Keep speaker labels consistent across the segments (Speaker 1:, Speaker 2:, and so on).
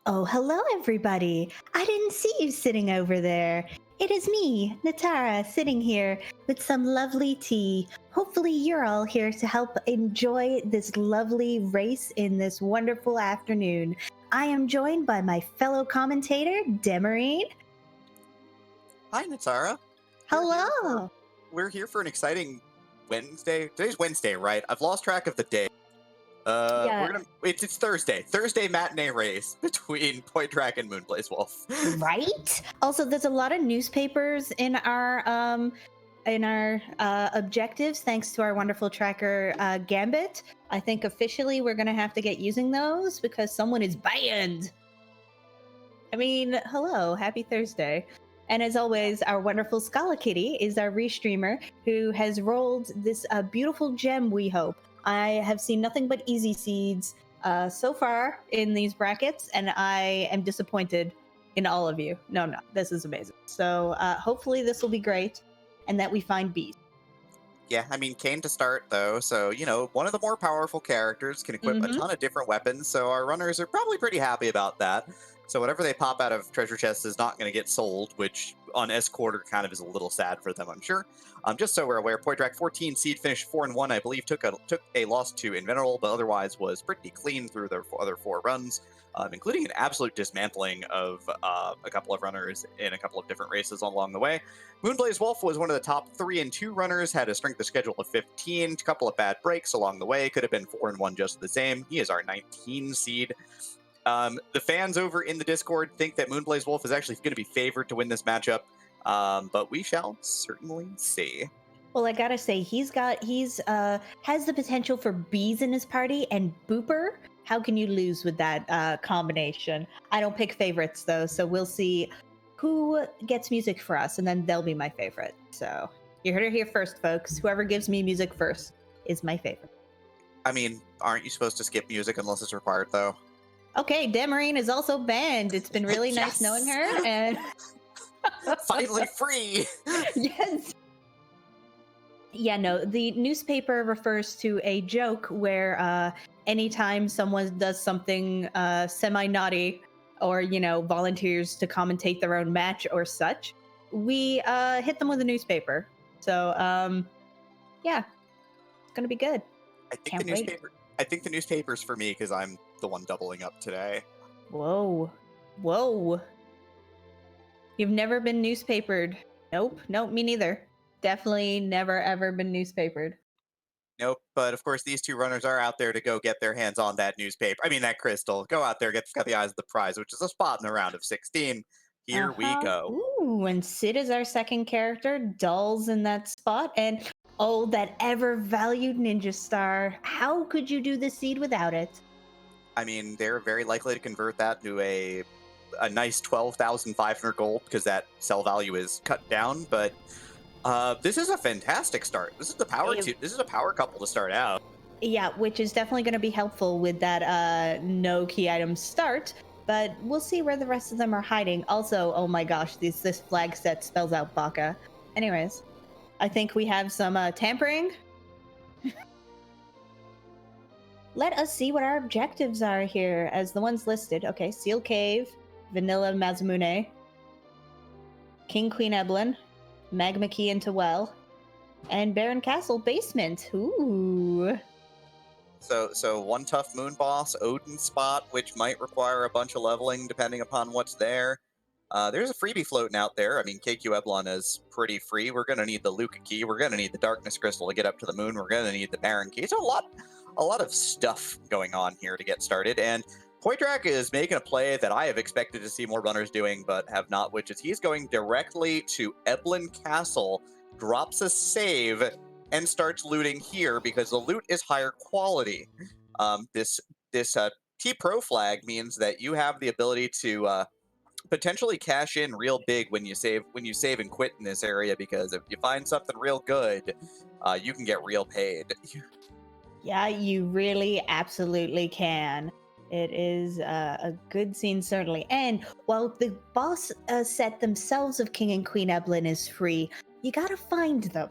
Speaker 1: Oh, hello, everybody. I didn't see you sitting over there. It is me, Natara, sitting here with some lovely tea. Hopefully, you're all here to help enjoy this lovely race in this wonderful afternoon. I am joined by my fellow commentator, Demarine.
Speaker 2: Hi, Natara.
Speaker 1: Hello.
Speaker 2: We're here for an exciting Wednesday. Today's Wednesday, right? I've lost track of the day.
Speaker 1: Yeah,
Speaker 2: It's Thursday. Thursday matinee race between Poidrac and moonblazewolf.
Speaker 1: right? Also, there's a lot of newspapers in our objectives, thanks to our wonderful tracker Gambit. I think officially we're going to have to get using those because someone is banned. I mean, hello, happy Thursday. And as always, our wonderful Scala Kitty is our restreamer who has rolled this beautiful gem, we hope. I have seen nothing but easy seeds so far in these brackets, and I am disappointed in all of you. No, this is amazing. So hopefully this will be great and that we find bees.
Speaker 2: Yeah, I mean, Kane to start, though, so, one of the more powerful characters can equip a ton of different weapons, so our runners are probably pretty happy about that. So whatever they pop out of treasure chests is not going to get sold, which on S-Quarter kind of is a little sad for them, I'm sure. Just so we're aware, Poidrac 14 seed finished 4-1, I believe, took a loss to Invenerable, but otherwise was pretty clean through their other 4 runs, including an absolute dismantling of a couple of runners in a couple of different races along the way. moonblazewolf was one of the top 3 and 2 runners, had a strength of schedule of 15, a couple of bad breaks along the way, could have been 4-1 just the same. He is our 19 seed. The fans over in the Discord think that moonblazewolf is actually going to be favored to win this matchup, but we shall certainly see.
Speaker 1: Well, I gotta say, he's has the potential for bees in his party and Booper. How can you lose with that combination? I don't pick favorites though, so we'll see who gets music for us, and then they'll be my favorite. So you heard it here first, folks. Whoever gives me music first is my favorite.
Speaker 2: I mean, aren't you supposed to skip music unless it's required, though?
Speaker 1: Okay, Demarine is also banned. It's been really nice knowing her, and
Speaker 2: finally free.
Speaker 1: Yes. Yeah, no, the newspaper refers to a joke where anytime someone does something semi-naughty or, volunteers to commentate their own match or such, we hit them with a newspaper. So, yeah, it's going to be good. Can't wait.
Speaker 2: I think the newspaper's for me because I'm the one doubling up today.
Speaker 1: Whoa. You've never been newspapered. Nope, me neither. Definitely never ever been newspapered.
Speaker 2: Nope, but of course these 2 runners are out there to go get their hands on that newspaper. I mean, that crystal. Go out there, got the eyes of the prize, which is a spot in the round of 16. Here we go.
Speaker 1: Ooh, and Sid is our second character. Dull's in that spot. And oh, that ever valued ninja star. How could you do the seed without it?
Speaker 2: I mean, they're very likely to convert that to a nice 12,500 gold because that sell value is cut down, but this is a fantastic start. This is a power couple to start out.
Speaker 1: Yeah, which is definitely going to be helpful with that no key item start, but we'll see where the rest of them are hiding. Also, oh my gosh, this flag set spells out Baka. Anyways, I think we have some tampering. Let us see what our objectives are here as the ones listed. Okay, Seal Cave, Vanilla Mazamune, King Queen Eblin, Magma Key into Well, and Baron Castle Basement. Ooh.
Speaker 2: So one tough moon boss, Odin spot, which might require a bunch of leveling depending upon what's there. There's a freebie floating out there. I mean, KQ Eblon is pretty free. We're going to need the Luca key. We're going to need the Darkness Crystal to get up to the moon. We're going to need the Baron key. So a lot of stuff going on here to get started. And Poidrac is making a play that I have expected to see more runners doing, but have not, which is he's going directly to Eblin Castle, drops a save, and starts looting here because the loot is higher quality. This T-Pro flag means that you have the ability to potentially cash in real big when you save and quit in this area, because if you find something real good, you can get real paid.
Speaker 1: Yeah, you really absolutely can. It is a good scene, certainly. And while the boss set themselves of King and Queen Eblin is free, you gotta find them.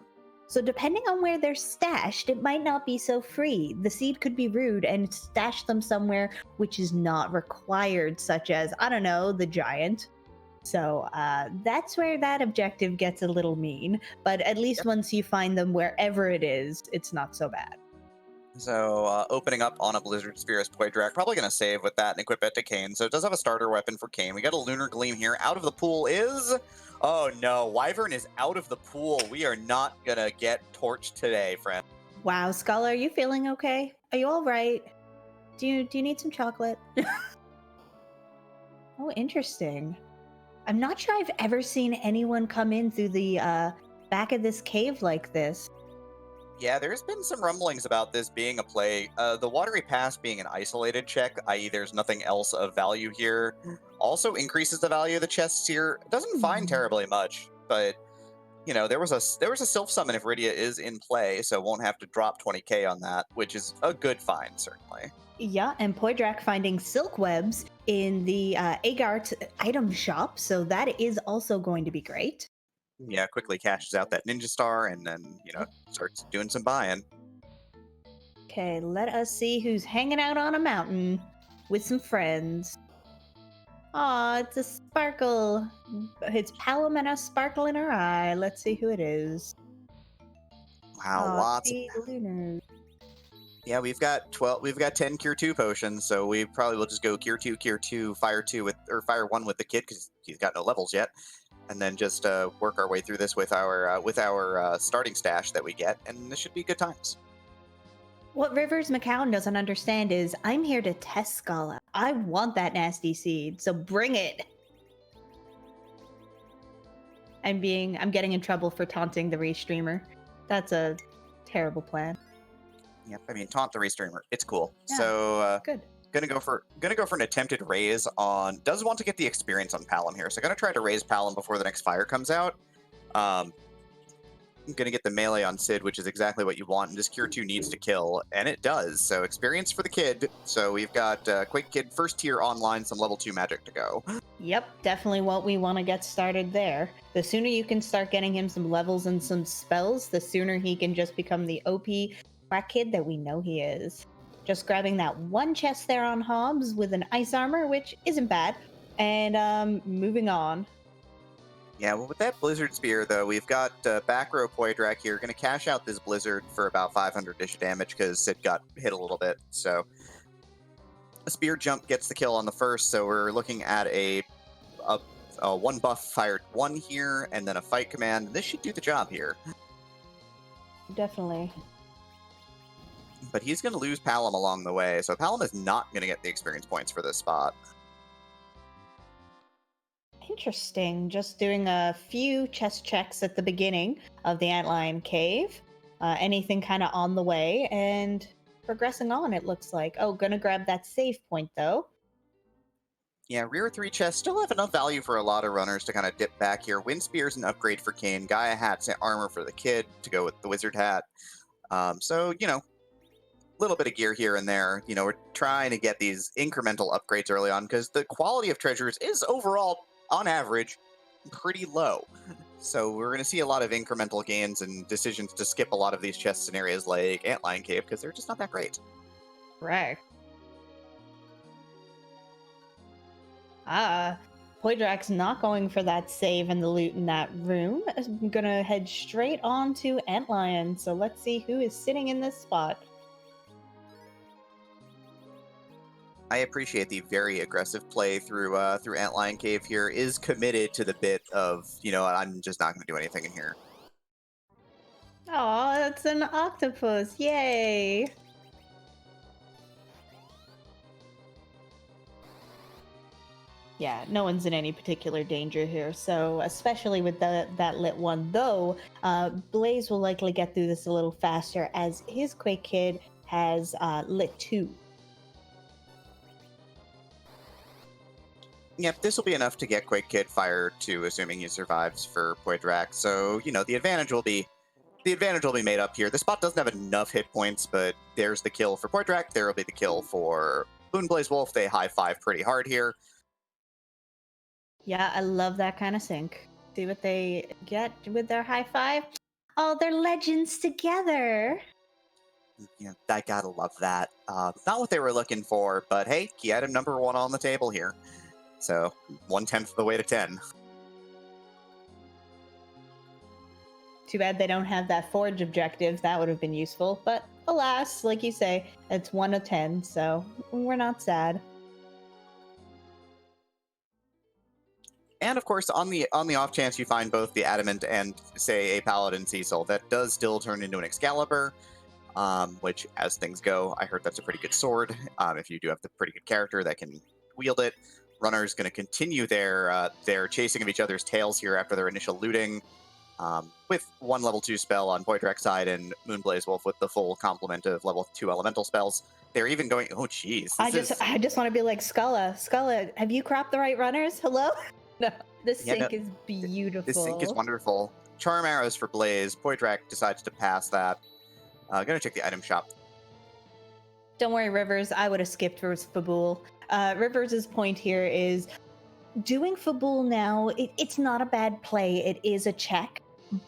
Speaker 1: So depending on where they're stashed, it might not be so free. The seed could be rude and stash them somewhere which is not required, such as, I don't know, the giant. So that's where that objective gets a little mean. But at least once you find them wherever it is, it's not so bad.
Speaker 2: So opening up on a Blizzard Spear is Poidrac, probably going to save with that and equip it to Kayn. So it does have a starter weapon for Kayn. We got a Lunar Gleam here. Out of the pool is... Oh no, Wyvern is out of the pool. We are not going to get torched today, friend.
Speaker 1: Wow, Skull, are you feeling okay? Are you all right? Do you need some chocolate? Oh, interesting. I'm not sure I've ever seen anyone come in through the back of this cave like this.
Speaker 2: Yeah, there's been some rumblings about this being a play. The Watery Pass being an isolated check, i.e. there's nothing else of value here, also increases the value of the chests here. It doesn't find terribly much, but you know, there was a Sylph summon if Rydia is in play, so won't have to drop 20k on that, which is a good find, certainly.
Speaker 1: Yeah, and Poidrac finding silk webs in the Agart item shop, so that is also going to be great.
Speaker 2: Yeah, quickly cashes out that Ninja Star and then, you know, starts doing some buying.
Speaker 1: Okay, let us see who's hanging out on a mountain with some friends. Aw, it's a sparkle. It's Palom and a sparkle in her eye. Let's see who it is.
Speaker 2: Wow, lots of...
Speaker 1: Lunars.
Speaker 2: Yeah, we've got 10 Cure 2 potions, so we probably will just go Cure 2, Fire 2 with, or Fire 1 with the kid because he's got no levels yet. And then just work our way through this with our starting stash that we get, and this should be good times.
Speaker 1: What Rivers McCown doesn't understand is I'm here to test Scala. I want that nasty seed, so bring it. I'm getting in trouble for taunting the Re-streamer. That's a terrible plan.
Speaker 2: Yep, I mean taunt the Re-streamer. It's cool.
Speaker 1: Yeah,
Speaker 2: so
Speaker 1: good.
Speaker 2: Gonna go for an attempted raise on. Does want to get the experience on Palom here, so gonna try to raise Palom before the next fire comes out. I'm gonna get the melee on Sid, which is exactly what you want, and this Cure 2 needs to kill, and it does. So experience for the kid. So we've got Quake Kid first tier online, some level 2 magic to go.
Speaker 1: Yep, definitely what we want to get started there. The sooner you can start getting him some levels and some spells, the sooner he can just become the OP Quack Kid that we know he is. Just grabbing that one chest there on Hobbs with an ice armor, which isn't bad, and moving on.
Speaker 2: Yeah, well, with that Blizzard Spear, though, we've got back row Poidrac here. Going to cash out this Blizzard for about 500-ish damage because Sid got hit a little bit. So a Spear Jump gets the kill on the first, so we're looking at a one buff fired 1 here, and then a fight command. This should do the job here.
Speaker 1: Definitely.
Speaker 2: But he's going to lose Palom along the way, so Palom is not going to get the experience points for this spot.
Speaker 1: Interesting. Just doing a few chest checks at the beginning of the Antlion cave. Anything kind of on the way, and progressing on, it looks like. Oh, gonna grab that save point, though.
Speaker 2: Yeah, rear 3 chests still have enough value for a lot of runners to kind of dip back here. Wind Spear's an upgrade for Kayn. Gaia Hat's an armor for the kid to go with the Wizard Hat. So, you know, little bit of gear here and there. You know, we're trying to get these incremental upgrades early on because the quality of treasures is overall, on average, pretty low. So we're going to see a lot of incremental gains and decisions to skip a lot of these chest scenarios like Antlion Cave because they're just not that great.
Speaker 1: Right. Poidrac's not going for that save and the loot in that room. I'm going to head straight on to Antlion. So let's see who is sitting in this spot.
Speaker 2: I appreciate the very aggressive play through Antlion Cave here. Is committed to the bit of, you know, I'm just not going to do anything in here.
Speaker 1: Oh, that's an octopus. Yay. Yeah, no one's in any particular danger here. So especially with that lit one, though, Blaze will likely get through this a little faster as his Quake Kid has lit 2.
Speaker 2: Yep, this will be enough to get Quake Kid Fire 2, assuming he survives for Poidrac. So, you know, the advantage will be made up here. The spot doesn't have enough hit points, but there's the kill for Poidrac. There will be the kill for moonblazewolf. They high five pretty hard here.
Speaker 1: Yeah, I love that kind of sync. See what they get with their high five? Oh, they're legends together.
Speaker 2: Yeah, I gotta love that. Not what they were looking for, but hey, key item number 1 on the table here. So 1/10 of the way to 10.
Speaker 1: Too bad they don't have that forge objective. That would have been useful. But alas, like you say, it's 1 of 10, so we're not sad.
Speaker 2: And of course, on the off chance you find both the adamant and say a paladin Cecil, that does still turn into an Excalibur. Which, as things go, I heard that's a pretty good sword. If you do have the pretty good character that can wield it, runner's going to continue their chasing of each other's tails here after their initial looting, with 1 level 2 spell on Poidrac's side and moonblazewolf with the full complement of level 2 elemental spells. They're even going. Oh, jeez.
Speaker 1: I just want to be like Skulla. Skulla, have you cropped the right runners? Hello? No, this sync is beautiful.
Speaker 2: This sync is wonderful. Charm arrows for Blaze. Poidrac decides to pass that. Gonna check the item shop.
Speaker 1: Don't worry, Rivers. I would have skipped versus Fabul. Rivers' point here is doing Fabul now, it's not a bad play. It is a check.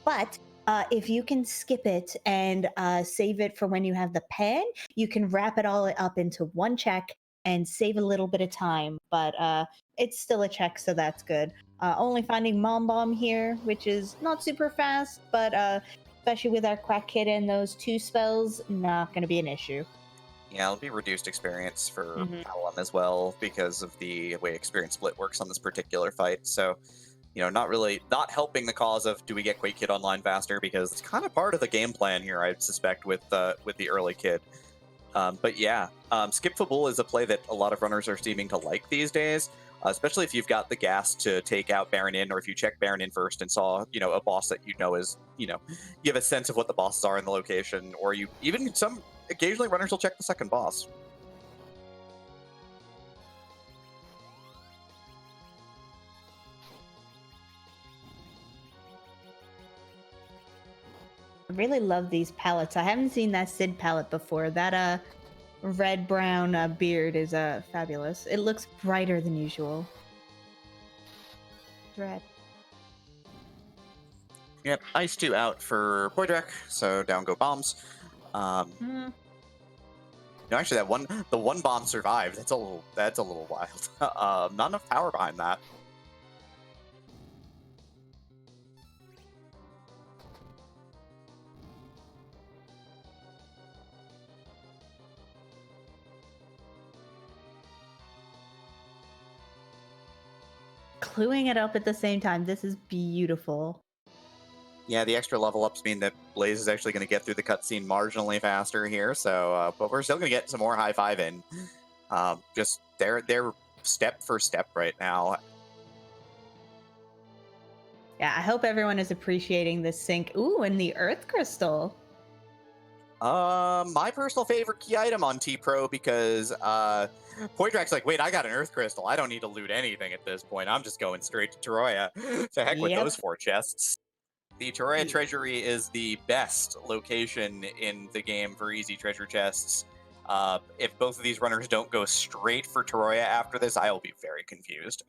Speaker 1: But if you can skip it and save it for when you have the pan, you can wrap it all up into 1 check and save a little bit of time. But it's still a check, so that's good. Only finding Mom Bomb here, which is not super fast, but especially with our Quack Kid and those 2 spells, not going to be an issue.
Speaker 2: Yeah, it'll be reduced experience for Alum as well because of the way experience split works on this particular fight. So, not helping the cause of do we get Quake Kid online faster, because it's kind of part of the game plan here, I suspect, with the early kid. But yeah, Skip Fabul is a play that a lot of runners are seeming to like these days, especially if you've got the gas to take out Baron Inn, or if you check Baron Inn first and saw, a boss that is, you have a sense of what the bosses are in the location, or you even occasionally runners will check the second boss.
Speaker 1: I really love these palettes. I haven't seen that Sid palette before. That red-brown beard is fabulous. It looks brighter than usual. Red.
Speaker 2: Yep, Ice 2 out for Poidrac, so down go bombs. No, actually, the one bomb survived. That's a little wild. Not enough power behind that.
Speaker 1: Cluing it up at the same time. This is beautiful.
Speaker 2: Yeah, the extra level ups mean that Blaze is actually going to get through the cutscene marginally faster here. So, but we're still going to get some more high five in. Just they're step for step right now.
Speaker 1: Yeah, I hope everyone is appreciating this sync. Ooh, and the Earth Crystal.
Speaker 2: My personal favorite key item on T-Pro, because Poidrac's like, wait, I got an Earth Crystal. I don't need to loot anything at this point. I'm just going straight to Toroya. To heck with those 4 chests. The Toroya Treasury is the best location in the game for easy treasure chests. If both of these runners don't go straight for Toroya after this, I will be very confused.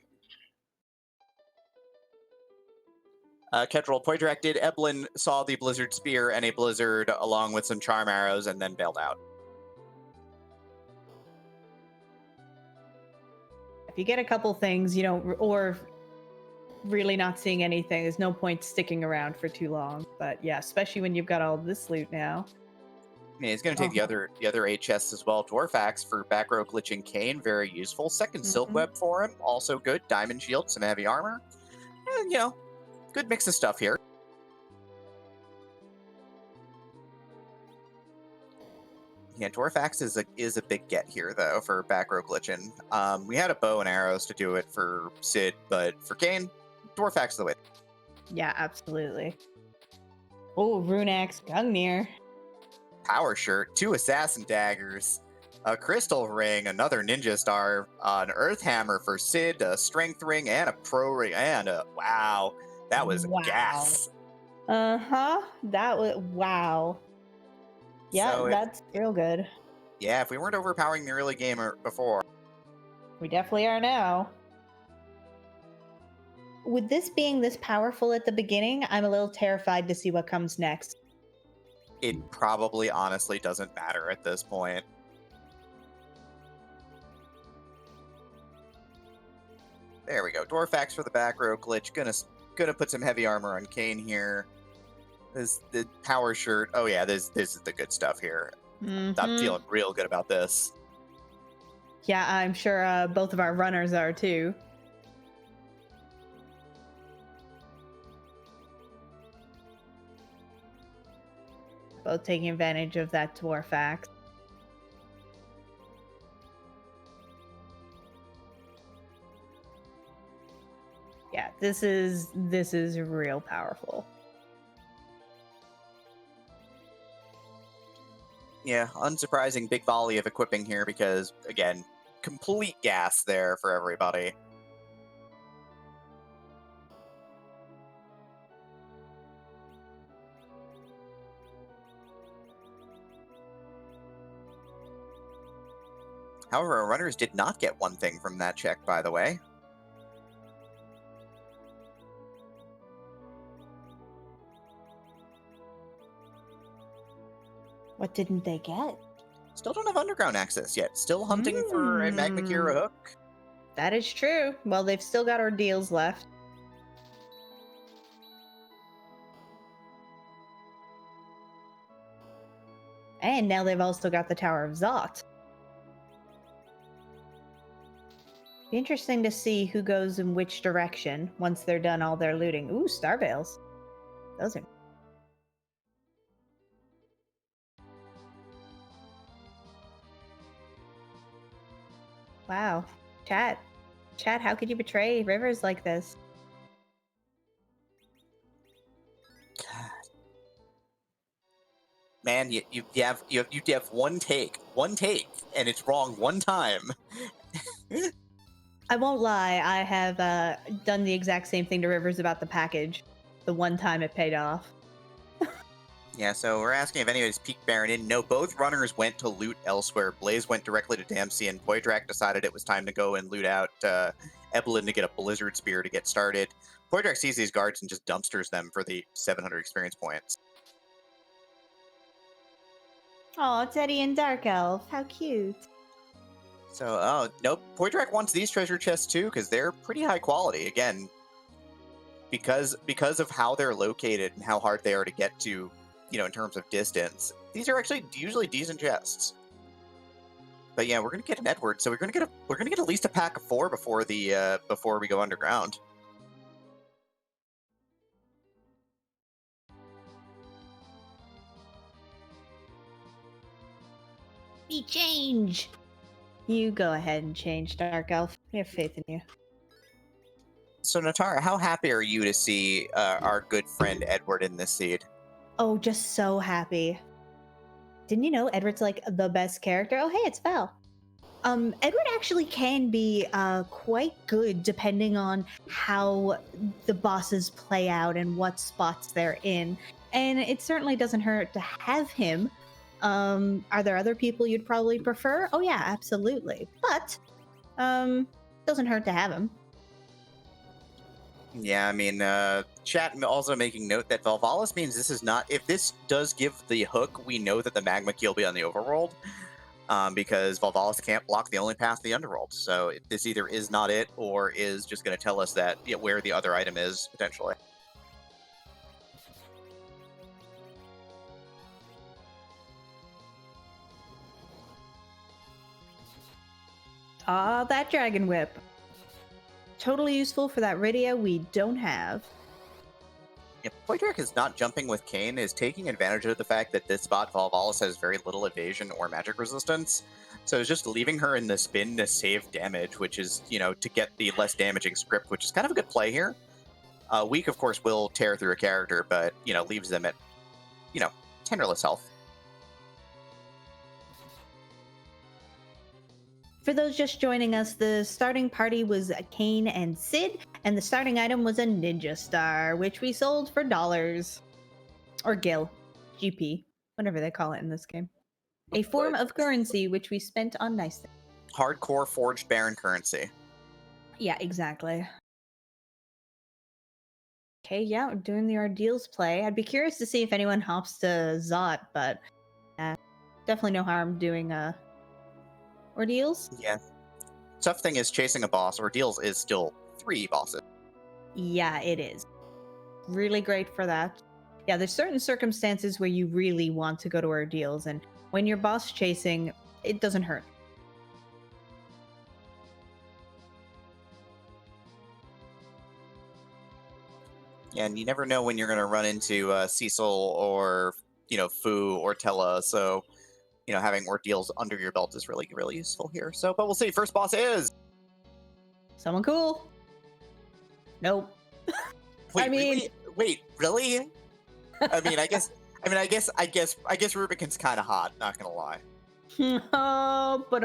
Speaker 2: Kedril Poidrac did. Eblin saw the Blizzard Spear and a Blizzard along with some Charm Arrows and then bailed out.
Speaker 1: If you get a couple things, or really not seeing anything, there's no point sticking around for too long. But yeah, especially when you've got all this loot now.
Speaker 2: Yeah, he's going to take the other 8 chests as well. Dwarfax for back row glitching Kane, very useful. Second Silk Web for him, also good. Diamond Shield, some heavy armor. And, good mix of stuff here. Yeah, Dwarfax is a big get here, though, for back row glitching. We had a bow and arrows to do it for Sid, but for Kane, Dwarfax is the way.
Speaker 1: Yeah, absolutely. Oh, Rune Axe, Gungnir.
Speaker 2: Power Shirt, 2 Assassin Daggers, a Crystal Ring, another Ninja Star, an Earth Hammer for Sid, a Strength Ring, and a Pro Ring, and wow, that was gas.
Speaker 1: That was, wow. Yeah, so that's real good.
Speaker 2: Yeah, if we weren't overpowering the early game before.
Speaker 1: We definitely are now. with this being this powerful at the beginning, I'm a little terrified to see what comes next.
Speaker 2: It probably honestly doesn't matter at this point. There we go. Dwarfax for the back row glitch. Gonna put some heavy armor on Kane here. This the power shirt. Oh yeah, this is the good stuff here. I'm feeling real good about this.
Speaker 1: Yeah, I'm sure both of our runners are too. Both taking advantage of that Dwarfax. Yeah, this is real powerful.
Speaker 2: Yeah, unsurprising big volley of equipping here because, again, complete gas there for everybody. However, our runners did not get one thing from that check, by the way.
Speaker 1: What didn't they get?
Speaker 2: Still don't have underground access yet. Still hunting for a Magma Kira hook.
Speaker 1: That is true. Well, they've still got Ordeals left. And now they've also got the Tower of Zot. Be interesting to see who goes in which direction once they're done all their looting. Ooh, Star Veils. Those are... Wow. Chat, how could you betray rivers like this?
Speaker 2: God. Man, you have one take, and it's wrong one time.
Speaker 1: I won't lie, I have done the exact same thing to Rivers about the package. The one time it paid off.
Speaker 2: Yeah, so we're asking if anybody's peeked Baron in. No, both runners went to loot elsewhere. Blaze went directly to Dempsey, and Poidrac decided it was time to go and loot out Evelyn to get a Blizzard Spear to get started. Poidrac sees these guards and just dumpsters them for the 700 experience points.
Speaker 1: Oh, Teddy and Dark Elf, how cute.
Speaker 2: So, oh, nope. Poidrac wants these treasure chests too, because they're pretty high quality. Again, because of how they're located and how hard they are to get to, you know, in terms of distance. These are actually usually decent chests. But yeah, we're gonna get an Edward, so we're gonna get at least a pack of 4 before the before we go underground.
Speaker 1: Me change. You go ahead and change, Dark Elf. We have faith in you.
Speaker 2: So Natara, how happy are you to see our good friend Edward in this seed?
Speaker 1: Oh, just so happy. Didn't you know Edward's like the best character? Oh, hey, it's Val. Edward actually can be quite good depending on how the bosses play out and what spots they're in. And it certainly doesn't hurt to have him. Are there other people you'd probably prefer? Oh yeah, absolutely. But doesn't hurt to have him.
Speaker 2: Yeah, I mean, chat also making note that Valvalis means this is not... If this does give the hook, we know that the Magma Key will be on the overworld, because Valvalis can't block the only path to the underworld. So this either is not it, or is just going to tell us that where the other item is, potentially.
Speaker 1: Ah, that Dragon Whip. Totally useful for that radio we don't have.
Speaker 2: If Poidrac is not jumping with Kane, is taking advantage of the fact that this spot Valvalis has very little evasion or magic resistance. So it's just leaving her in the spin to save damage, which is, you know, to get the less damaging script, which is kind of a good play here. Weak, of course, will tear through a character, but, you know, leaves them at, you know, tenderless health.
Speaker 1: For those just joining us, the starting party was Kane and Sid, and the starting item was a Ninja Star, which we sold for dollars. Or Gil. GP. Whatever they call it in this game. A form of currency which we spent on nice things.
Speaker 2: Hardcore forged Baron currency.
Speaker 1: Yeah, exactly. Okay, yeah, we're doing the Ordeals play. I'd be curious to see if anyone hops to Zot, but definitely no harm doing Ordeals.
Speaker 2: Yeah. Tough thing is chasing a boss. Ordeals is still 3 bosses.
Speaker 1: Yeah, it is. Really great for that. Yeah, there's certain circumstances where you really want to go to Ordeals, and when you're boss chasing, it doesn't hurt.
Speaker 2: Yeah, and you never know when you're going to run into Cecil or, Fu or Tella, so, having Ordeals under your belt is really, really useful here. So, but we'll see. First boss is...
Speaker 1: Someone cool? Nope.
Speaker 2: Wait,
Speaker 1: I mean...
Speaker 2: really? Wait, really? I mean, I guess Rubicon's kind of hot, not gonna lie.
Speaker 1: Oh, but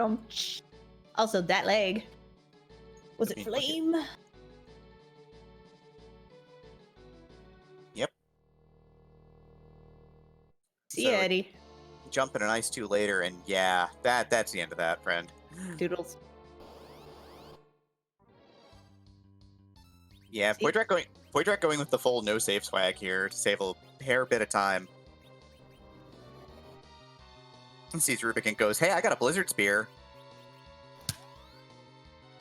Speaker 1: also that leg. Was it flame?
Speaker 2: Yep.
Speaker 1: See ya, Eddie.
Speaker 2: Jumping an ice 2 later, and yeah, that's the end of that, friend.
Speaker 1: Doodles.
Speaker 2: Yeah, Poidrac going with the full no save swag here to save a hair bit of time. And sees Rubicon goes, hey, I got a Blizzard Spear.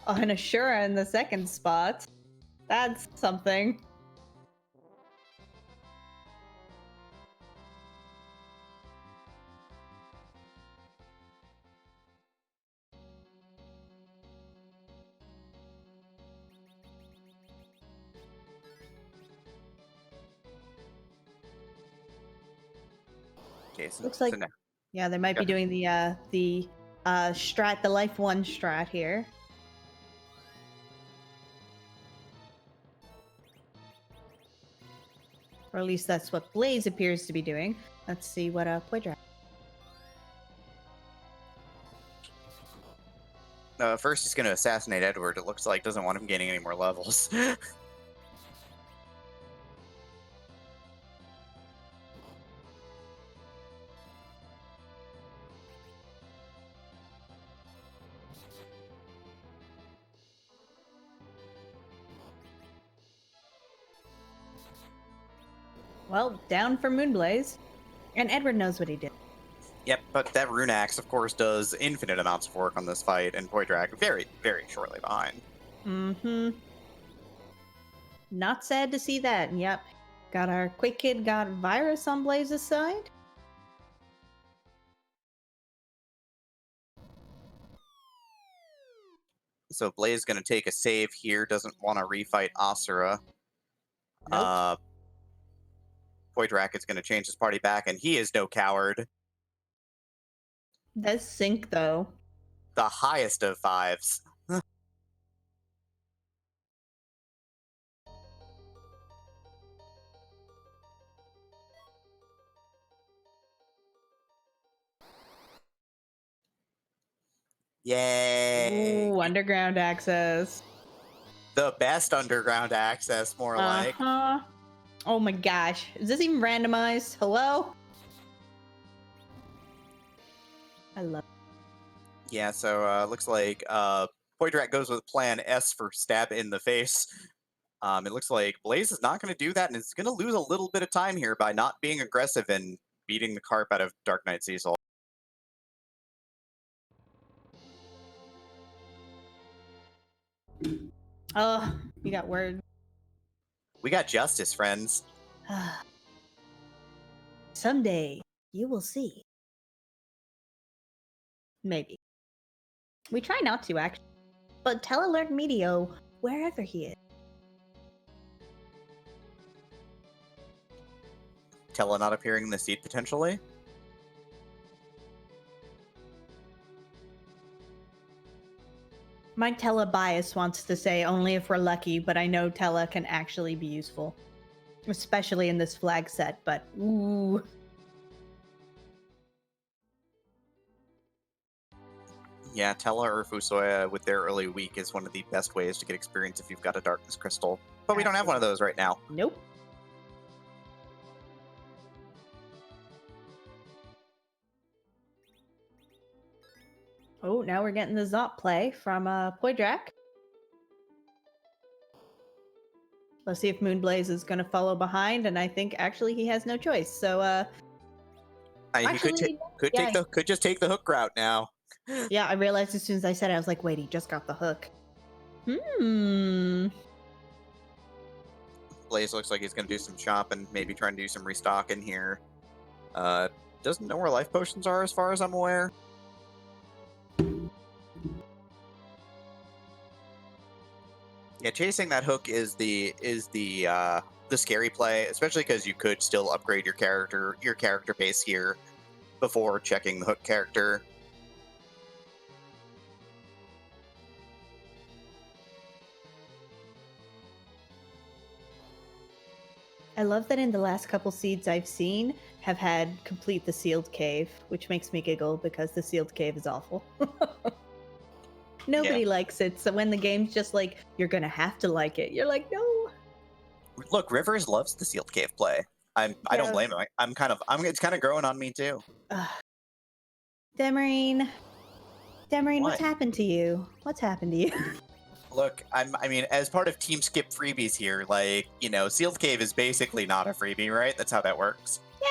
Speaker 1: Oh, and Ashura in the second spot. That's something.
Speaker 2: Okay, so
Speaker 1: Looks like, yeah, they might be doing the strat, the life 1 strat here. Or at least that's what Blaze appears to be doing. Let's see what Poidrac.
Speaker 2: First he's going to assassinate Edward. It looks like doesn't want him gaining any more levels.
Speaker 1: Well, down for Moonblaze. And Edward knows what he did.
Speaker 2: Yep, but that Rune Axe, of course, does infinite amounts of work on this fight, and Poidrac very, very shortly behind.
Speaker 1: Mm-hmm. Not sad to see that. Yep. Got our Quick Kid, got Virus on Blaze's side.
Speaker 2: So Blaze going to take a save here, doesn't want to refight Asura.
Speaker 1: Nope.
Speaker 2: Poidrac is going to change his party back, and he is no coward.
Speaker 1: Does sync, though.
Speaker 2: The highest of 5s. Yay!
Speaker 1: Ooh, underground access.
Speaker 2: The best underground access, more like.
Speaker 1: Oh my gosh. Is this even randomized? Hello? I love it.
Speaker 2: Yeah, so looks like Poidrac goes with plan S for stab in the face. It looks like Blaze is not going to do that, and is going to lose a little bit of time here by not being aggressive and beating the carp out of Dark Knight Cecil.
Speaker 1: Oh, you got word.
Speaker 2: We got justice, friends.
Speaker 1: Someday, you will see. Maybe. We try not to, actually. But tell Alert Medio wherever he is.
Speaker 2: Tella not appearing in the seat, potentially?
Speaker 1: My Tella bias wants to say only if we're lucky, but I know Tella can actually be useful. Especially in this flag set, but ooh.
Speaker 2: Yeah, Tella or Fusoya with their early week is one of the best ways to get experience if you've got a Darkness Crystal. But we don't have one of those right now.
Speaker 1: Nope. Oh, now we're getting the Zop play from Poidrac. Let's see if Moonblaze is going to follow behind, and I think actually he has no choice. So,
Speaker 2: He could just take the hook route now.
Speaker 1: Yeah, I realized as soon as I said it, I was like, wait, he just got the hook.
Speaker 2: Blaze looks like he's going to do some shopping, maybe trying to do some restocking here. Doesn't know where life potions are as far as I'm aware. Yeah, chasing that hook is the scary play, especially because you could still upgrade your character base here before checking the hook character.
Speaker 1: I love that in the last couple seeds I've seen have had complete the sealed cave, which makes me giggle because the sealed cave is awful. Nobody likes it, so when the game's just like, you're gonna have to like it, you're like, no.
Speaker 2: Look, Rivers loves the sealed cave play. I don't blame him. It's kind of growing on me too.
Speaker 1: Demarine, what's happened to you? What's happened to you?
Speaker 2: Look, I mean, as part of Team Skip freebies here, like, you know, sealed cave is basically not a freebie, right? That's how that works.
Speaker 1: Yeah.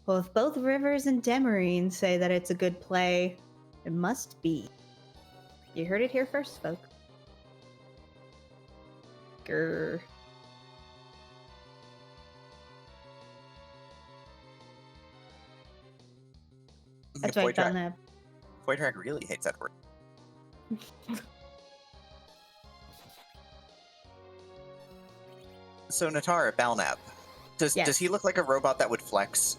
Speaker 1: Well, if both Rivers and Demarine say that it's a good play, it must be. You heard it here first, folks. Grr. That's right, Gauntlet.
Speaker 2: Poidrac really hates that word. So, Natara, Balnab, does he look like a robot that would flex?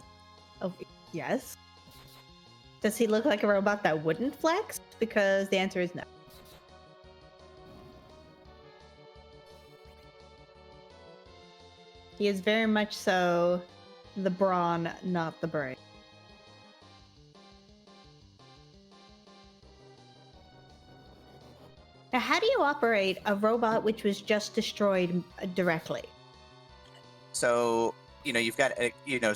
Speaker 1: Oh, yes. Does he look like a robot that wouldn't flex? Because the answer is no. He is very much so the brawn, not the brain. Now, how do you operate a robot which was just destroyed directly?
Speaker 2: So, you know, you've got,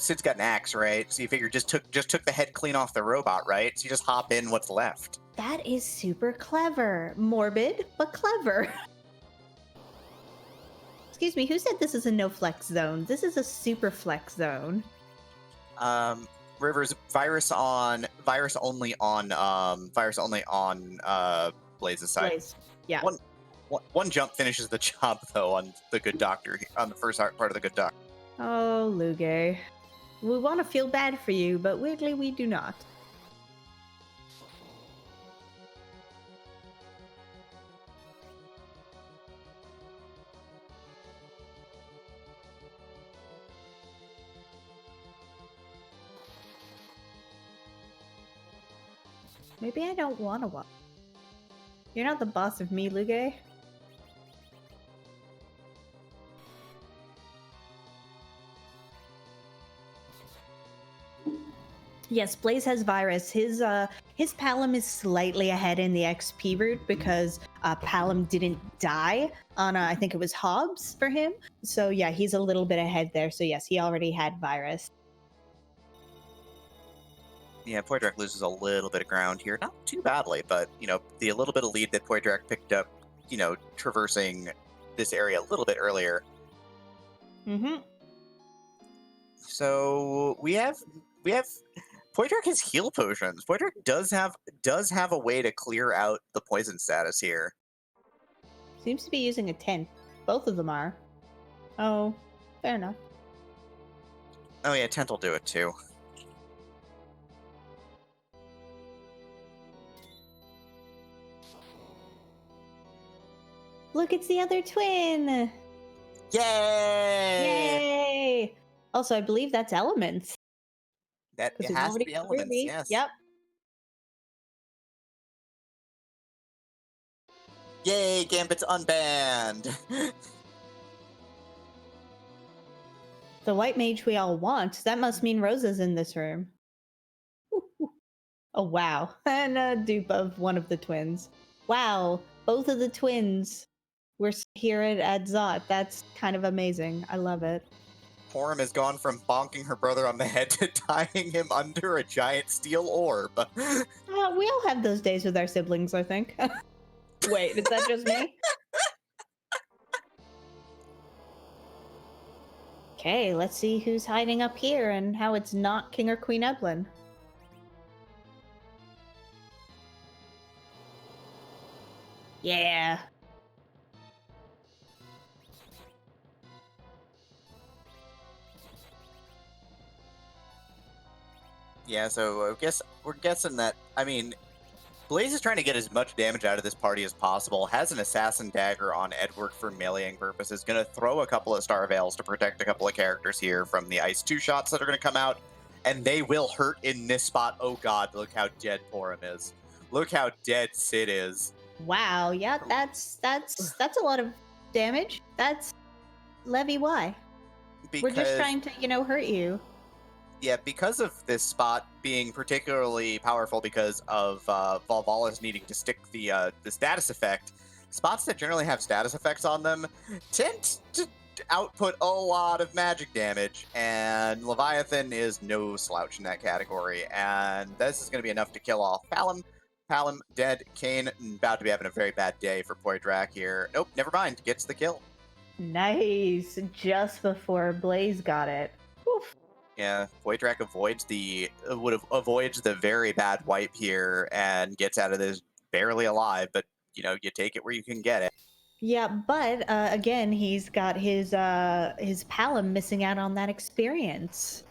Speaker 2: Sid's got an axe, right? So you figure just took the head clean off the robot, right? So you just hop in what's left.
Speaker 1: That is super clever. Morbid, but clever. Excuse me, who said this is a no flex zone? This is a super flex zone.
Speaker 2: Rivers, virus only on Blaze's side.
Speaker 1: Blaze. Yeah.
Speaker 2: One jump finishes the job though on the good doctor, on the first part of the good doctor.
Speaker 1: Oh, Luge. We want to feel bad for you, but weirdly we do not. Maybe I don't want to watch. You're not the boss of me, Luge. Yes, Blaze has virus. His Palom is slightly ahead in the XP route because Palom didn't die on I think it was Hobbs for him. So yeah, he's a little bit ahead there. So yes, he already had virus.
Speaker 2: Yeah, Poidrac loses a little bit of ground here. Not too badly, but, you know, the little bit of lead that Poidrac picked up, you know, traversing this area a little bit earlier.
Speaker 1: Mm-hmm.
Speaker 2: So we have Poidrac has heal potions. Poidrac does have a way to clear out the poison status here.
Speaker 1: Seems to be using a tent. Both of them are. Oh, fair enough.
Speaker 2: Oh yeah, tent will do it too.
Speaker 1: Look, it's the other twin!
Speaker 2: Yay!
Speaker 1: Yay! Also, I believe that's elements.
Speaker 2: That it has to be elements, yes.
Speaker 1: Yep.
Speaker 2: Yay, Gambit's unbanned!
Speaker 1: The white mage we all want. That must mean Rosa's in this room. Oh, wow. And a dupe of one of the twins. Wow, both of the twins were here at Zot. That's kind of amazing. I love it.
Speaker 2: Porum has gone from bonking her brother on the head to tying him under a giant steel orb.
Speaker 1: We all have those days with our siblings, I think. Wait, is that just me? Okay, let's see who's hiding up here and how it's not King or Queen Edlin. Yeah.
Speaker 2: Yeah, so I guess we're guessing that, I mean, Blaze is trying to get as much damage out of this party as possible, has an Assassin Dagger on Edward for meleeing purposes, going to throw a couple of Star Veils to protect a couple of characters here from the Ice 2 shots that are going to come out, and they will hurt in this spot. Oh god, look how dead Porum is. Look how dead Sid is.
Speaker 1: Wow, yeah, that's a lot of damage. That's Levy why. We're just trying to, hurt you.
Speaker 2: Yeah, because of this spot being particularly powerful because of Volvalis needing to stick the status effect, spots that generally have status effects on them tend to output a lot of magic damage, and Leviathan is no slouch in that category, and this is going to be enough to kill off Palom. Palom dead. Kane about to be having a very bad day for Poidrac here. Nope, never mind. Gets the kill.
Speaker 1: Nice. Just before Blaze got it. Oof.
Speaker 2: Yeah, Poidrac avoids avoids the very bad wipe here and gets out of this barely alive, but you take it where you can get it.
Speaker 1: Yeah, but again, he's got his Palom missing out on that experience.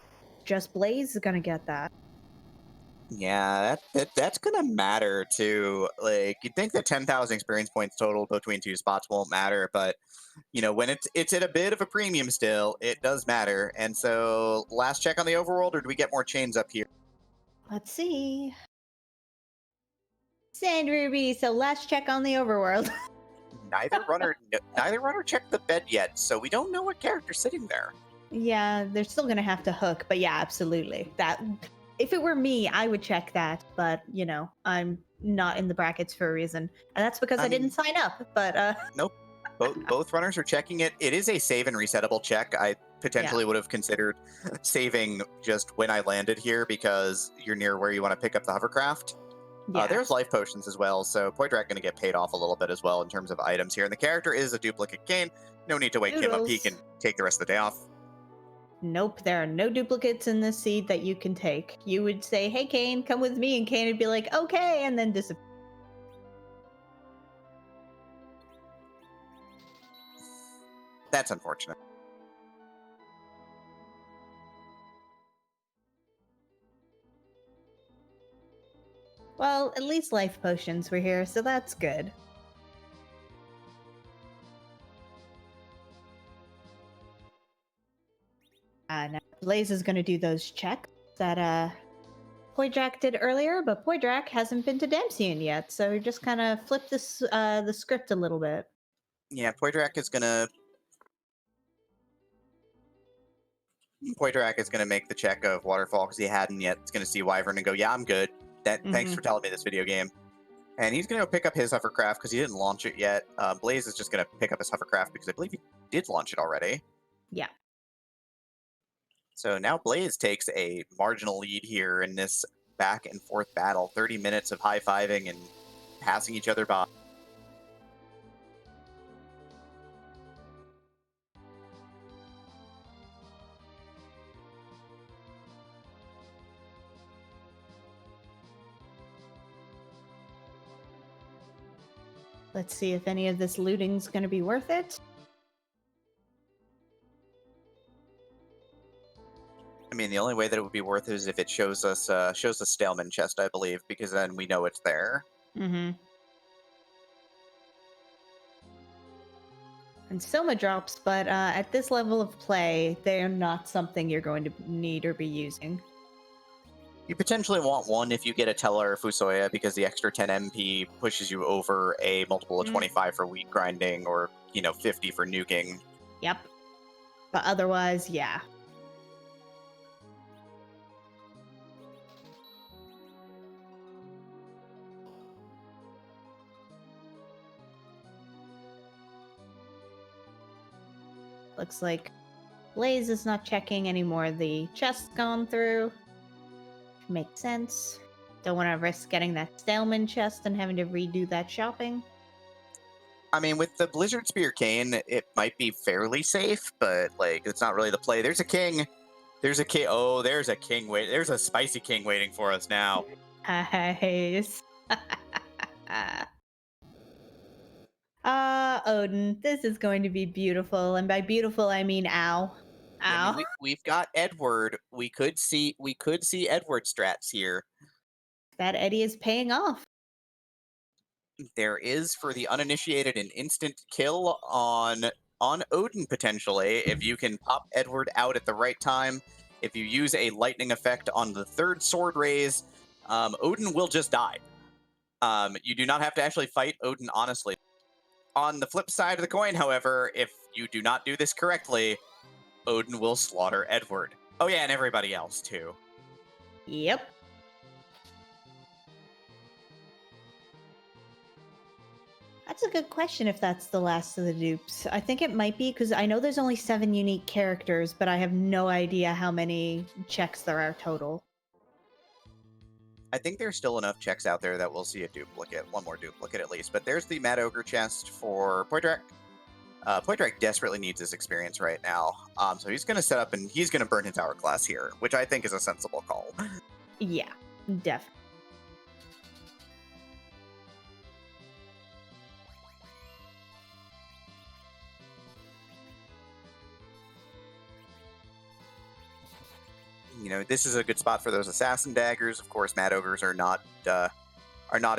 Speaker 1: Just Blaze is gonna get that.
Speaker 2: Yeah, that's gonna matter too. Like, you'd think that 10,000 experience points total between two spots won't matter, but when it's at a bit of a premium still, it does matter. And so, last check on the overworld, or do we get more chains up here?
Speaker 1: Let's see. Sand Ruby, so last check on the overworld.
Speaker 2: Neither runner checked the bed yet, so we don't know what character's sitting there.
Speaker 1: Yeah, they're still gonna have to hook, but yeah, absolutely. That if it were me, I would check that, but I'm not in the brackets for a reason. And that's because I didn't sign up, but
Speaker 2: Nope. Both runners are checking it. It is a save and resettable check. I potentially would have considered saving just when I landed here because you're near where you want to pick up the hovercraft.
Speaker 1: yeah.
Speaker 2: There's life potions as well, so Poidrac going to get paid off a little bit as well in terms of items here. And the character is a duplicate Kane. No need to wake him up. He can take the rest of the day off.
Speaker 1: Nope, there are no duplicates in this seed that you can take. You would say, hey, Kane, come with me, and Kane would be like, okay, and then disappear.
Speaker 2: That's unfortunate.
Speaker 1: Well, at least life potions were here, so that's good. Now Blaze is going to do those checks that Poidrac did earlier, but Poidrac hasn't been to Damsian yet, so we just kind of flip this the script a little bit.
Speaker 2: Yeah, Poidrac is gonna make the check of Waterfall because he hadn't yet. He's gonna see Wyvern and go, yeah, I'm good. Thanks for telling me this video game. And he's gonna go pick up his hovercraft because he didn't launch it yet. Blaze is just gonna pick up his hovercraft because I believe he did launch it already.
Speaker 1: Yeah.
Speaker 2: So now Blaze takes a marginal lead here in this back and forth battle. 30 minutes of high-fiving and passing each other by.
Speaker 1: Let's see if any of this looting's going to be worth it.
Speaker 2: I mean, the only way that it would be worth it is if it shows us the Staleman chest, I believe, because then we know it's there.
Speaker 1: Mm-hmm. And Soma drops, but at this level of play, they are not something you're going to need or be using.
Speaker 2: You potentially want one if you get a Teller or Fusoya, because the extra 10 MP pushes you over a multiple of 25 for wheat grinding, or 50 for nuking.
Speaker 1: Yep. But otherwise, yeah. Looks like Blaze is not checking anymore. The chest's gone through. Makes sense. Don't want to risk getting that Staleman chest and having to redo that shopping.
Speaker 2: I mean, with the Blizzard Spear Cane, it might be fairly safe, but like it's not really the play. There's a king. There's a king. Oh, there's a king. Wait, there's a spicy king waiting for us now.
Speaker 1: Nice. Odin, this is going to be beautiful, and by beautiful I mean ow.
Speaker 2: I mean,
Speaker 1: Ow.
Speaker 2: we've got Edward. We could see Edward strats here.
Speaker 1: That Eddie is paying off.
Speaker 2: There is for the uninitiated an instant kill on Odin potentially if you can pop Edward out at the right time. If you use a lightning effect on the third sword raise, Odin will just die. You do not have to actually fight Odin honestly. On the flip side of the coin, however, if you do not do this correctly, Odin will slaughter Edward. Oh yeah, and everybody else too.
Speaker 1: Yep. That's a good question if that's the last of the dupes. I think it might be because I know there's only 7 unique characters, but I have no idea how many checks there are total.
Speaker 2: I think there's still enough checks out there that we'll see a duplicate, one more duplicate at least. But there's the Mad Ogre chest for Poidrac. Poidrac desperately needs his experience right now, so he's going to set up and he's going to burn his hourglass here, which I think is a sensible call.
Speaker 1: Yeah, definitely.
Speaker 2: You know, this is a good spot for those assassin daggers. Of course, Mad Ogres are not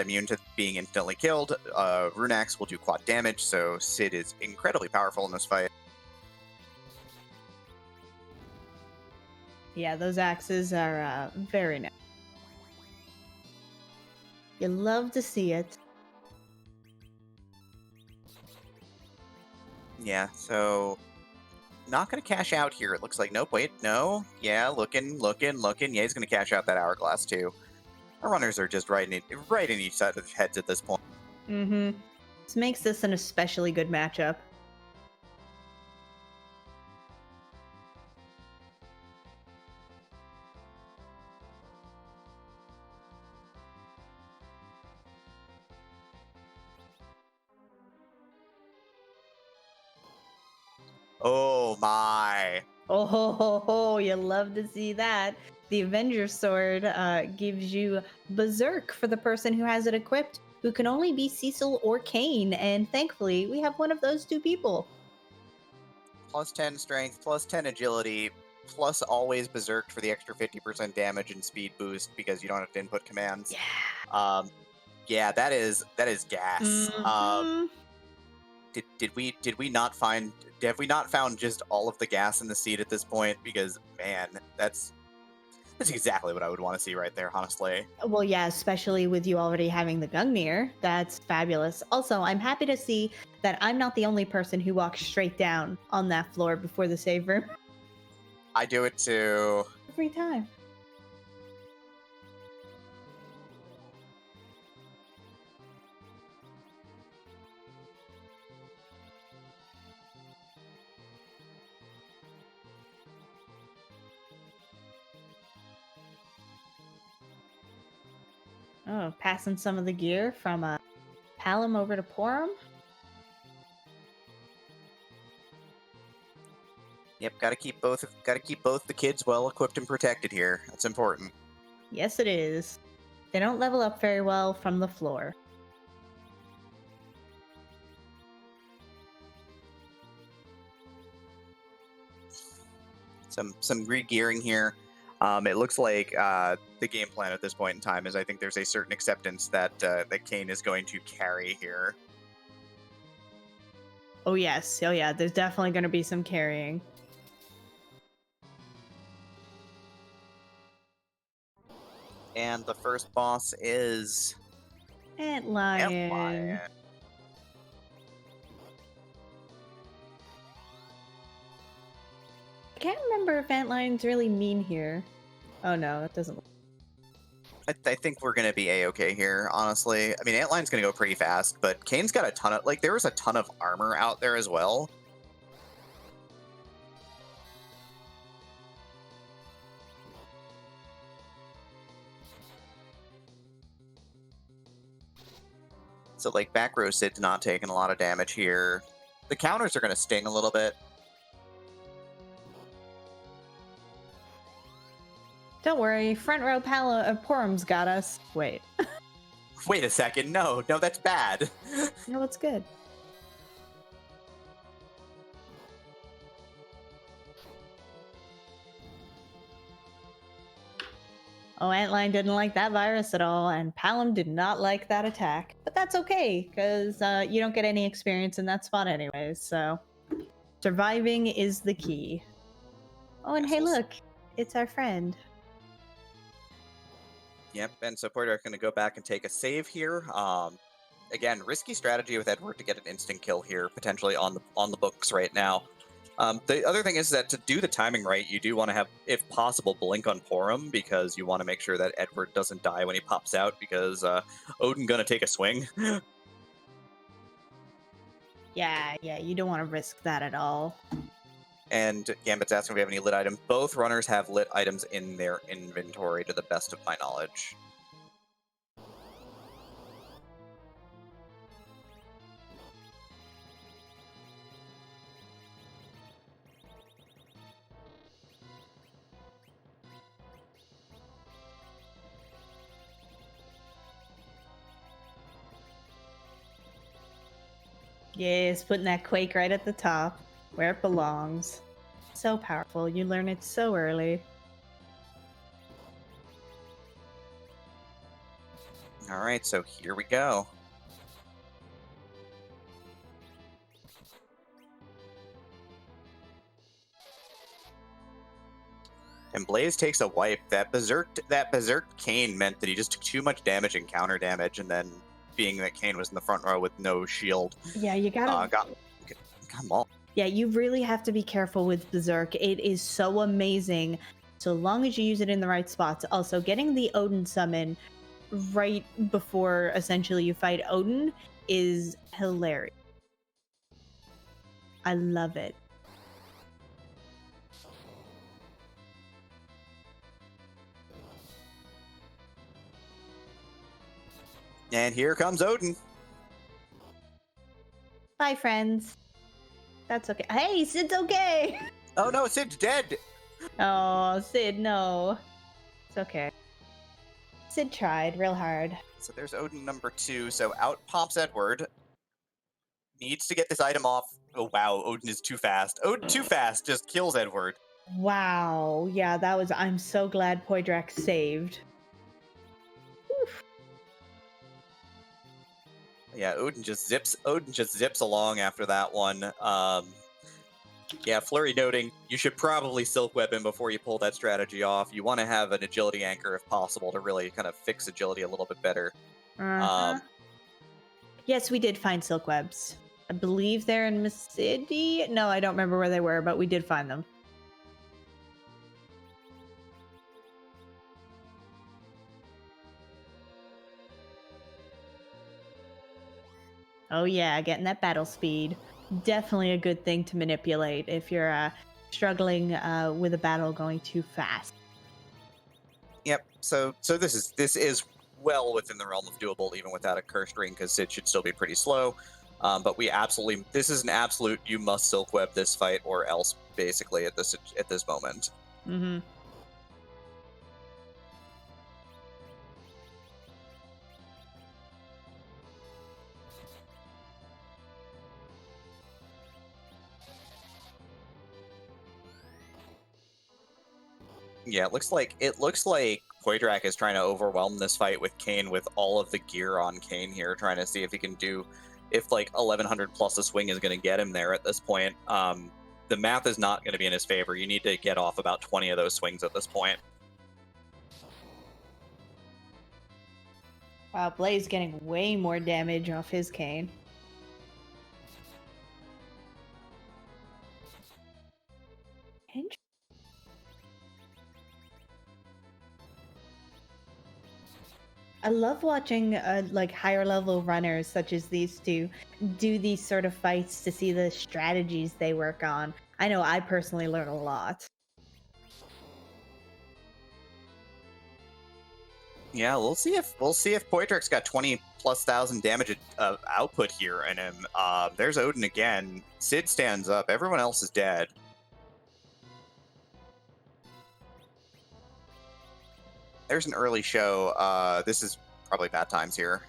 Speaker 2: immune to being instantly killed. Runax will do quad damage, so Sid is incredibly powerful in this fight.
Speaker 1: Yeah, those axes are very nice. You love to see it.
Speaker 2: Yeah, so not going to cash out here. It looks like, nope, wait, no. Yeah, looking. Yeah, he's going to cash out that hourglass too. Our runners are just right in each side of the heads at this point.
Speaker 1: Mm-hmm. This makes this an especially good matchup.
Speaker 2: Oh my.
Speaker 1: Oh, ho, ho, ho, you love to see that. The Avenger Sword gives you Berserk for the person who has it equipped, who can only be Cecil or Kane, and thankfully, we have one of those two people.
Speaker 2: Plus 10 strength, plus 10 agility, plus always berserked for the extra 50% damage and speed boost because you don't have to input commands.
Speaker 1: Yeah.
Speaker 2: Yeah, that is gas.
Speaker 1: Mhm.
Speaker 2: Did we not find have we not found just all of the gas in the seed at this point? Because man, that's exactly what I would want to see right there, honestly.
Speaker 1: Well, yeah, especially with you already having the Gungnir. That's fabulous. Also, I'm happy to see that I'm not the only person who walks straight down on that floor before the save room.
Speaker 2: I do it too.
Speaker 1: Every time. Oh, passing some of the gear from Palom over to Porum.
Speaker 2: Yep, gotta keep both the kids well equipped and protected here. That's important.
Speaker 1: Yes, it is. They don't level up very well from the floor.
Speaker 2: Some re-gearing here. It looks like the game plan at this point in time is I think there's a certain acceptance that that Kane is going to carry here.
Speaker 1: Oh, yes. Oh, yeah. There's definitely going to be some carrying.
Speaker 2: And the first boss is
Speaker 1: Antlion.
Speaker 2: Antlion.
Speaker 1: I can't remember if Antlion's really mean here. Oh, no, that doesn't.
Speaker 2: I think we're gonna be a-okay here, honestly. I mean, Antlion's gonna go pretty fast, but Kane's got a ton of there was a ton of armor out there as well. So, like, back row Sid's not taking a lot of damage here. The counters are going to sting a little bit.
Speaker 1: Don't worry, front row Porum's got us. Wait.
Speaker 2: Wait a second. No, that's bad.
Speaker 1: No, it's good. Oh, Antlion didn't like that virus at all, and Palom did not like that attack. But that's okay, because you don't get any experience in that spot anyways, so surviving is the key. Oh, and hey, look, it's our friend.
Speaker 2: Yep, and so Poidrac going to go back and take a save here. Again, risky strategy with Edward to get an instant kill here, potentially on the books right now. The other thing is that to do the timing right, you do want to have, if possible, blink on Porum, because you want to make sure that Edward doesn't die when he pops out, because Odin going to take a swing.
Speaker 1: Yeah, you don't want to risk that at all.
Speaker 2: And Gambit's asking if we have any lit items. Both runners have lit items in their inventory, to the best of my knowledge.
Speaker 1: Yes, putting that Quake right at the top, where it belongs. So powerful, you learn it so early.
Speaker 2: Alright, so here we go. And Blaze takes a wipe. That Berserk Kane meant that he just took too much damage and counter damage, and then being that Kane was in the front row with no shield.
Speaker 1: Yeah, you gotta
Speaker 2: got them all.
Speaker 1: Yeah, you really have to be careful with Berserk. It is so amazing, so long as you use it in the right spots. Also, getting the Odin summon right before essentially you fight Odin is hilarious. I love it.
Speaker 2: And here comes Odin.
Speaker 1: Bye, friends. That's okay. Hey, Sid's okay.
Speaker 2: Oh no, Sid's dead.
Speaker 1: Oh, Sid, no. It's okay. Sid tried real hard.
Speaker 2: So there's Odin number 2. So out pops Edward. Needs to get this item off. Oh wow, Odin is too fast. Odin too fast just kills Edward.
Speaker 1: Wow. Yeah, that was. I'm so glad Poidrac saved. Oof.
Speaker 2: Yeah, Odin just zips along after that one. Yeah, Flurry noting you should probably Silk Web him before you pull that strategy off. You want to have an agility anchor if possible to really kind of fix agility a little bit better.
Speaker 1: Yes, we did find silk webs. I believe they're in Mississippi. No, I don't remember where they were, but we did find them. Oh yeah, getting that battle speed. Definitely a good thing to manipulate if you're struggling with a battle going too fast.
Speaker 2: Yep. So this is well within the realm of doable, even without a cursed ring, because Sid should still be pretty slow. But this is an absolute, you must Silk Web this fight or else, basically, at this moment.
Speaker 1: Mm-hmm.
Speaker 2: Yeah, it looks like Poidrac is trying to overwhelm this fight with Kane, with all of the gear on Kane here, trying to see if he can do, if like 1100 plus a swing is going to get him there at this point. The math is not going to be in his favor. You need to get off about 20 of those swings at this point.
Speaker 1: Wow, Blaze getting way more damage off his Kane. I love watching like higher level runners such as these two do these sort of fights to see the strategies they work on. I know I personally learn a lot.
Speaker 2: Yeah, we'll see if Poidrac's got 20,000+ damage output here in him. There's Odin again. Sid stands up. Everyone else is dead. There's an early show. This is probably bad times here.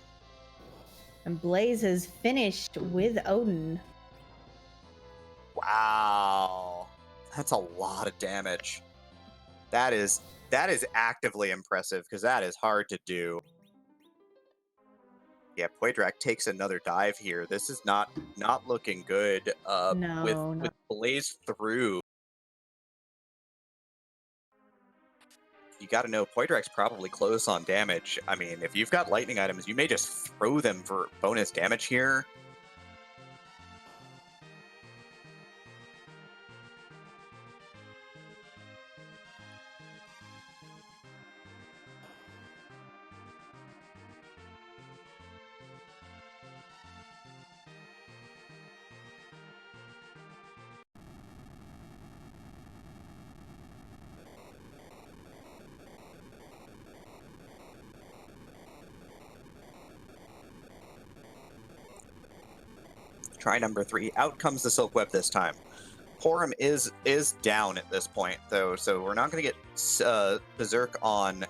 Speaker 1: And Blaze has finished with Odin.
Speaker 2: Wow, that's a lot of damage. That is actively impressive because that is hard to do. Yeah, Poidrac takes another dive here. This is not looking good. With
Speaker 1: No.
Speaker 2: Blaze through, you got to know Poidrac's probably close on damage. I mean, if you've got lightning items, you may just throw them for bonus damage here. Try number 3. Out comes the Silk Web this time. Porum is down at this point, though, so we're not going to get Berserk on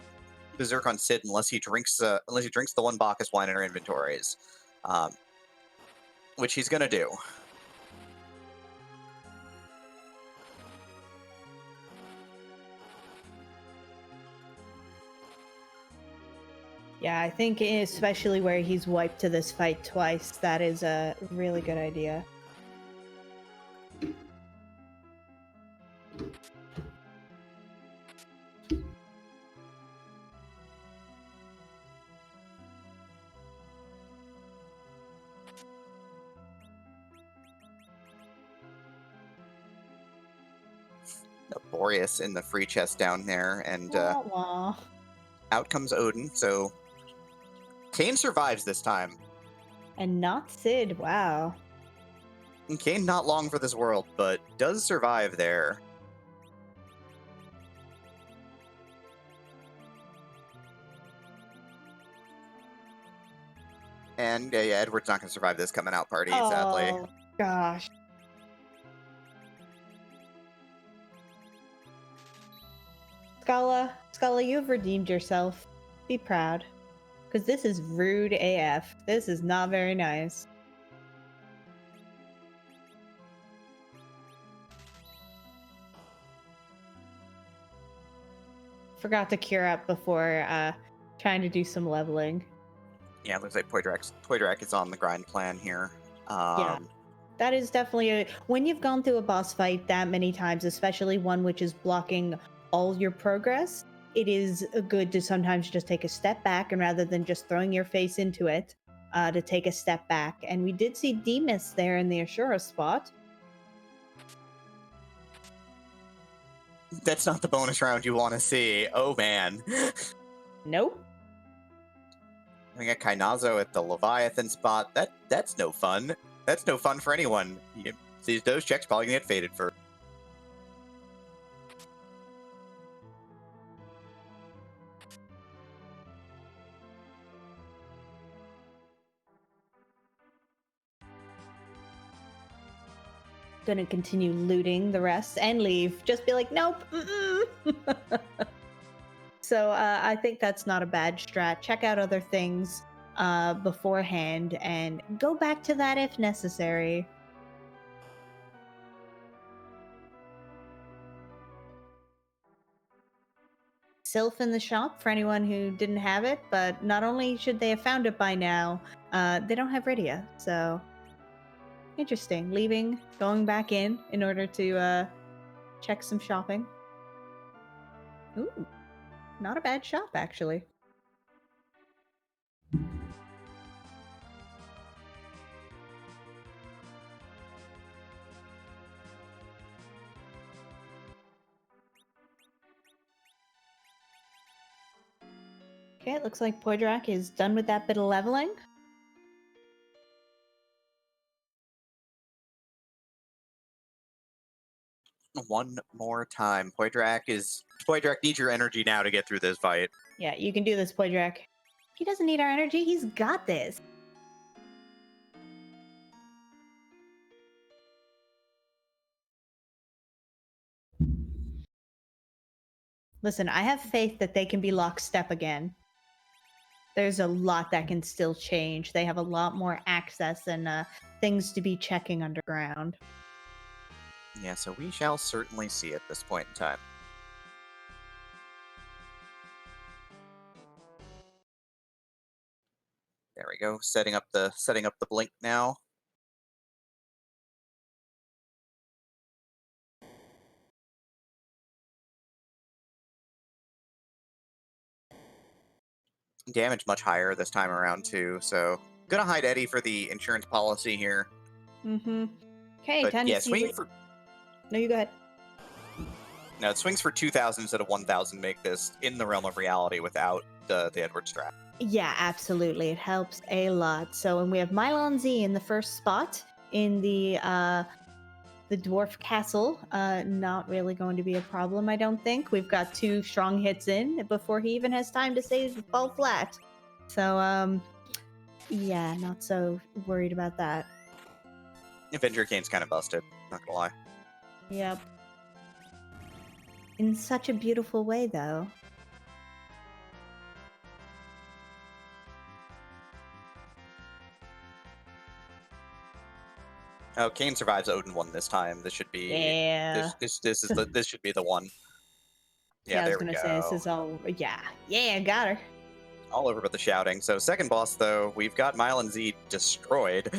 Speaker 2: Sid unless he drinks the one Bacchus wine in our inventories, which he's going to do.
Speaker 1: Yeah, I think especially where he's wiped to this fight twice, that is a really good idea.
Speaker 2: Boreas in the free chest down there, and
Speaker 1: Wah, wah.
Speaker 2: out comes Odin. So Kane survives this time.
Speaker 1: And not Sid, wow.
Speaker 2: And Kane not long for this world, but does survive there. And yeah, Edward's not going to survive this coming out party, sadly.
Speaker 1: Oh, gosh. Scala, you have redeemed yourself. Be proud. Because this is rude AF. This is not very nice. Forgot to cure up before trying to do some leveling.
Speaker 2: Yeah, it looks like Poidrac is on the grind plan here.
Speaker 1: Yeah. That is definitely when you've gone through a boss fight that many times, especially one which is blocking all your progress, it is good to sometimes just take a step back, and rather than just throwing your face into it, to take a step back. And we did see Demas there in the Ashura spot.
Speaker 2: That's not the bonus round you want to see. Oh man.
Speaker 1: Nope.
Speaker 2: We got Kainazo at the Leviathan spot. That's no fun. That's no fun for anyone. Those checks probably gonna get faded for.
Speaker 1: Gonna continue looting the rest and leave. Just be like, nope. So I think that's not a bad strat. Check out other things beforehand and go back to that if necessary. Sylph in the shop for anyone who didn't have it, but not only should they have found it by now, they don't have Rydia. So interesting. Leaving, going back in order to check some shopping. Ooh, not a bad shop actually. Okay, it looks like Poidrac is done with that bit of leveling.
Speaker 2: One more time. Poidrac needs your energy now to get through this fight.
Speaker 1: Yeah, you can do this, Poidrac. He doesn't need our energy. He's got this. Listen, I have faith that they can be lockstep again. There's a lot that can still change. They have a lot more access and things to be checking underground.
Speaker 2: Yeah, so we shall certainly see at this point in time. There we go. Setting up the blink now. Damage much higher this time around too, so gonna hide Eddie for the insurance policy here.
Speaker 1: Mm-hmm. Okay,
Speaker 2: But
Speaker 1: time
Speaker 2: yeah,
Speaker 1: to see.
Speaker 2: swinging for
Speaker 1: No, you go ahead.
Speaker 2: no, swings for 2,000 instead of 1,000 make this in the realm of reality without the Edward strap.
Speaker 1: Yeah, absolutely. It helps a lot. So, and we have Mylon Z in the first spot in the dwarf castle. Not really going to be a problem, I don't think. We've got 2 strong hits in before he even has time to say fall flat. So, yeah, not so worried about that.
Speaker 2: Avenger Kane's kind of busted, not gonna lie.
Speaker 1: Yep. In such a beautiful way, though.
Speaker 2: Oh, Kane survives Odin 1 this time. This should be
Speaker 1: Yeah.
Speaker 2: this should be the one. Yeah,
Speaker 1: I was
Speaker 2: there we
Speaker 1: gonna
Speaker 2: go.
Speaker 1: say this is all. Yeah, got her.
Speaker 2: All over with the shouting. So second boss though, we've got Mylon Z destroyed.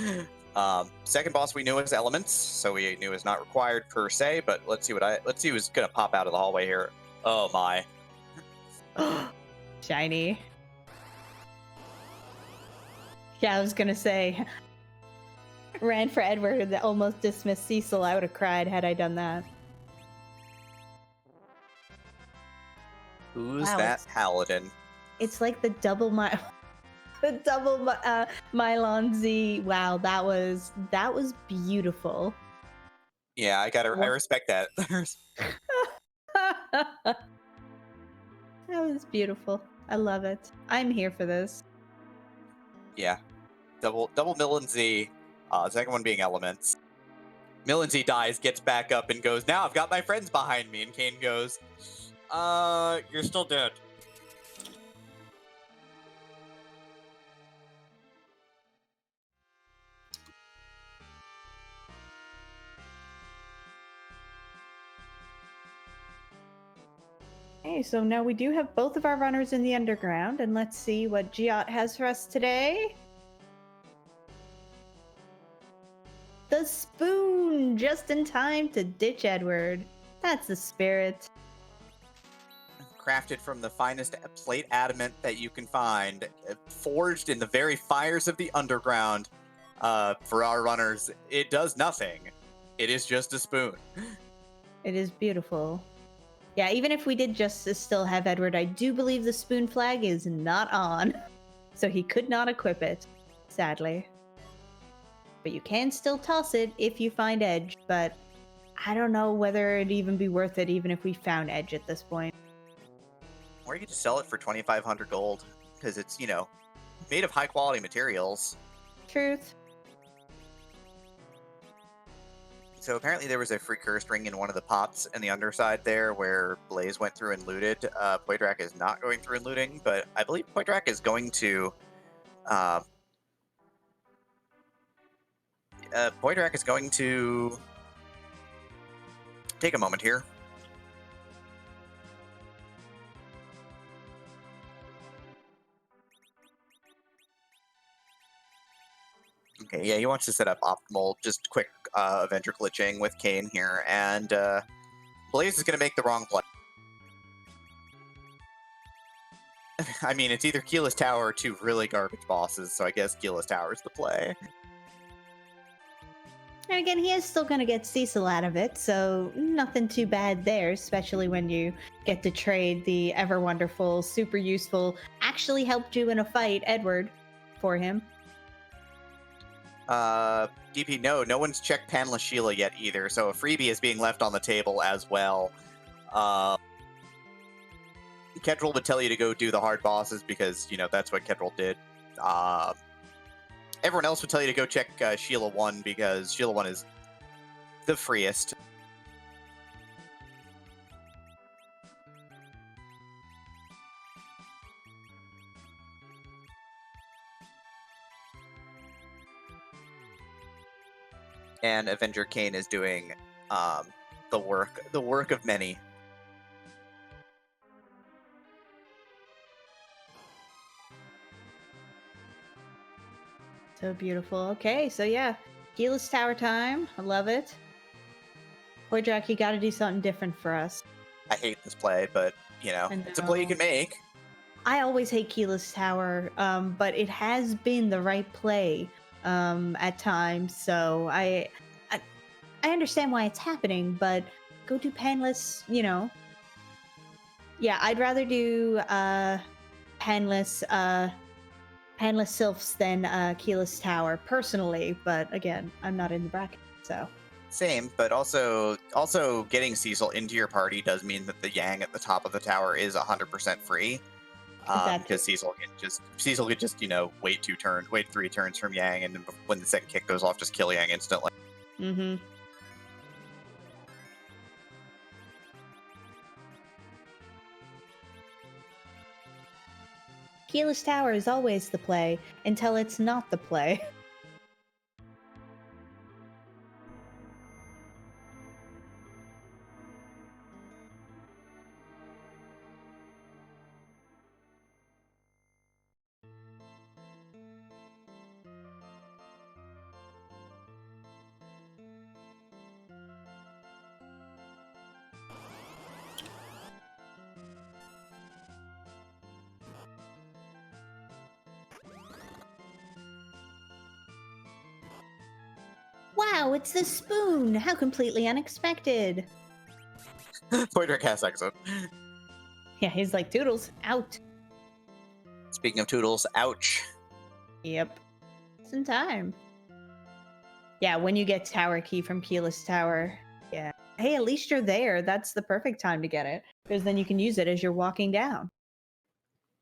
Speaker 2: Second boss we knew was elements, so we knew is not required per se. But let's see who's gonna pop out of the hallway here. Oh my!
Speaker 1: Shiny. Yeah, I was gonna say. Ran for Edward that almost dismissed Cecil. I would have cried had I done that.
Speaker 2: Who's that paladin?
Speaker 1: It's like the double Mylon Z. Wow, that was beautiful.
Speaker 2: Yeah, I respect that.
Speaker 1: That was beautiful. I love it. I'm here for this.
Speaker 2: Yeah, double Mylon Z. Second one being elements. Mylon Z dies, gets back up, and goes, "Now I've got my friends behind me." And Kane goes, "You're still dead."
Speaker 1: Okay, so now we do have both of our runners in the underground, and let's see what Giot has for us today. The spoon, just in time to ditch Edward. That's the spirit.
Speaker 2: Crafted from the finest plate adamant that you can find, forged in the very fires of the underground. For our runners, it does nothing. It is just a spoon.
Speaker 1: It is beautiful. Yeah, even if we did just still have Edward, I do believe the spoon flag is not on. So he could not equip it, sadly. But you can still toss it if you find Edge, but I don't know whether it'd even be worth it even if we found Edge at this point.
Speaker 2: Or you could just sell it for 2,500 gold, because it's, made of high quality materials.
Speaker 1: Truth.
Speaker 2: So apparently there was a free cursed ring in one of the pots in the underside there where Blaze went through and looted. Poidrac is not going through and looting, but I believe Poidrac is going to... Poidrac is going to take a moment here. Okay, yeah, he wants to set up optimal, just quick Avenger glitching with Kane here, and Blaze is going to make the wrong play. I mean, it's either Keyless Tower or 2 really garbage bosses, so I guess Keyless Tower is the play.
Speaker 1: And again, he is still going to get Cecil out of it, so nothing too bad there, especially when you get to trade the ever wonderful, super useful, actually helped you in a fight, Edward, for him.
Speaker 2: DP, no one's checked Panless Sheila yet either, so a freebie is being left on the table as well. Kedril would tell you to go do the hard bosses because, you know, that's what Kedril did. Everyone else would tell you to go check Sheila 1 because Sheila 1 is the freest. And Avenger Kane is doing the work of many.
Speaker 1: So beautiful. Okay, so yeah, Keyless Tower time. I love it. Poidrac, you got to do something different for us.
Speaker 2: I hate this play, but you know, it's a play you can make.
Speaker 1: I always hate Keyless Tower, but it has been the right play at times. So I understand why it's happening, but go do panless. You know, yeah, I'd rather do panless sylphs than Keyless Tower personally. But again, I'm not in the bracket, so.
Speaker 2: Same, but also getting Cecil into your party does mean that the Yang at the top of the tower is 100% free. Because Cecil could just, you know, wait 3 turns from Yang, and then when the second kick goes off, just kill Yang instantly.
Speaker 1: Mm-hmm. Keyless Tower is always the play until it's not the play. Wow, it's the spoon! How completely unexpected!
Speaker 2: Poidrac has exit.
Speaker 1: Yeah, he's like, Toodles, out!
Speaker 2: Speaking of Toodles, ouch.
Speaker 1: Yep. It's in time. Yeah, when you get Tower Key from Keyless Tower, yeah. Hey, at least you're there. That's the perfect time to get it, because then you can use it as you're walking down.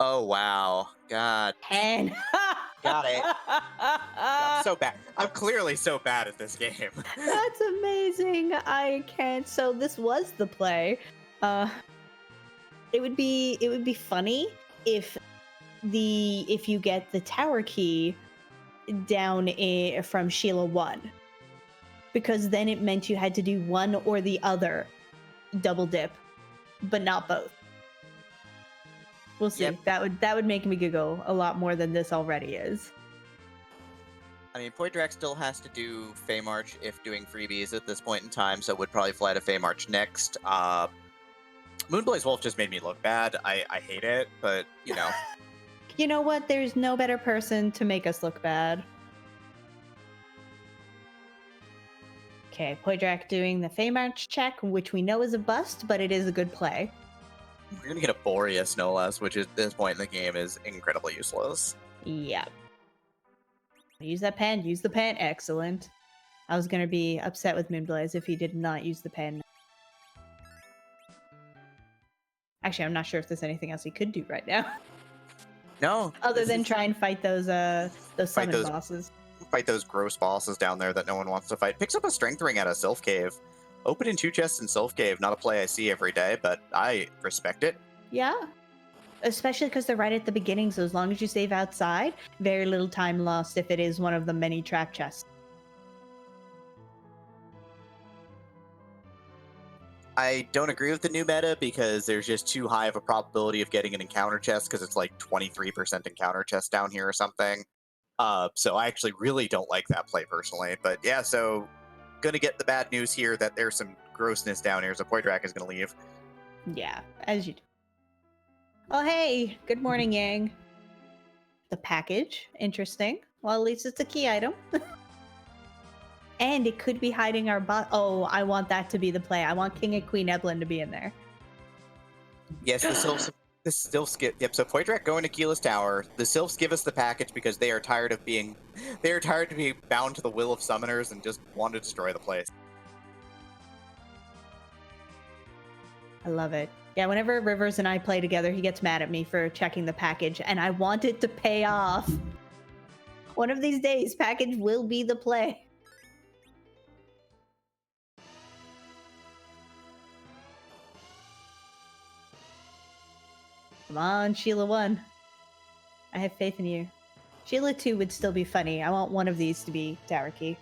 Speaker 2: Oh, wow. God.
Speaker 1: And
Speaker 2: Got it. I'm so bad. I'm clearly so bad at this game.
Speaker 1: That's amazing. I can't. So this was the play. It would be funny if you get the Tower Key down from Sheila 1, because then it meant you had to do one or the other double dip, but not both. We'll see.
Speaker 2: Yep.
Speaker 1: That would make me giggle a lot more than this already is.
Speaker 2: I mean, Poidrac still has to do Feymarch if doing freebies at this point in time, so would probably fly to Feymarch next. Moonblazewolf just made me look bad. I hate it, but, you know.
Speaker 1: You know what? There's no better person to make us look bad. Okay, Poidrac doing the Feymarch check, which we know is a bust, but it is a good play.
Speaker 2: We're gonna get a Boreas, no less, which at this point in the game is incredibly useless.
Speaker 1: Yeah. Use that pen. Use the pen. Excellent. I was going to be upset with Moonblaze if he did not use the pen. Actually, I'm not sure if there's anything else he could do right now.
Speaker 2: No.
Speaker 1: Other than try and fight those summon bosses.
Speaker 2: Fight those gross bosses down there that no one wants to fight. Picks up a strength ring out of Sylph Cave. Opening 2 chests in Sylph Cave, not a play I see every day, but I respect it.
Speaker 1: Yeah. Especially because they're right at the beginning, so as long as you save outside, very little time lost if it is one of the many trap chests.
Speaker 2: I don't agree with the new meta because there's just too high of a probability of getting an encounter chest because it's like 23% encounter chest down here or something. So I actually really don't like that play personally. But yeah, so gonna get the bad news here that there's some grossness down here, so Poidrac is gonna leave.
Speaker 1: Yeah, as you do. Oh, hey, good morning, Yang. The package, interesting. Well, at least it's a key item. And it could be hiding our bot. Oh, I want that to be the play. I want King and Queen Evelyn to be in there.
Speaker 2: Yes, the Sylphs get. Yep. So Poidrac going to Keyless Tower. The Sylphs give us the package because they are tired of being bound to the will of summoners and just want to destroy the place.
Speaker 1: I love it. Yeah, whenever Rivers and I play together, he gets mad at me for checking the package, and I want it to pay off. One of these days, package will be the play. Come on, Sheila 1. I have faith in you. Sheila 2 would still be funny. I want one of these to be Tower Key.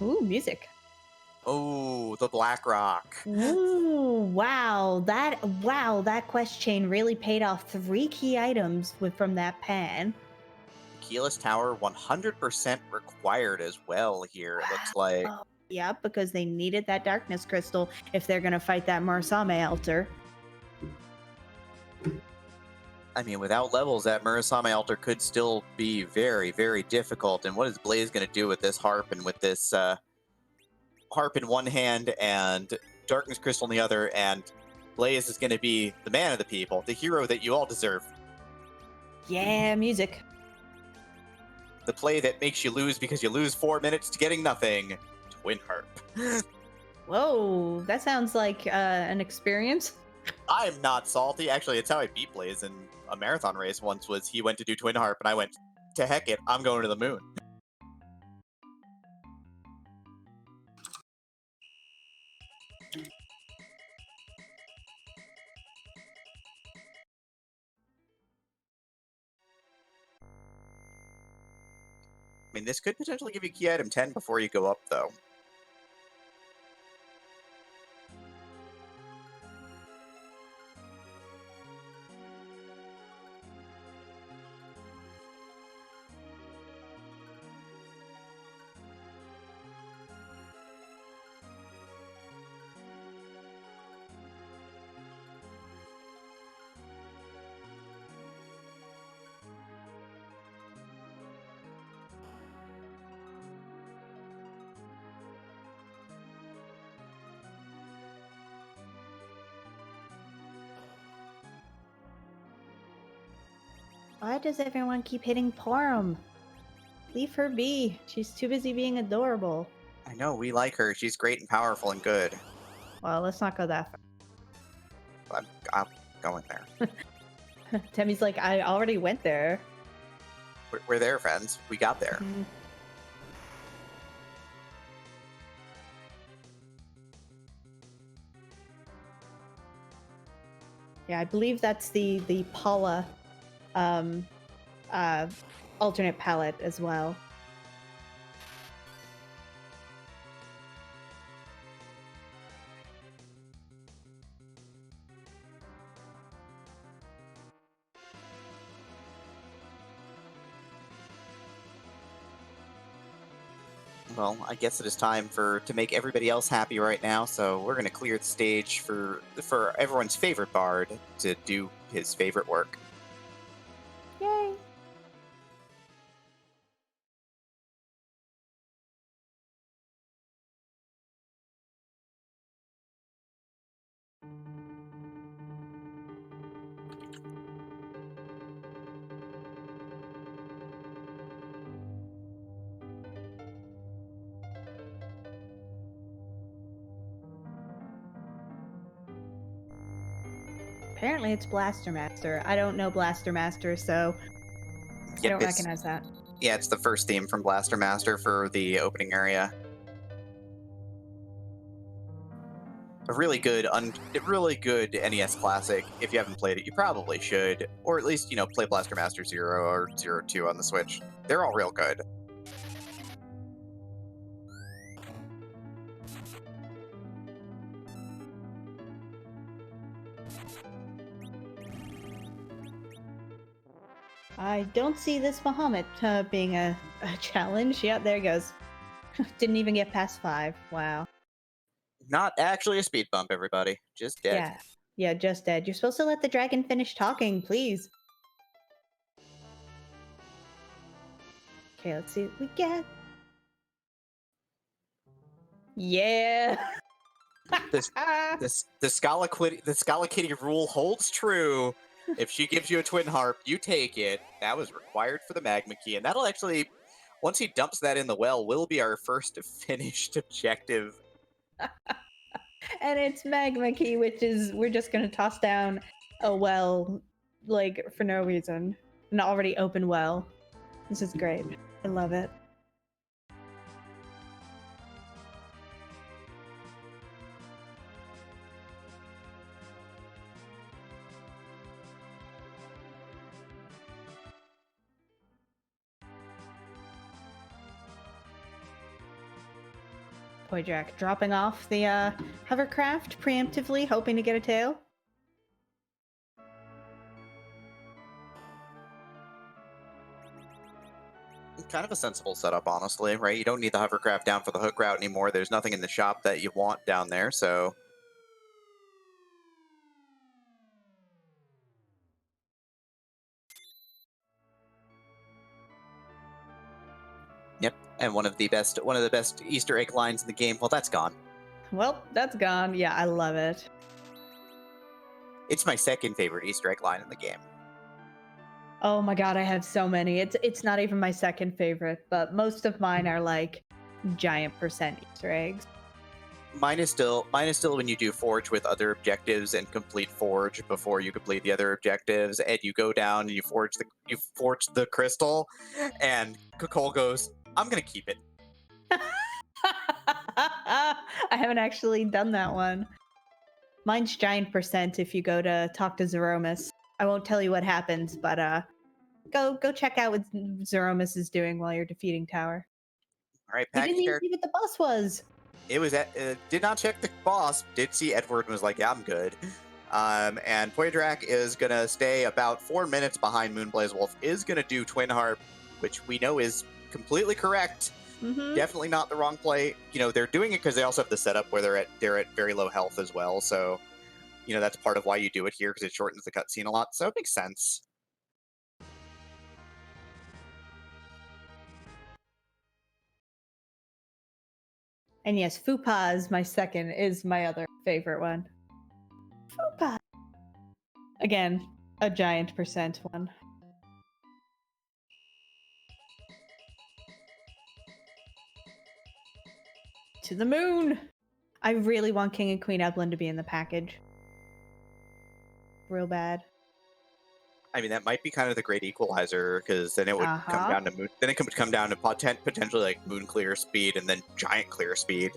Speaker 1: Ooh, music.
Speaker 2: Oh, the Black Rock.
Speaker 1: Ooh, wow. That quest chain really paid off 3 key items from that pan.
Speaker 2: Keyless Tower 100% required as well here, it looks like.
Speaker 1: Oh, yeah, because they needed that darkness crystal if they're going to fight that Murasame altar.
Speaker 2: I mean, without levels, that Murasame altar could still be very, very difficult. And what is Blaze going to do with this harp and with this harp in one hand and darkness crystal in the other? And Blaze is going to be the man of the people, the hero that you all deserve.
Speaker 1: Yeah, music.
Speaker 2: The play that makes you lose because you lose 4 minutes to getting nothing. Twin harp.
Speaker 1: Whoa, that sounds like an experience.
Speaker 2: I'm not salty. Actually, it's how I beat Blaze in a marathon race once. Was he went to do twin harp and I went, to heck it, I'm going to the moon. I mean, this could potentially give you key item 10 before you go up, though.
Speaker 1: Why does everyone keep hitting Porum? Leave her be. She's too busy being adorable.
Speaker 2: I know, we like her. She's great and powerful and good.
Speaker 1: Well, let's not go that far.
Speaker 2: I'm going there.
Speaker 1: Temmie's like, I already went there.
Speaker 2: We're there, friends. We got there.
Speaker 1: Mm. Yeah, I believe that's the Paula alternate palette as well.
Speaker 2: Well, I guess it is time to make everybody else happy right now, so we're going to clear the stage for everyone's favorite bard to do his favorite work.
Speaker 1: Yay! Apparently it's Blaster Master. I don't know Blaster Master, so I don't recognize that.
Speaker 2: Yeah, it's the first theme from Blaster Master for the opening area. A really good NES classic. If you haven't played it, you probably should. Or at least, play Blaster Master 0 or 02 on the Switch. They're all real good.
Speaker 1: I don't see this Bahamut being a challenge. Yeah, there it goes. Didn't even get past 5. Wow.
Speaker 2: Not actually a speed bump, everybody. Just dead.
Speaker 1: Yeah, just dead. You're supposed to let the dragon finish talking, please. Okay, let's see what we get. Yeah.
Speaker 2: The Scala Kitty rule holds true. If she gives you a twin harp, you take it. That was required for the magma key, and that'll actually, once he dumps that in the well, will be our first finished objective.
Speaker 1: And it's magma key, which is we're just gonna toss down a well, like for no reason, an already open well. This is great. I love it. Poidrac dropping off the hovercraft preemptively, hoping to get a tail.
Speaker 2: Kind of a sensible setup, honestly, right? You don't need the hovercraft down for the hook route anymore. There's nothing in the shop that you want down there, so... Yep, and one of the best Easter egg lines in the game. Well, that's gone.
Speaker 1: Well, that's gone. Yeah, I love it.
Speaker 2: It's my second favorite Easter egg line in the game.
Speaker 1: Oh my god, I have so many. It's not even my second favorite, but most of mine are like giant percent Easter eggs.
Speaker 2: Mine is still when you do Forge with other objectives and complete Forge before you complete the other objectives, and you go down and you forge the crystal, and Cole goes, "I'm gonna keep it."
Speaker 1: I haven't actually done that one. Mine's giant percent if you go to talk to Zeromus. I won't tell you what happens, but go check out what Zeromus is doing while you're defeating Tower.
Speaker 2: All right,
Speaker 1: You
Speaker 2: Packy
Speaker 1: didn't even see what the boss was.
Speaker 2: It was did not check the boss. Did see Edward and was like, "Yeah, I'm good." And Poidrac is gonna stay about 4 minutes behind Moonblazewolf. Is gonna do Twin Harp, which we know is completely correct.
Speaker 1: Mm-hmm.
Speaker 2: Definitely not the wrong play. You know, they're doing it because they also have the setup where they're at very low health as well. So, you know, that's part of why you do it here, because it shortens the cutscene a lot. So it makes sense.
Speaker 1: And yes, Fupa is my second, is my other favorite one. Fupa. Again, a giant percent one. To the moon! I really want King and Queen Evelyn to be in the package. Real bad.
Speaker 2: I mean, that might be kind of the great equalizer, because then it would come down to moon. Then it could come down to potentially like moon clear speed and then giant clear speed.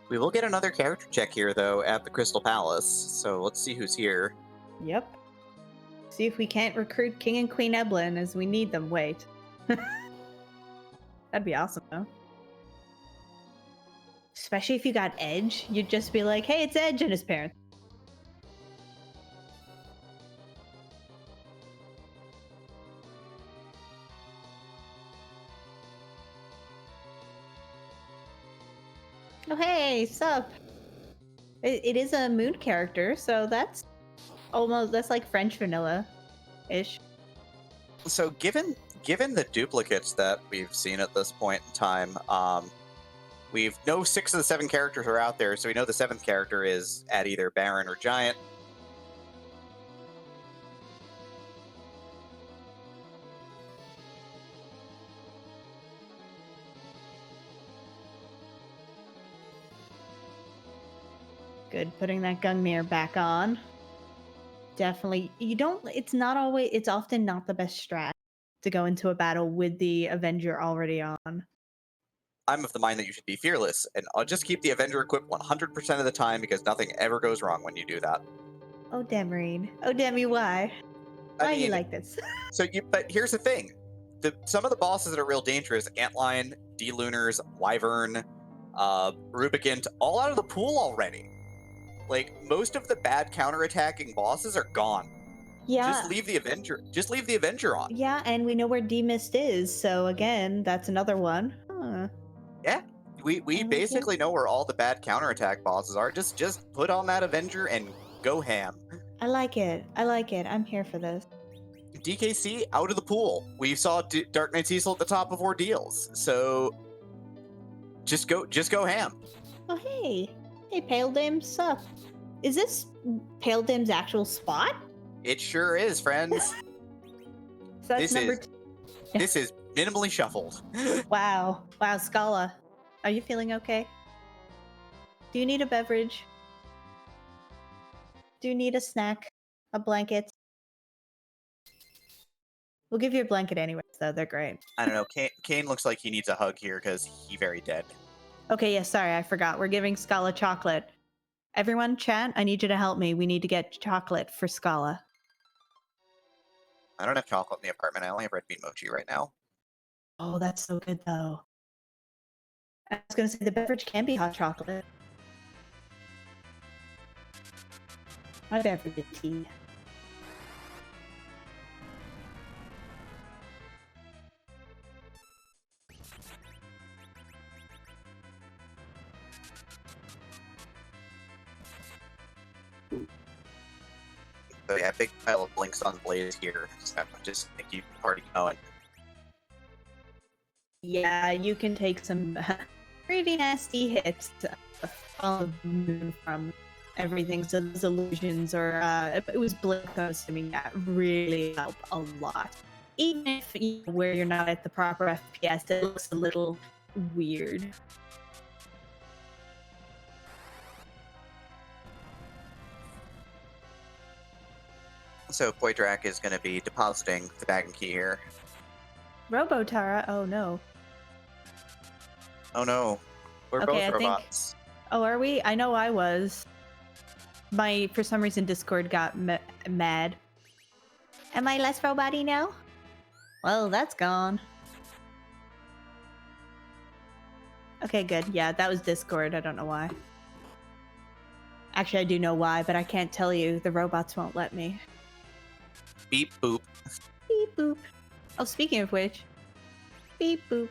Speaker 2: We will get another character check here, though, at the Crystal Palace. So let's see who's here.
Speaker 1: Yep. See if we can't recruit King and Queen Evelyn as we need them. Wait. That'd be awesome, though. Especially if you got Edge. You'd just be like, hey, it's Edge and his parents. Oh, hey, sup? It is a moon character, so that's like French vanilla-ish.
Speaker 2: So given the duplicates that we've seen at this point in time, we've know 6 of the 7 characters are out there, so we know the 7th character is at either Baron or Giant.
Speaker 1: Good, putting that Gungnir back on. Definitely, it's often not the best strat to go into a battle with the Avenger already on.
Speaker 2: I'm of the mind that you should be fearless, and I'll just keep the Avenger equipped 100% of the time, because nothing ever goes wrong when you do that.
Speaker 1: Oh, Demarine. Oh, Demi, why? Why you like this?
Speaker 2: But here's the thing. Some of the bosses that are real dangerous, Antlion, D-Lunars, Wyvern, Rubicant, all out of the pool already. Like, most of the bad counterattacking bosses are gone.
Speaker 1: Yeah.
Speaker 2: Just leave the Avenger on.
Speaker 1: Yeah, and we know where D-Mist is, so again, that's another one. Huh.
Speaker 2: Yeah. We basically know where all the bad counterattack bosses are. Just put on that Avenger and go ham.
Speaker 1: I like it. I like it. I'm here for this.
Speaker 2: DKC out of the pool. We saw Dark Knight Cecil at the top of Ordeals, so just go ham.
Speaker 1: Oh hey, Pale Dame's sup? Is this Pale Dame's actual spot?
Speaker 2: It sure is, friends.
Speaker 1: So that's
Speaker 2: this is minimally shuffled.
Speaker 1: Wow, Scala, are you feeling okay? Do you need a beverage? Do you need a snack? A blanket? We'll give you a blanket anyways, though. They're great.
Speaker 2: I don't know. Kane looks like he needs a hug here because he very dead.
Speaker 1: Okay, yeah, sorry, I forgot. We're giving Scala chocolate. Everyone, chat, I need you to help me. We need to get chocolate for Scala.
Speaker 2: I don't have chocolate in the apartment. I only have red bean mochi right now.
Speaker 1: Oh, that's so good, though. I was going to say the beverage can be hot chocolate. My beverage is tea.
Speaker 2: So yeah, big pile of blinks on Blaze here. So just make you party going.
Speaker 1: Yeah, you can take some pretty nasty hits on the moon from everything. So those illusions or it was blink, I'm assuming that really help a lot. Even if where you're not at the proper FPS, it looks a little weird.
Speaker 2: So Poidrac is going to be depositing the bag and key here.
Speaker 1: Robotara, oh no.
Speaker 2: Oh no, we're both robots.
Speaker 1: Oh, are we? I know I was. For some reason, Discord got mad. Am I less robot-y now? Well, that's gone. Okay, good. Yeah, that was Discord. I don't know why. Actually, I do know why, but I can't tell you. The robots won't let me.
Speaker 2: Beep boop.
Speaker 1: Beep boop. Oh, speaking of which, beep boop.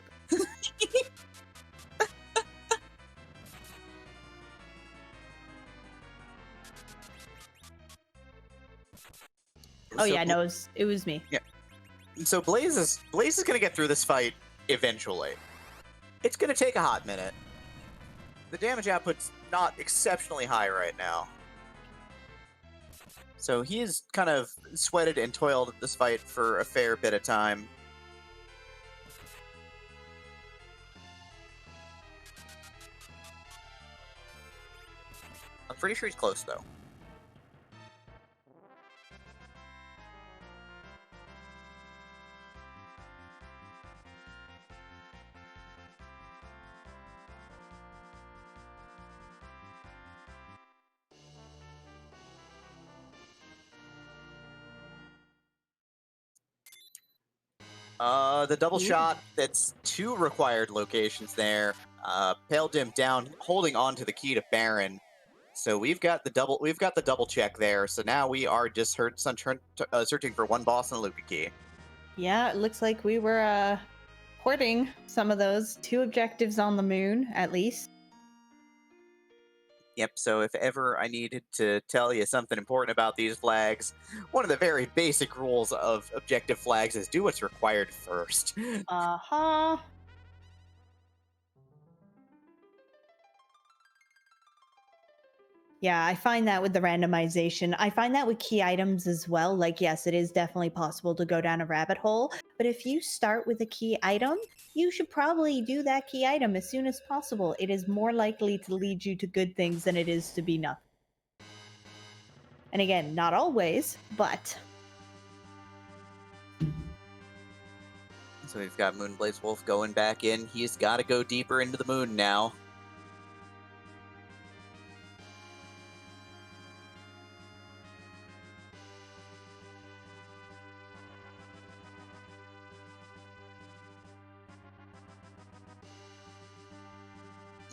Speaker 1: Oh yeah, no, it was me.
Speaker 2: Yeah. So Blaze is gonna get through this fight eventually. It's gonna take a hot minute. The damage output's not exceptionally high right now. So he's kind of sweated and toiled at this fight for a fair bit of time. I'm pretty sure he's close though. The double shot, that's 2 required locations there. Pale Dim down, holding on to the key to Baron. So we've got the double check there. So now we are just searching for one boss and a Luca key.
Speaker 1: Yeah, it looks like we were hoarding some of those 2 objectives on the moon, at least.
Speaker 2: Yep, so if ever I needed to tell you something important about these flags, one of the very basic rules of objective flags is do what's required first.
Speaker 1: Uh-huh. Yeah, I find that with the randomization. I find that with key items as well. Like, yes, it is definitely possible to go down a rabbit hole. But if you start with a key item, you should probably do that key item as soon as possible. It is more likely to lead you to good things than it is to be nothing. And again, not always, but...
Speaker 2: So we've got moonblazewolf going back in. He's got to go deeper into the moon now.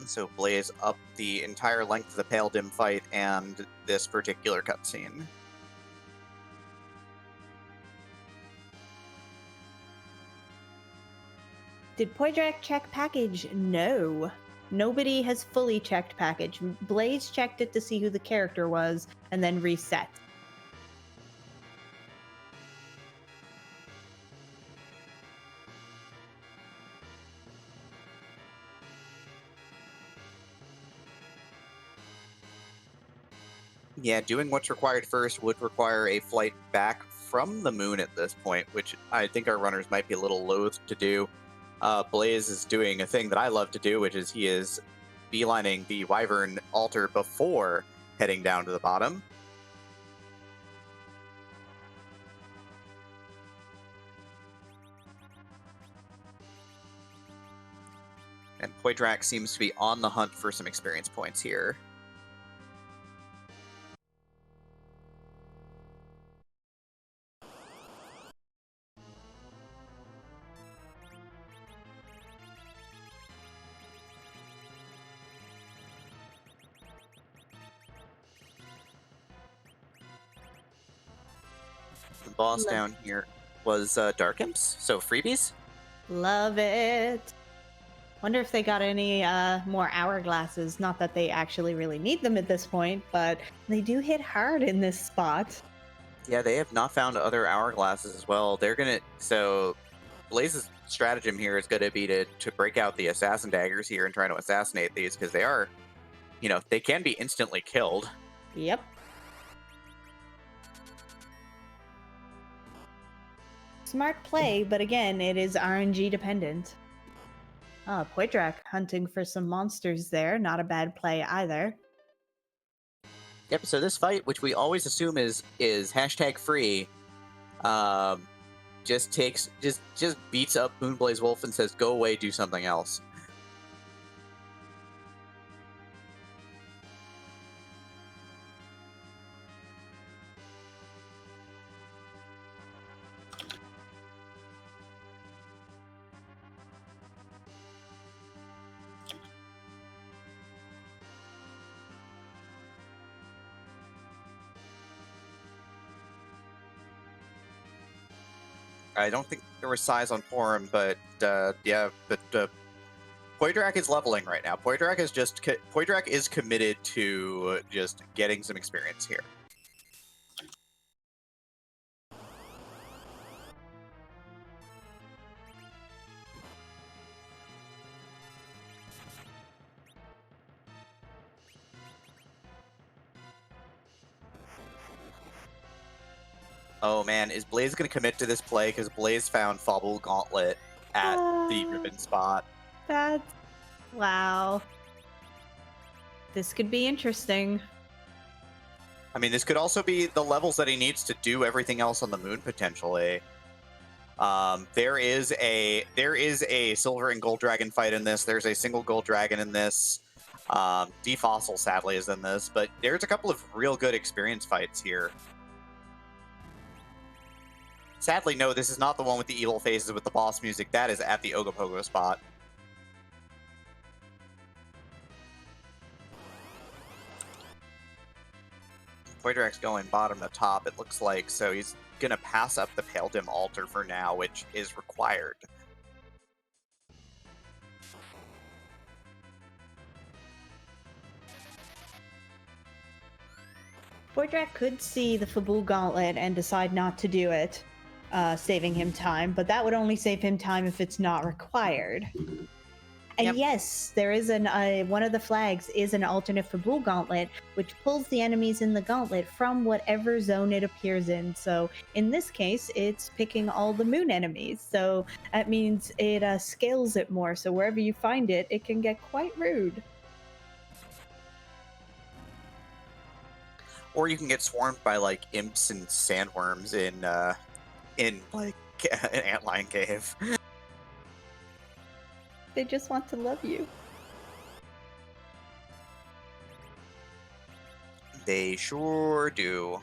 Speaker 2: So Blaze up the entire length of the Pale Dim fight and this particular cutscene.
Speaker 1: Did Poidrac check package? No. Nobody has fully checked package. Blaze checked it to see who the character was and then reset.
Speaker 2: Yeah, doing what's required first would require a flight back from the moon at this point, which I think our runners might be a little loath to do. Blaze is doing a thing that I love to do, which is he is beelining the Wyvern altar before heading down to the bottom. And Poidrac seems to be on the hunt for some experience points here. The boss down here was Dark Imps, so freebies.
Speaker 1: Love it. Wonder if they got any more hourglasses. Not that they actually really need them at this point, but they do hit hard in this spot.
Speaker 2: Yeah, they have not found other hourglasses as well. They're gonna Blaze's stratagem here is gonna be to break out the assassin daggers here and try to assassinate these because they are, they can be instantly killed.
Speaker 1: Yep. Smart play, but again, it is RNG dependent. Poidrac hunting for some monsters there. Not a bad play either.
Speaker 2: Yep. So this fight, which we always assume is hashtag free, just beats up Moonblazewolf and says, "Go away, do something else." I don't think there was size on forum, but Poidrac is leveling right now. Poidrac is committed to just getting some experience here. Oh man, is Blaze going to commit to this play? Because Blaze found Fabul Gauntlet at the ribbon spot.
Speaker 1: Wow. This could be interesting.
Speaker 2: I mean, this could also be the levels that he needs to do everything else on the moon potentially. There is a silver and gold dragon fight in this. There's a single gold dragon in this. Defossil sadly is in this, but there's a couple of real good experience fights here. Sadly, no, this is not the one with the evil faces with the boss music. That is at the Ogopogo spot. Poidrac's going bottom to top, it looks like, so he's going to pass up the Pale Dim Altar for now, which is required.
Speaker 1: Poidrac could see the Fabul Gauntlet and decide not to do it, saving him time, but that would only save him time if it's not required. And yes, there is one of the flags is an alternate Fabul Gauntlet, which pulls the enemies in the gauntlet from whatever zone it appears in. So in this case, it's picking all the moon enemies. So that means it scales it more. So wherever you find it, it can get quite rude.
Speaker 2: Or you can get swarmed by like imps and sandworms in like an antlion cave.
Speaker 1: They just want to love you.
Speaker 2: They sure do.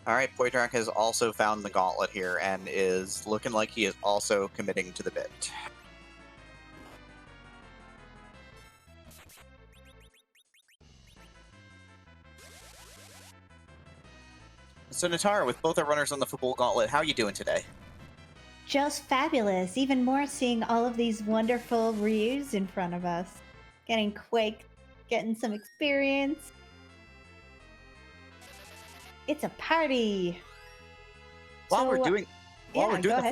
Speaker 2: All right, Poidrac has also found the Gauntlet here and is looking like he is also committing to the bit. So Natara, with both our runners on the Fabul Gauntlet, how are you doing today?
Speaker 1: Just fabulous. Even more seeing all of these wonderful Ryus in front of us. Getting quaked, getting some experience. It's a party.
Speaker 2: While we're doing
Speaker 1: go ahead.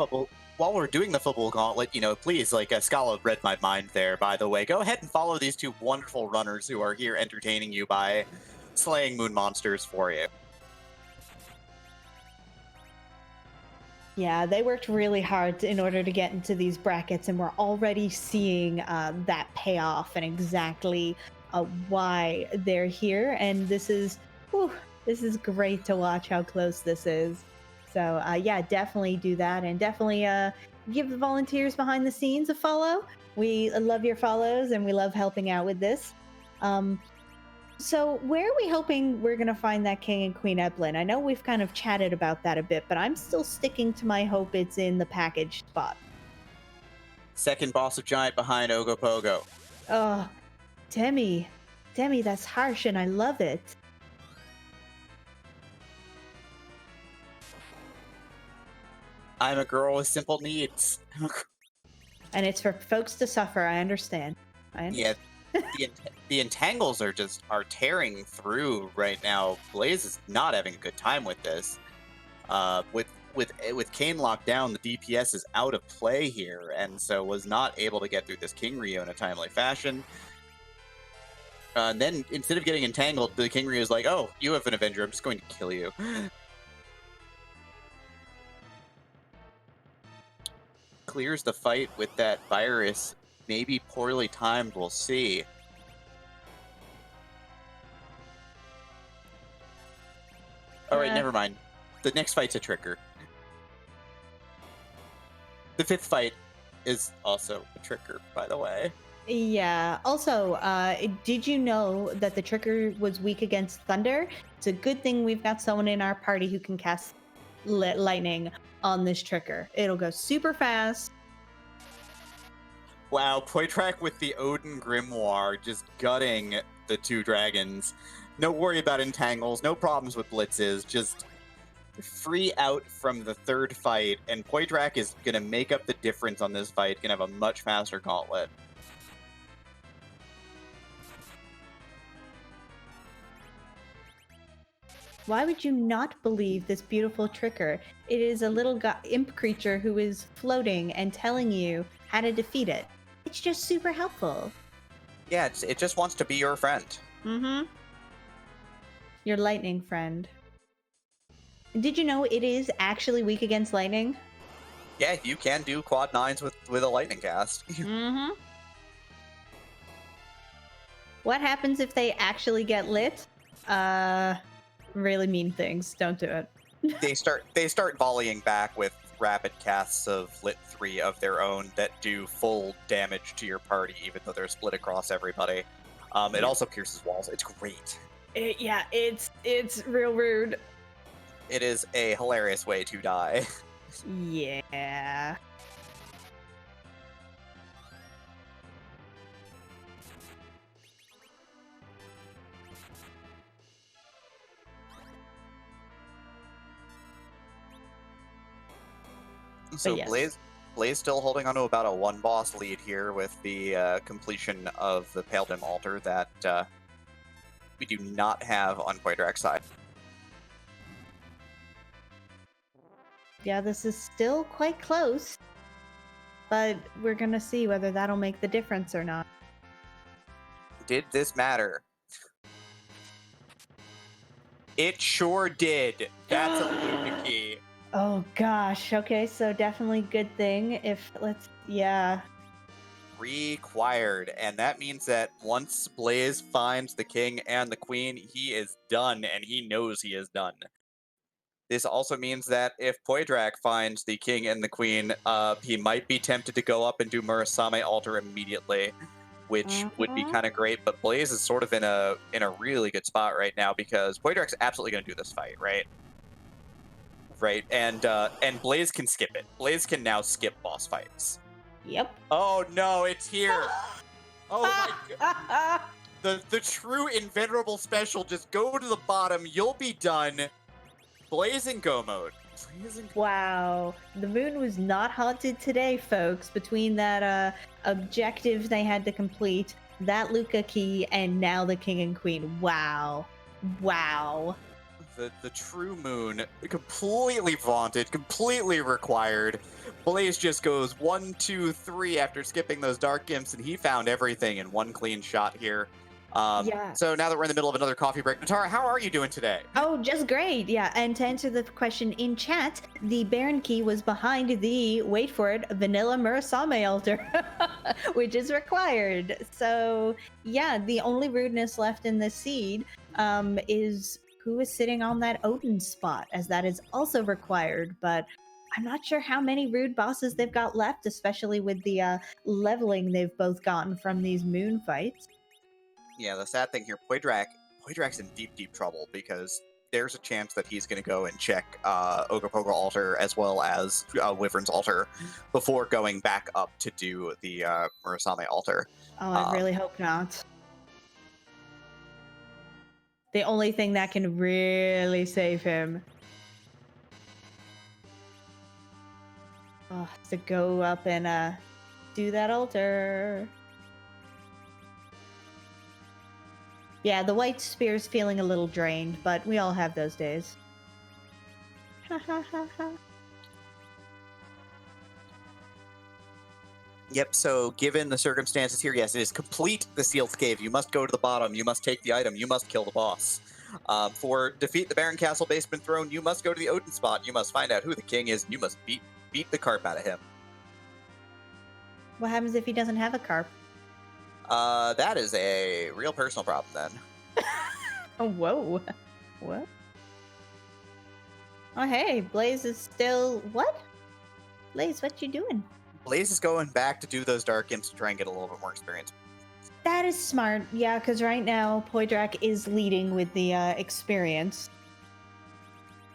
Speaker 2: While we're doing the Fabul Gauntlet, please, Scala read my mind there, by the way. Go ahead and follow these two wonderful runners who are here entertaining you by slaying moon monsters for you.
Speaker 1: Yeah, they worked really hard in order to get into these brackets, and we're already seeing that payoff and exactly why they're here. And this is great to watch how close this is. So yeah, definitely do that, and definitely give the volunteers behind the scenes a follow. We love your follows, and we love helping out with this. So where are we hoping we're going to find that King and Queen Eplin? I know we've kind of chatted about that a bit, but I'm still sticking to my hope it's in the package spot.
Speaker 2: Second boss of Giant behind Ogopogo.
Speaker 1: Oh, Demi, that's harsh, and I love it.
Speaker 2: I'm a girl with simple needs.
Speaker 1: And it's for folks to suffer, I understand.
Speaker 2: Yeah, the entangles are tearing through right now. Blaze is not having a good time with this. With Kayn locked down, the DPS is out of play here, and so was not able to get through this King Ryu in a timely fashion. And then instead of getting entangled, the King Ryu is like, "Oh, you have an Avenger. I'm just going to kill you." Clears the fight with that virus. Maybe poorly timed, we'll see. Alright, never mind. The next fight's a trigger. The fifth fight is also a trigger, by the way.
Speaker 1: Yeah. Also, did you know that the trigger was weak against thunder? It's a good thing we've got someone in our party who can cast lightning on this trigger. It'll go super fast.
Speaker 2: Wow, Poidrac with the Odin Grimoire just gutting the two dragons. No worry about entangles, no problems with blitzes, just free out from the third fight, and Poidrac is going to make up the difference on this fight, going to have a much faster gauntlet.
Speaker 1: Why would you not believe this beautiful trigger? It is a little imp creature who is floating and telling you how to defeat it. It's just super helpful.
Speaker 2: Yeah, it just wants to be your friend.
Speaker 1: Mm-hmm. Your lightning friend. Did you know it is actually weak against lightning?
Speaker 2: Yeah, you can do quad 9s with a lightning cast.
Speaker 1: Mm-hmm. What happens if they actually get lit? Really mean things. Don't do it.
Speaker 2: they start volleying back with rapid casts of Lit 3 of their own that do full damage to your party, even though they're split across everybody. It also pierces walls. It's great.
Speaker 1: It's real rude.
Speaker 2: It is a hilarious way to die.
Speaker 1: Yeah.
Speaker 2: So
Speaker 1: yes.
Speaker 2: Blaze still holding on to about a one boss lead here with the completion of the Pale Dim Altar that we do not have on Poidrac's side.
Speaker 1: Yeah, this is still quite close, but we're gonna see whether that'll make the difference or not.
Speaker 2: Did this matter? It sure did. That's a Luca key.
Speaker 1: Oh gosh. Okay, so definitely good thing if yeah.
Speaker 2: Required, and that means that once Blaze finds the king and the queen, he is done, and he knows he is done. This also means that if Poidrac finds the king and the queen, he might be tempted to go up and do Murasame Altar immediately, which would be kind of great. But Blaze is sort of in a really good spot right now because Poidrac's absolutely going to do this fight, right? right? And Blaze can skip it. Blaze can now skip boss fights.
Speaker 1: Yep.
Speaker 2: Oh no, it's here. Oh my god. The true inveterable special, just go to the bottom, you'll be done. Blaze and go mode.
Speaker 1: Wow. The moon was not haunted today, folks, between that objective they had to complete, that Luca key, and now the king and queen. Wow. Wow.
Speaker 2: The true moon, completely vaunted, completely required. Blaze just goes 1, 2, 3 after skipping those dark imps, and he found everything in one clean shot here.
Speaker 1: Yeah.
Speaker 2: So now that we're in the middle of another coffee break, Natara, how are you doing today?
Speaker 1: Oh, just great. Yeah. And to answer the question in chat, the Baron key was behind the, wait for it, vanilla Murasame altar, which is required. So, yeah, the only rudeness left in the seed is who is sitting on that Odin spot, as that is also required. But I'm not sure how many rude bosses they've got left, especially with the leveling they've both gotten from these moon fights.
Speaker 2: Yeah, the sad thing here, Poidrac's in deep trouble because there's a chance that he's going to go and check Ogopogo altar as well as Wyvern's altar before going back up to do the Murasame altar.
Speaker 1: Oh, I really hope not. The only thing that can really save him. Oh, to go up and do that altar. Yeah, the white spear's feeling a little drained, but we all have those days. Ha ha ha ha.
Speaker 2: Yep, so given the circumstances here, yes, it is complete the sealed cave. You must go to the bottom, you must take the item, you must kill the boss. For defeat the Baron Castle Basement Throne, you must go to the Odin spot, you must find out who the king is, and you must beat the carp out of him.
Speaker 1: What happens if he doesn't have a carp?
Speaker 2: That is a real personal problem then.
Speaker 1: Oh, whoa. What? Oh, hey, Blaze is still... What? Blaze, what you doing?
Speaker 2: Blaze is going back to do those dark imps to try and get a little bit more experience.
Speaker 1: That is smart, yeah, because right now Poidrac is leading with the experience.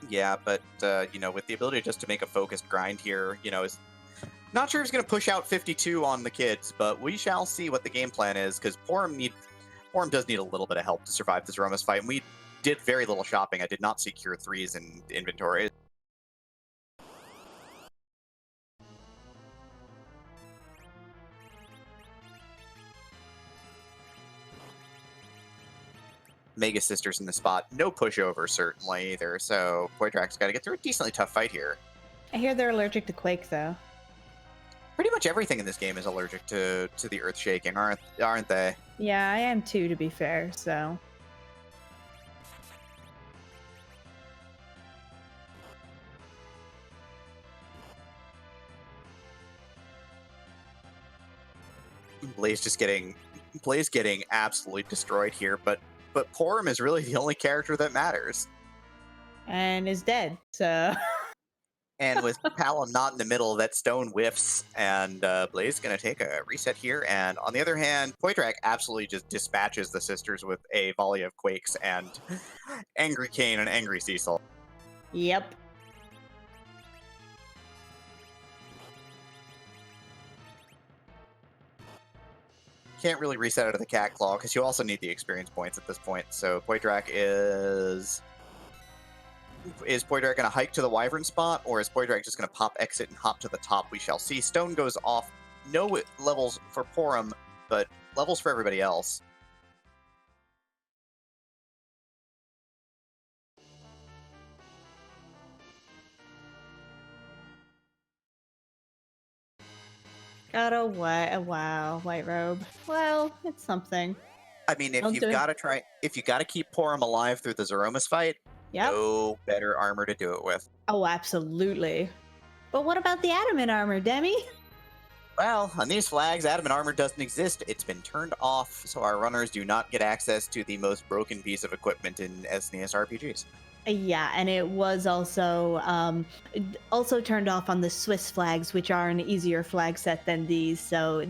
Speaker 2: Yeah, but, with the ability just to make a focused grind here, is not sure he's going to push out 52 on the kids, but we shall see what the game plan is, because Porum does need a little bit of help to survive this Zeromus fight, and we did very little shopping. I did not see Cure 3s in inventory. Mega Sisters in the spot. No pushover, certainly, either, so Poidrac's got to get through a decently tough fight here.
Speaker 1: I hear they're allergic to Quake, though.
Speaker 2: Pretty much everything in this game is allergic to the earth shaking, aren't they?
Speaker 1: Yeah, I am too, to be fair, so...
Speaker 2: Blaze getting absolutely destroyed here, but Porum is really the only character that matters.
Speaker 1: And is dead, so...
Speaker 2: And with Palom not in the middle, that stone whiffs, and Blaze is going to take a reset here. And on the other hand, Poidrac absolutely just dispatches the sisters with a volley of quakes and Angry Kane and Angry Cecil.
Speaker 1: Yep.
Speaker 2: Can't really reset out of the cat claw because you also need the experience points at this point. So Poidrac is Poidrac going to hike to the Wyvern spot, or is Poidrac just going to pop exit and hop to the top? We shall see. Stone goes off. No levels for Porum, but levels for everybody else.
Speaker 1: Got a wow, white robe. Well, it's something.
Speaker 2: I mean, if you got to keep Porum alive through the Zeromus fight,
Speaker 1: yep.
Speaker 2: No better armor to do it with.
Speaker 1: Oh, absolutely. But what about the adamant armor, Demi?
Speaker 2: Well, on these flags, adamant armor doesn't exist. It's been turned off, so our runners do not get access to the most broken piece of equipment in SNES RPGs.
Speaker 1: Yeah, and it was also turned off on the Swiss flags, which are an easier flag set than these. So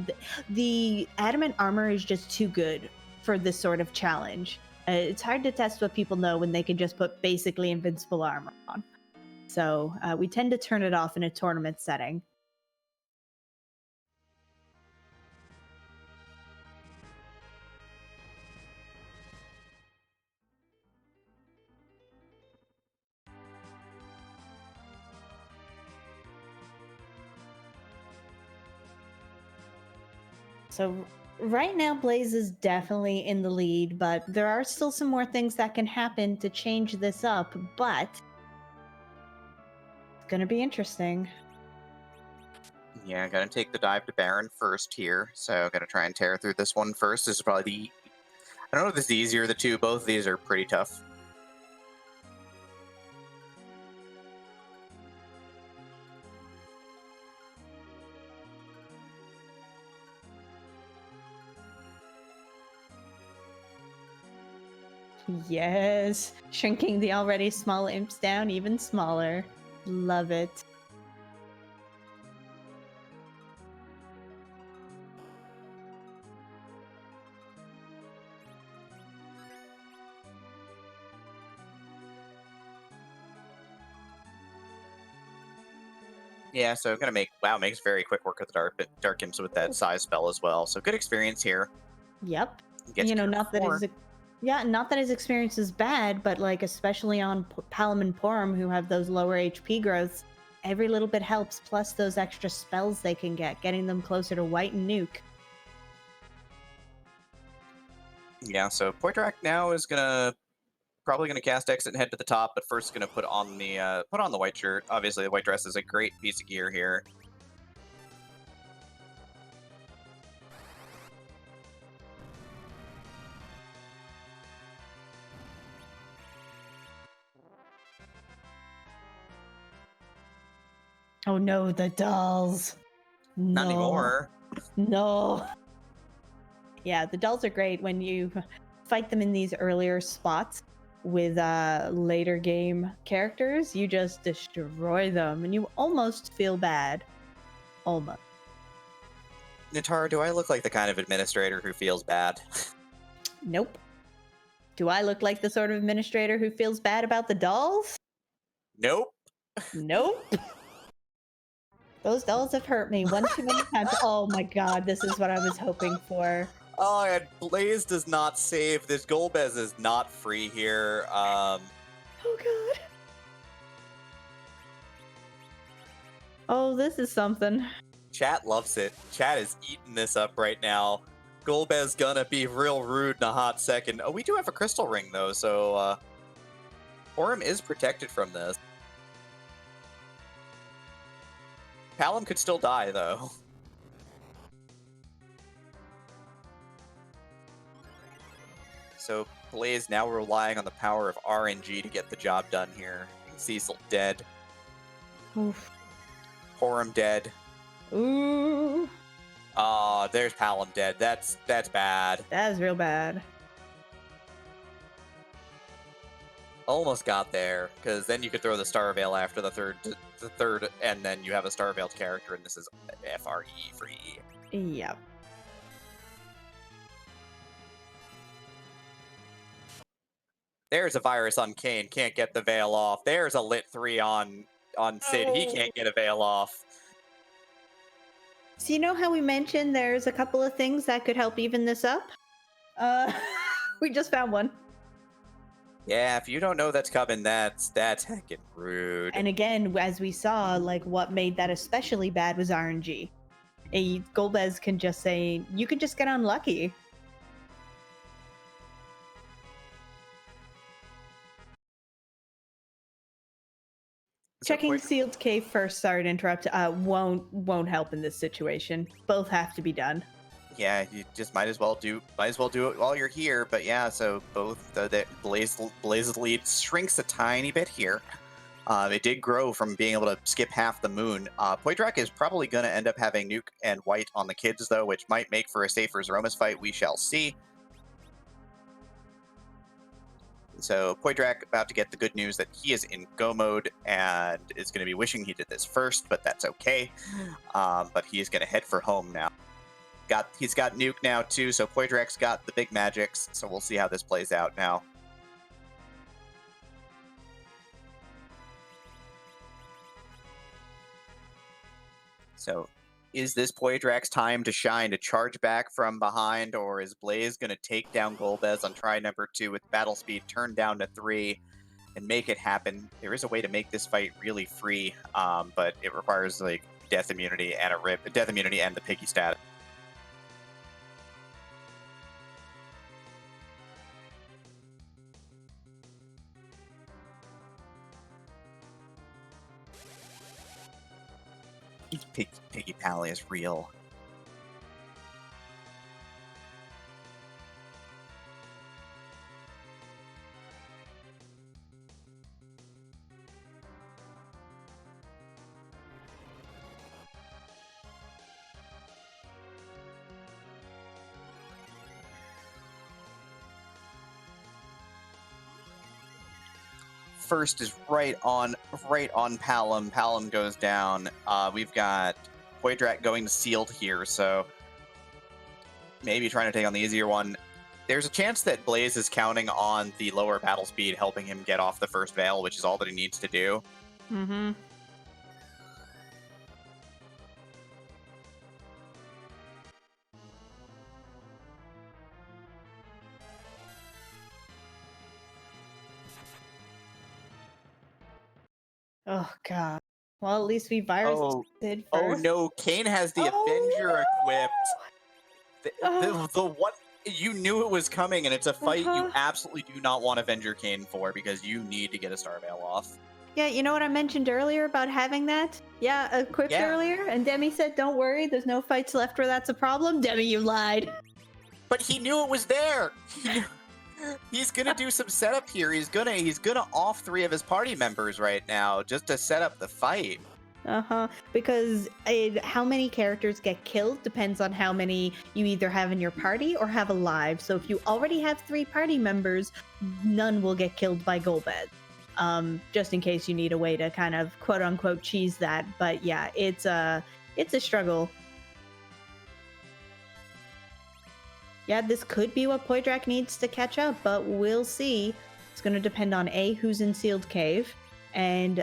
Speaker 1: the adamant armor is just too good for this sort of challenge. It's hard to test what people know when they can just put basically invincible armor on. So we tend to turn it off in a tournament setting. So right now, Blaze is definitely in the lead, but there are still some more things that can happen to change this up. But it's going to be interesting.
Speaker 2: Yeah, gonna take the dive to Baron first here. So gonna try and tear through this one first. This is probably the... I don't know if this is easier of the two. Both of these are pretty tough.
Speaker 1: Yes, shrinking the already small imps down even smaller. Love it.
Speaker 2: Yeah, so gonna make... Wow, makes very quick work of the Dark Imps with that size spell as well. So good experience here.
Speaker 1: Yep.
Speaker 2: Gets
Speaker 1: You know,
Speaker 2: tier
Speaker 1: not that
Speaker 2: 4.
Speaker 1: his not that his experience is bad, but like especially on Palom and Porum, who have those lower HP growths, every little bit helps. Plus those extra spells they can get, getting them closer to White and Nuke.
Speaker 2: Yeah, so Poidrac now is probably gonna cast Exit and head to the top, but first gonna put on the white shirt. Obviously, the white dress is a great piece of gear here.
Speaker 1: Oh no, the dolls.
Speaker 2: Not
Speaker 1: No.
Speaker 2: anymore.
Speaker 1: No. Yeah, the dolls are great when you fight them in these earlier spots with later game characters. You just destroy them and you almost feel bad. Almost.
Speaker 2: Nitara, do I look like the kind of administrator who feels bad?
Speaker 1: Nope. Do I look like the sort of administrator who feels bad about the dolls?
Speaker 2: Nope.
Speaker 1: Nope. Those dolls have hurt me one too many times. Oh my god, this is what I was hoping for.
Speaker 2: Oh, and Blaze does not save. This Golbez is not free here.
Speaker 1: Oh god. Oh, this is something.
Speaker 2: Chat loves it. Chat is eating this up right now. Golbez gonna be real rude in a hot second. Oh, we do have a crystal ring though, so Porum is protected from this. Palom could still die though. So Blaze now relying on the power of RNG to get the job done here. Cecil dead.
Speaker 1: Oof.
Speaker 2: Porum dead.
Speaker 1: Ooh.
Speaker 2: There's Palom dead. That's bad.
Speaker 1: That is real bad.
Speaker 2: Almost got there, because then you could throw the Star Veil after the third, and then you have a Star Veiled character, and this is FRE free.
Speaker 1: Yep.
Speaker 2: There's a virus on Kane, can't get the veil off. There's a lit 3 on Sid, he can't get a veil off.
Speaker 1: So you know how we mentioned there's a couple of things that could help even this up? We just found one.
Speaker 2: Yeah, if you don't know that's coming, that's heckin' rude.
Speaker 1: And again, as we saw, like what made that especially bad was RNG. Golbez can just say, you could just get unlucky. Checking sealed cave first. Sorry to interrupt. Won't help in this situation. Both have to be done.
Speaker 2: Yeah, you just might as well do it while you're here. But yeah, so both the Blaze's lead shrinks a tiny bit here. It did grow from being able to skip half the moon. Poidrac is probably going to end up having Nuke and White on the kids though, which might make for a safer Zeromus fight. We shall see. So Poidrac about to get the good news that he is in go mode and is going to be wishing he did this first, but that's okay. But he is going to head for home now. He's got Nuke now too, so Poidrac's got the big magics, so we'll see how this plays out now. So is this Poidrac's time to shine, to charge back from behind, or is Blaze going to take down Golbez on try number 2 with battle speed turned down to 3 and make it happen? There is a way to make this fight really free, but it requires like death immunity and death immunity and the piggy stat. Piggy Pally is real. First is right on Palom. Palom goes down. We've got Poidrac going to sealed here, so maybe trying to take on the easier one. There's a chance that Blaze is counting on the lower battle speed helping him get off the first veil, which is all that he needs to do.
Speaker 1: Mm-hmm. Oh god. Well, at least we virused it
Speaker 2: Oh
Speaker 1: first.
Speaker 2: no, Kane has the Avenger equipped. The one you knew it was coming, and it's a fight you absolutely do not want Avenger Kane for because you need to get a Star Veil off.
Speaker 1: Yeah, you know what I mentioned earlier about having that? Yeah, equipped earlier, and Demi said, "Don't worry, there's no fights left where that's a problem." Demi, you lied.
Speaker 2: But he knew it was there. He's gonna do some setup here. He's gonna off 3 of his party members right now just to set up the fight.
Speaker 1: Because how many characters get killed depends on how many you either have in your party or have alive. So if you already have 3 party members, none will get killed by Golbez. Just in case you need a way to kind of quote unquote cheese that. But yeah, it's a struggle. Yeah, this could be what Poidrac needs to catch up, but we'll see. It's going to depend on A, who's in Sealed Cave, and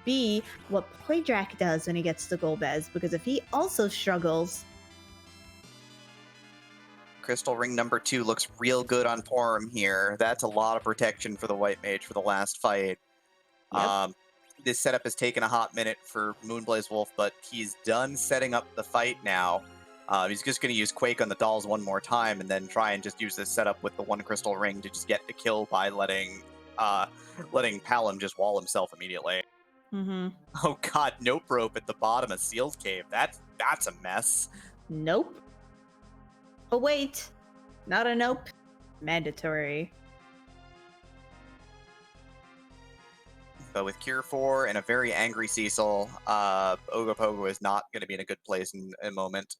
Speaker 1: B, what Poidrac does when he gets to Golbez, because if he also struggles...
Speaker 2: Crystal Ring number 2 looks real good on Porum here. That's a lot of protection for the White Mage for the last fight. Yep. This setup has taken a hot minute for moonblazewolf, but he's done setting up the fight now. He's just going to use Quake on the dolls one more time and then try and just use this setup with the 1 Crystal Ring to just get the kill by letting Palom just wall himself immediately.
Speaker 1: Mm-hmm.
Speaker 2: Oh god, Nope Rope at the bottom of Sealed Cave. That's a mess.
Speaker 1: Nope. Oh wait, not a nope. Mandatory.
Speaker 2: But with Cure 4 and a very angry Cecil, Ogopogo is not going to be in a good place in a moment.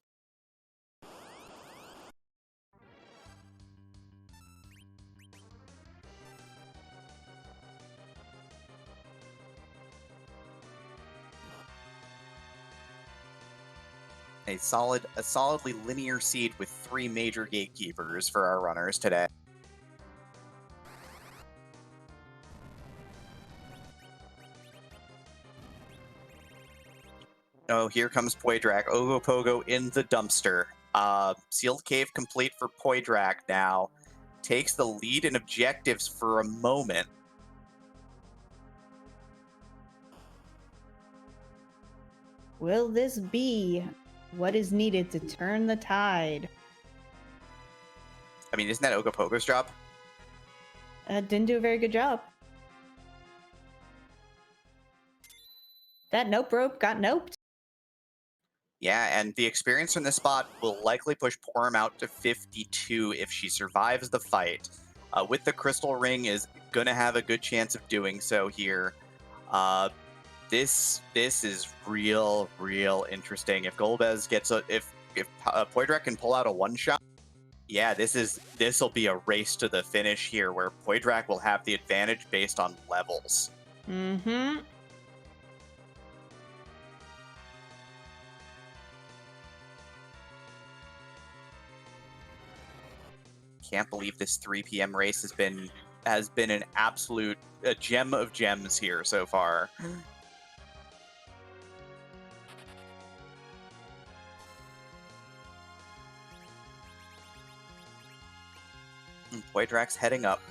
Speaker 2: A solidly linear seed with 3 major gatekeepers for our runners today. Oh, here comes Poidrac. Ogopogo in the dumpster. Sealed Cave complete for Poidrac now. Takes the lead in objectives for a moment.
Speaker 1: Will this be what is needed to turn the tide?
Speaker 2: I mean, isn't that Ogopogo's job?
Speaker 1: Didn't do a very good job. That Nope Rope got noped.
Speaker 2: Yeah, and the experience from this spot will likely push Porum out to 52 if she survives the fight. With the Crystal Ring is going to have a good chance of doing so here. This is real interesting. If Golbez gets if Poidrac can pull out a one-shot, yeah, this'll be a race to the finish here where Poidrac will have the advantage based on levels.
Speaker 1: Mm-hmm.
Speaker 2: Can't believe this 3 p.m. race has been an absolute gem of gems here so far. Poidrac's heading up.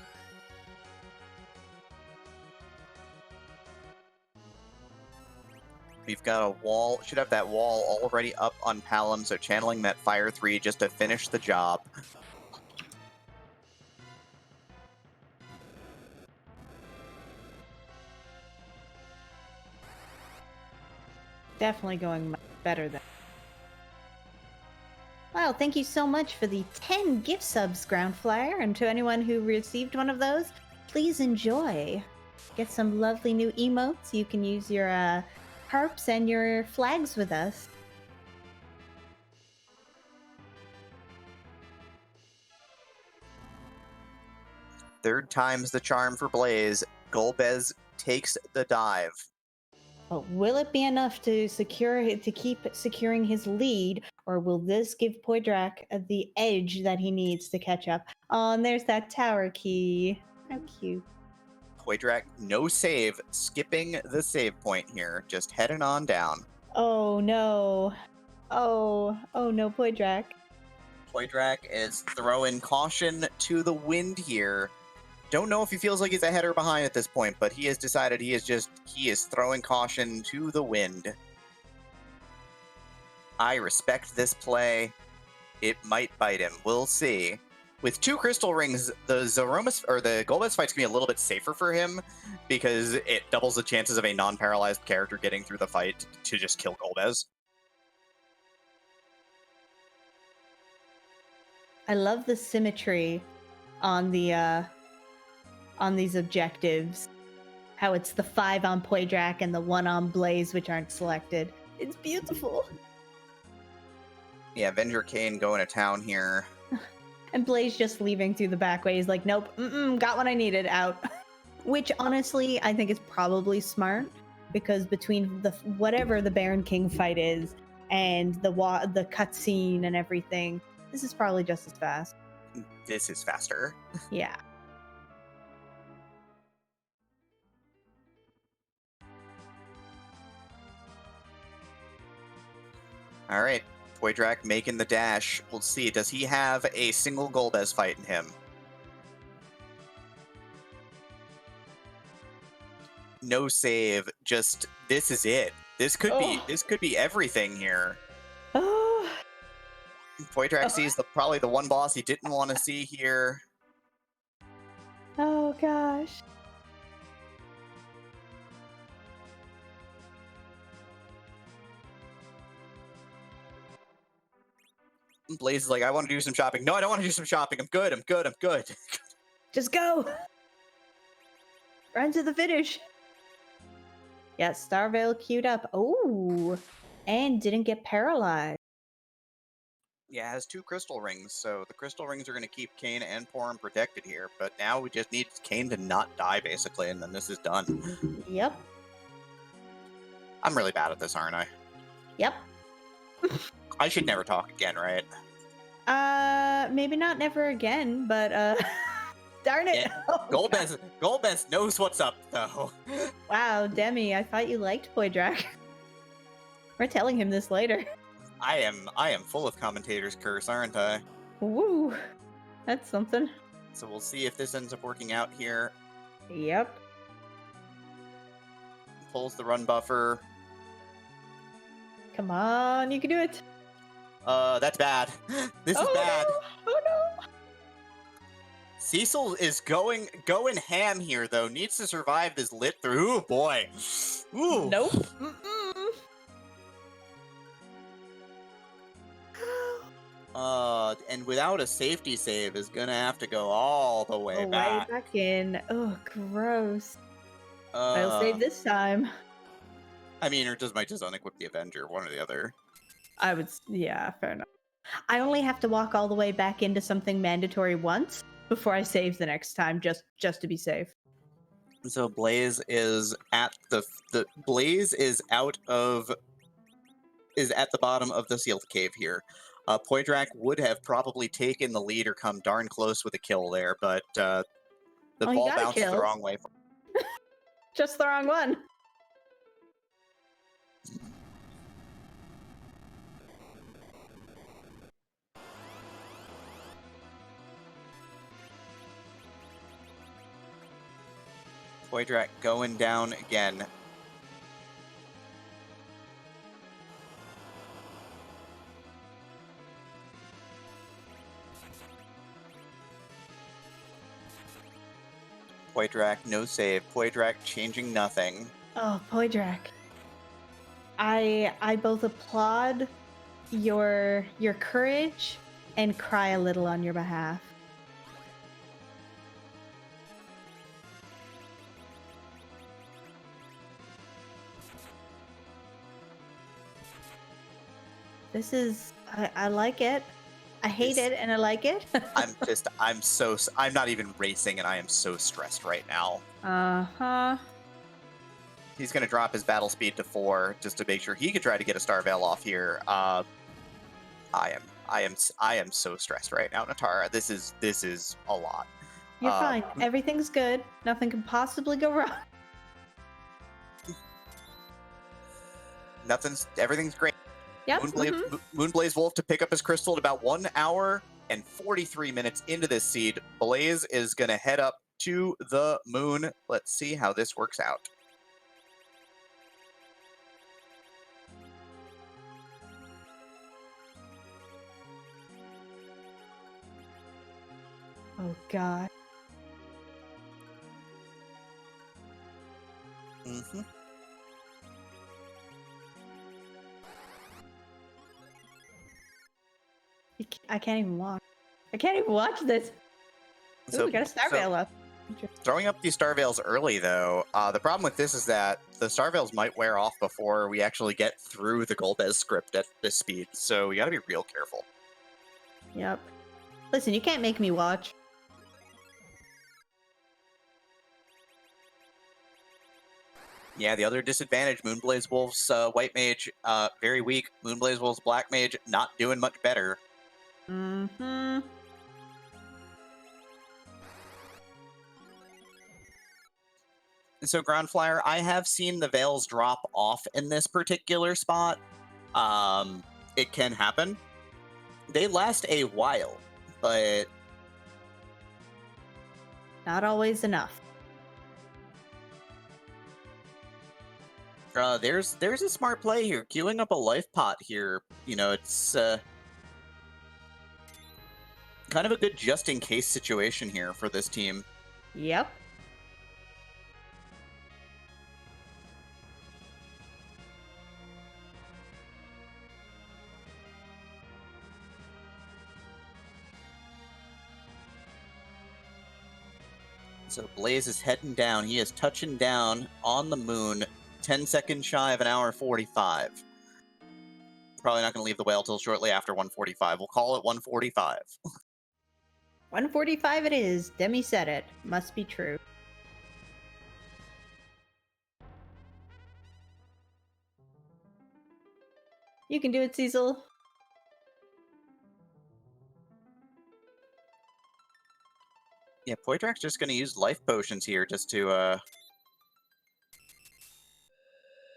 Speaker 2: We've got a wall, should have that wall already up on Palom, so channeling that Fire 3 just to finish the job.
Speaker 1: Definitely going much better than. Wow, thank you so much for the 10 gift subs, Groundflyer, and to anyone who received one of those, please enjoy. Get some lovely new emotes. You can use your harps and your flags with us.
Speaker 2: Third time's the charm for Blaze. Golbez takes the dive.
Speaker 1: But will it be enough to keep securing his lead, or will this give Poidrac the edge that he needs to catch up? Oh, and there's that tower key. How cute.
Speaker 2: Poidrac, no save, skipping the save point here, just heading on down.
Speaker 1: Oh no. Oh no, Poidrac.
Speaker 2: Poidrac is throwing caution to the wind here. Don't know if he feels like he's ahead or behind at this point, but he has decided he is throwing caution to the wind. I respect this play. It might bite him. We'll see. With 2 crystal rings, the Zeromus or the Golbez fight's gonna be a little bit safer for him because it doubles the chances of a non-paralyzed character getting through the fight to just kill Golbez.
Speaker 1: I love the symmetry on the on these objectives. How it's the 5 on Poidrac and the 1 on Blaze, which aren't selected. It's beautiful.
Speaker 2: Yeah, Avenger Kane going to town here.
Speaker 1: And Blaze just leaving through the back way. He's like, nope, got what I needed, out. Which honestly, I think is probably smart, because between the whatever the Baron King fight is and the cutscene and everything, this is probably just as fast.
Speaker 2: This is faster.
Speaker 1: Yeah.
Speaker 2: All right, Poidrac making the dash. We'll see. Does he have a single Golbez fight in him? No save. Just this is it. This could be everything here.
Speaker 1: Oh.
Speaker 2: Poidrac sees probably the one boss he didn't want to see here.
Speaker 1: Oh gosh.
Speaker 2: Blaze is like, I want to do some shopping. No, I don't want to do some shopping. I'm good. I'm good. I'm good.
Speaker 1: Just go. Run to the finish. Yeah, Starveil queued up. Oh, and didn't get paralyzed.
Speaker 2: Yeah, it has 2 crystal rings, so the crystal rings are going to keep Kane and Porum protected here. But now we just need Kane to not die, basically, and then this is done.
Speaker 1: Yep.
Speaker 2: I'm really bad at this, aren't I?
Speaker 1: Yep.
Speaker 2: I should never talk again, right?
Speaker 1: Maybe not never again, but darn it.
Speaker 2: Yeah. Golbez knows what's up, though.
Speaker 1: Wow, Demi, I thought you liked Poidrac. We're telling him this later.
Speaker 2: I am full of commentator's curse, aren't I?
Speaker 1: Woo, that's something.
Speaker 2: So we'll see if this ends up working out here.
Speaker 1: Yep.
Speaker 2: Pulls the run buffer.
Speaker 1: Come on, you can do it.
Speaker 2: That's bad. This is bad.
Speaker 1: No. Oh no.
Speaker 2: Cecil is going ham here, though. Needs to survive this lit through. Ooh, boy. Ooh.
Speaker 1: Nope.
Speaker 2: And without a safety save is gonna have to go all the way back.
Speaker 1: Way back in. Oh, gross. I'll save this time.
Speaker 2: I mean, or might just unequip the Avenger, one or the other.
Speaker 1: Yeah, fair enough. I only have to walk all the way back into something mandatory once before I save the next time, just to be safe.
Speaker 2: So Blaze is at Blaze is at the bottom of the sealed cave here. Poidrac would have probably taken the lead or come darn close with a kill there, but the ball bounces the wrong way.
Speaker 1: Just the wrong one.
Speaker 2: Poidrac going down again. Poidrac, no save. Poidrac changing nothing.
Speaker 1: Oh, Poidrac. I both applaud your courage and cry a little on your behalf. This is I like it. I hate it and I like it.
Speaker 2: I'm not even racing and I am so stressed right now.
Speaker 1: Uh-huh.
Speaker 2: He's going to drop his battle speed to 4 just to make sure he could try to get a Star Veil off here. I am so stressed right now, Natara. This is a lot.
Speaker 1: You're fine. Everything's good. Nothing can possibly go wrong.
Speaker 2: Everything's great.
Speaker 1: Yep.
Speaker 2: Moonblazewolf to pick up his crystal at about 1 hour and 43 minutes into this seed. Blaze is going to head up to the moon. Let's see how this works out.
Speaker 1: Oh God.
Speaker 2: Mm-hmm.
Speaker 1: I can't even watch. I can't even watch this. Ooh, we got a Star Veil up.
Speaker 2: Throwing up these Star Veils early, though, the problem with this is that the Star Veils might wear off before we actually get through the Golbez script at this speed, so we gotta be real careful.
Speaker 1: Yep. Listen, you can't make me watch.
Speaker 2: Yeah, the other disadvantage, Moonblazewolf's White Mage, very weak. Moonblazewolf's Black Mage, not doing much better.
Speaker 1: Mm-hmm.
Speaker 2: So, Ground Flyer, I have seen the Veils drop off in this particular spot. It can happen. They last a while, but
Speaker 1: not always enough.
Speaker 2: There's a smart play here. Queuing up a life pot here, you know, it's kind of a good just-in-case situation here for this team.
Speaker 1: Yep.
Speaker 2: So Blaze is heading down. He is touching down on the moon, 10 seconds shy of an hour 45. Probably not going to leave the whale till shortly after 145. We'll call it 145.
Speaker 1: 145 it is. Demi said it. Must be true. You can do it, Cecil.
Speaker 2: Yeah, Poidrac's just going to use life potions here just to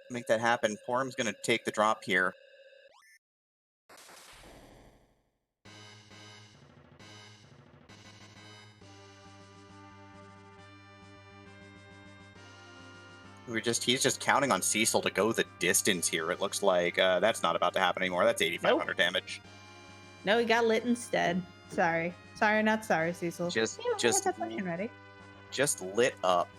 Speaker 2: make that happen. Porum's going to take the drop here. He's just counting on Cecil to go the distance here. It looks like that's not about to happen anymore. That's 8,500 damage.
Speaker 1: No, he got lit instead. Sorry, not sorry, Cecil.
Speaker 2: Just
Speaker 1: ready.
Speaker 2: Just lit up.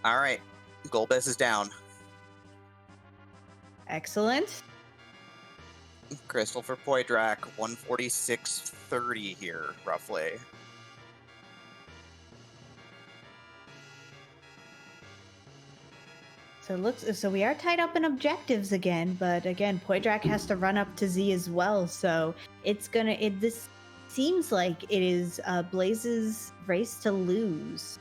Speaker 2: All right, Golbez is down.
Speaker 1: Excellent.
Speaker 2: Crystal for Poidrac, 146.30 here, roughly.
Speaker 1: So we are tied up in objectives again, but again, Poidrac has to run up to Z as well. So this seems like it is Blaze's race to lose.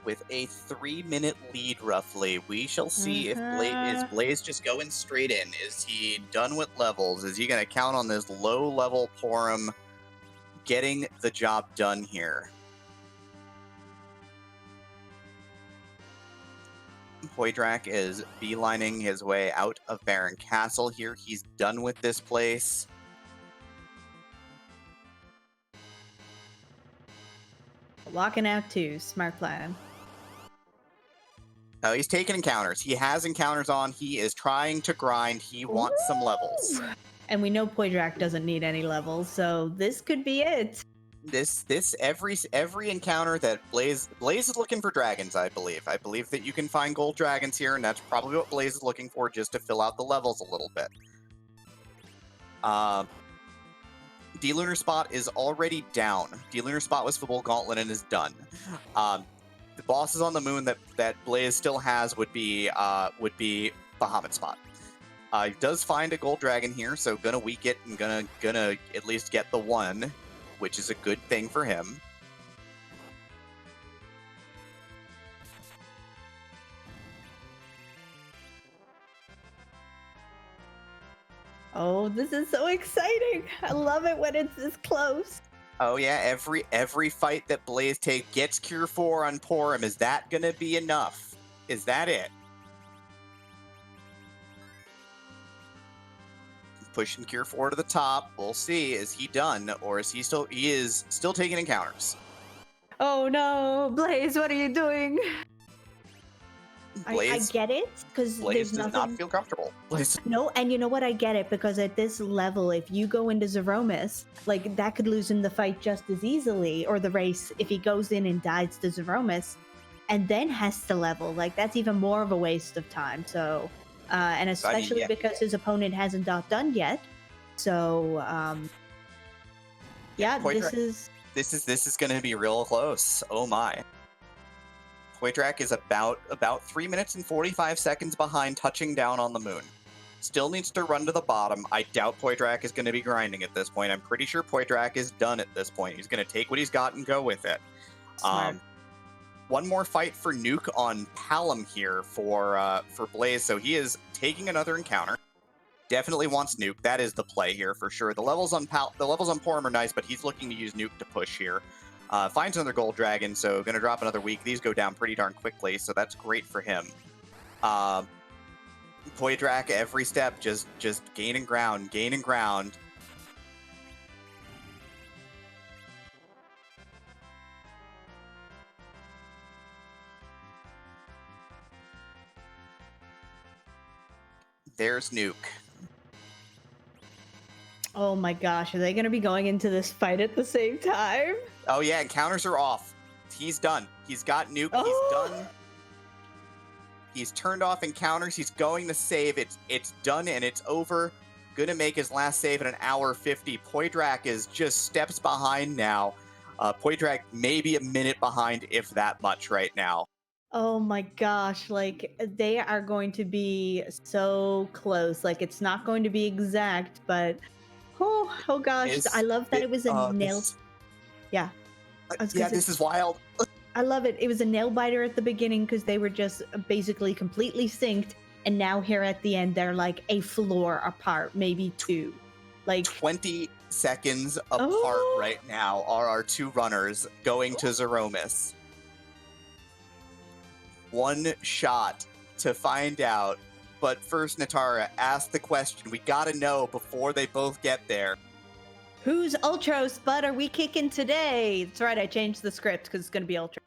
Speaker 2: With a 3-minute lead, roughly, we shall see if is Blaze just going straight in. Is he done with levels? Is he going to count on this low-level Porum getting the job done here. Poidrac is beelining his way out of Baron Castle here. He's done with this place.
Speaker 1: Walking out too. Smart plan.
Speaker 2: Oh, he's taking encounters. He has encounters on. He is trying to grind. He wants some levels.
Speaker 1: And we know Poidrac doesn't need any levels, so this could be it.
Speaker 2: Every encounter that Blaze is looking for dragons, I believe. I believe that you can find gold dragons here, and that's probably what Blaze is looking for, just to fill out the levels a little bit. D-Lunar Spot is already down. D-Lunar Spot was Fabul Gauntlet and is done. The bosses on the moon that Blaze still has would be Bahamut Spot. He does find a gold dragon here, so gonna weak it and gonna at least get the one, which is a good thing for him.
Speaker 1: Oh, this is so exciting. I love it when it's this close.
Speaker 2: Oh yeah, every fight that Blaze gets Cure 4 on Porum. Is that gonna be enough? Is that it? Pushing Cure 4 to the top. We'll see. Is he done, or is he still taking encounters?
Speaker 1: Oh no, Blaze, what are you doing? I get it, because
Speaker 2: Blaze
Speaker 1: there's
Speaker 2: does
Speaker 1: nothing...
Speaker 2: not feel comfortable. Blaze...
Speaker 1: No, and you know what? I get it, because at this level, if you go into Zeromus, like, that could lose him the fight just as easily, or the race, if he goes in and dies to Zeromus, and then has to level. Like, that's even more of a waste of time, so... and especially because his opponent hasn't done yet. So, yeah, this
Speaker 2: is going to be real close. Oh my. Poidrac is about 3 minutes and 45 seconds behind touching down on the moon. Still needs to run to the bottom. I doubt Poidrac is going to be grinding at this point. I'm pretty sure Poidrac is done at this point. He's going to take what he's got and go with it.
Speaker 1: Smart.
Speaker 2: One more fight for Nuke on Palom here for Blaze, so he is taking another encounter. Definitely wants Nuke. That is the play here for sure. The levels on Porum are nice, but he's looking to use Nuke to push here. Finds another gold dragon, so going to drop another week. These go down pretty darn quickly, so that's great for him. Poidrac every step just gaining ground. There's Nuke.
Speaker 1: Oh my gosh, are they going to be going into this fight at the same time?
Speaker 2: Oh yeah, encounters are off. He's done. He's got Nuke.
Speaker 1: Oh.
Speaker 2: He's done. He's turned off encounters. He's going to save. It's done and it's over. Gonna make his last save at 1:50. Poidrac is just steps behind now. Poidrac maybe a minute behind, if that much, right now.
Speaker 1: Oh my gosh, like, they are going to be so close. Like, it's not going to be exact, but oh gosh, I love that it was a nail. Yeah.
Speaker 2: This is wild.
Speaker 1: I love it. It was a nail biter at the beginning because they were just basically completely synced, and now here at the end they're like a floor apart, maybe two. Like
Speaker 2: 20 seconds apart right now are our two runners going to Zeromus. One shot to find out. But first, Natara, ask the question. We gotta know before they both get there.
Speaker 1: Whose Ultros butt are we kicking today? That's right, I changed the script because it's gonna be Ultra.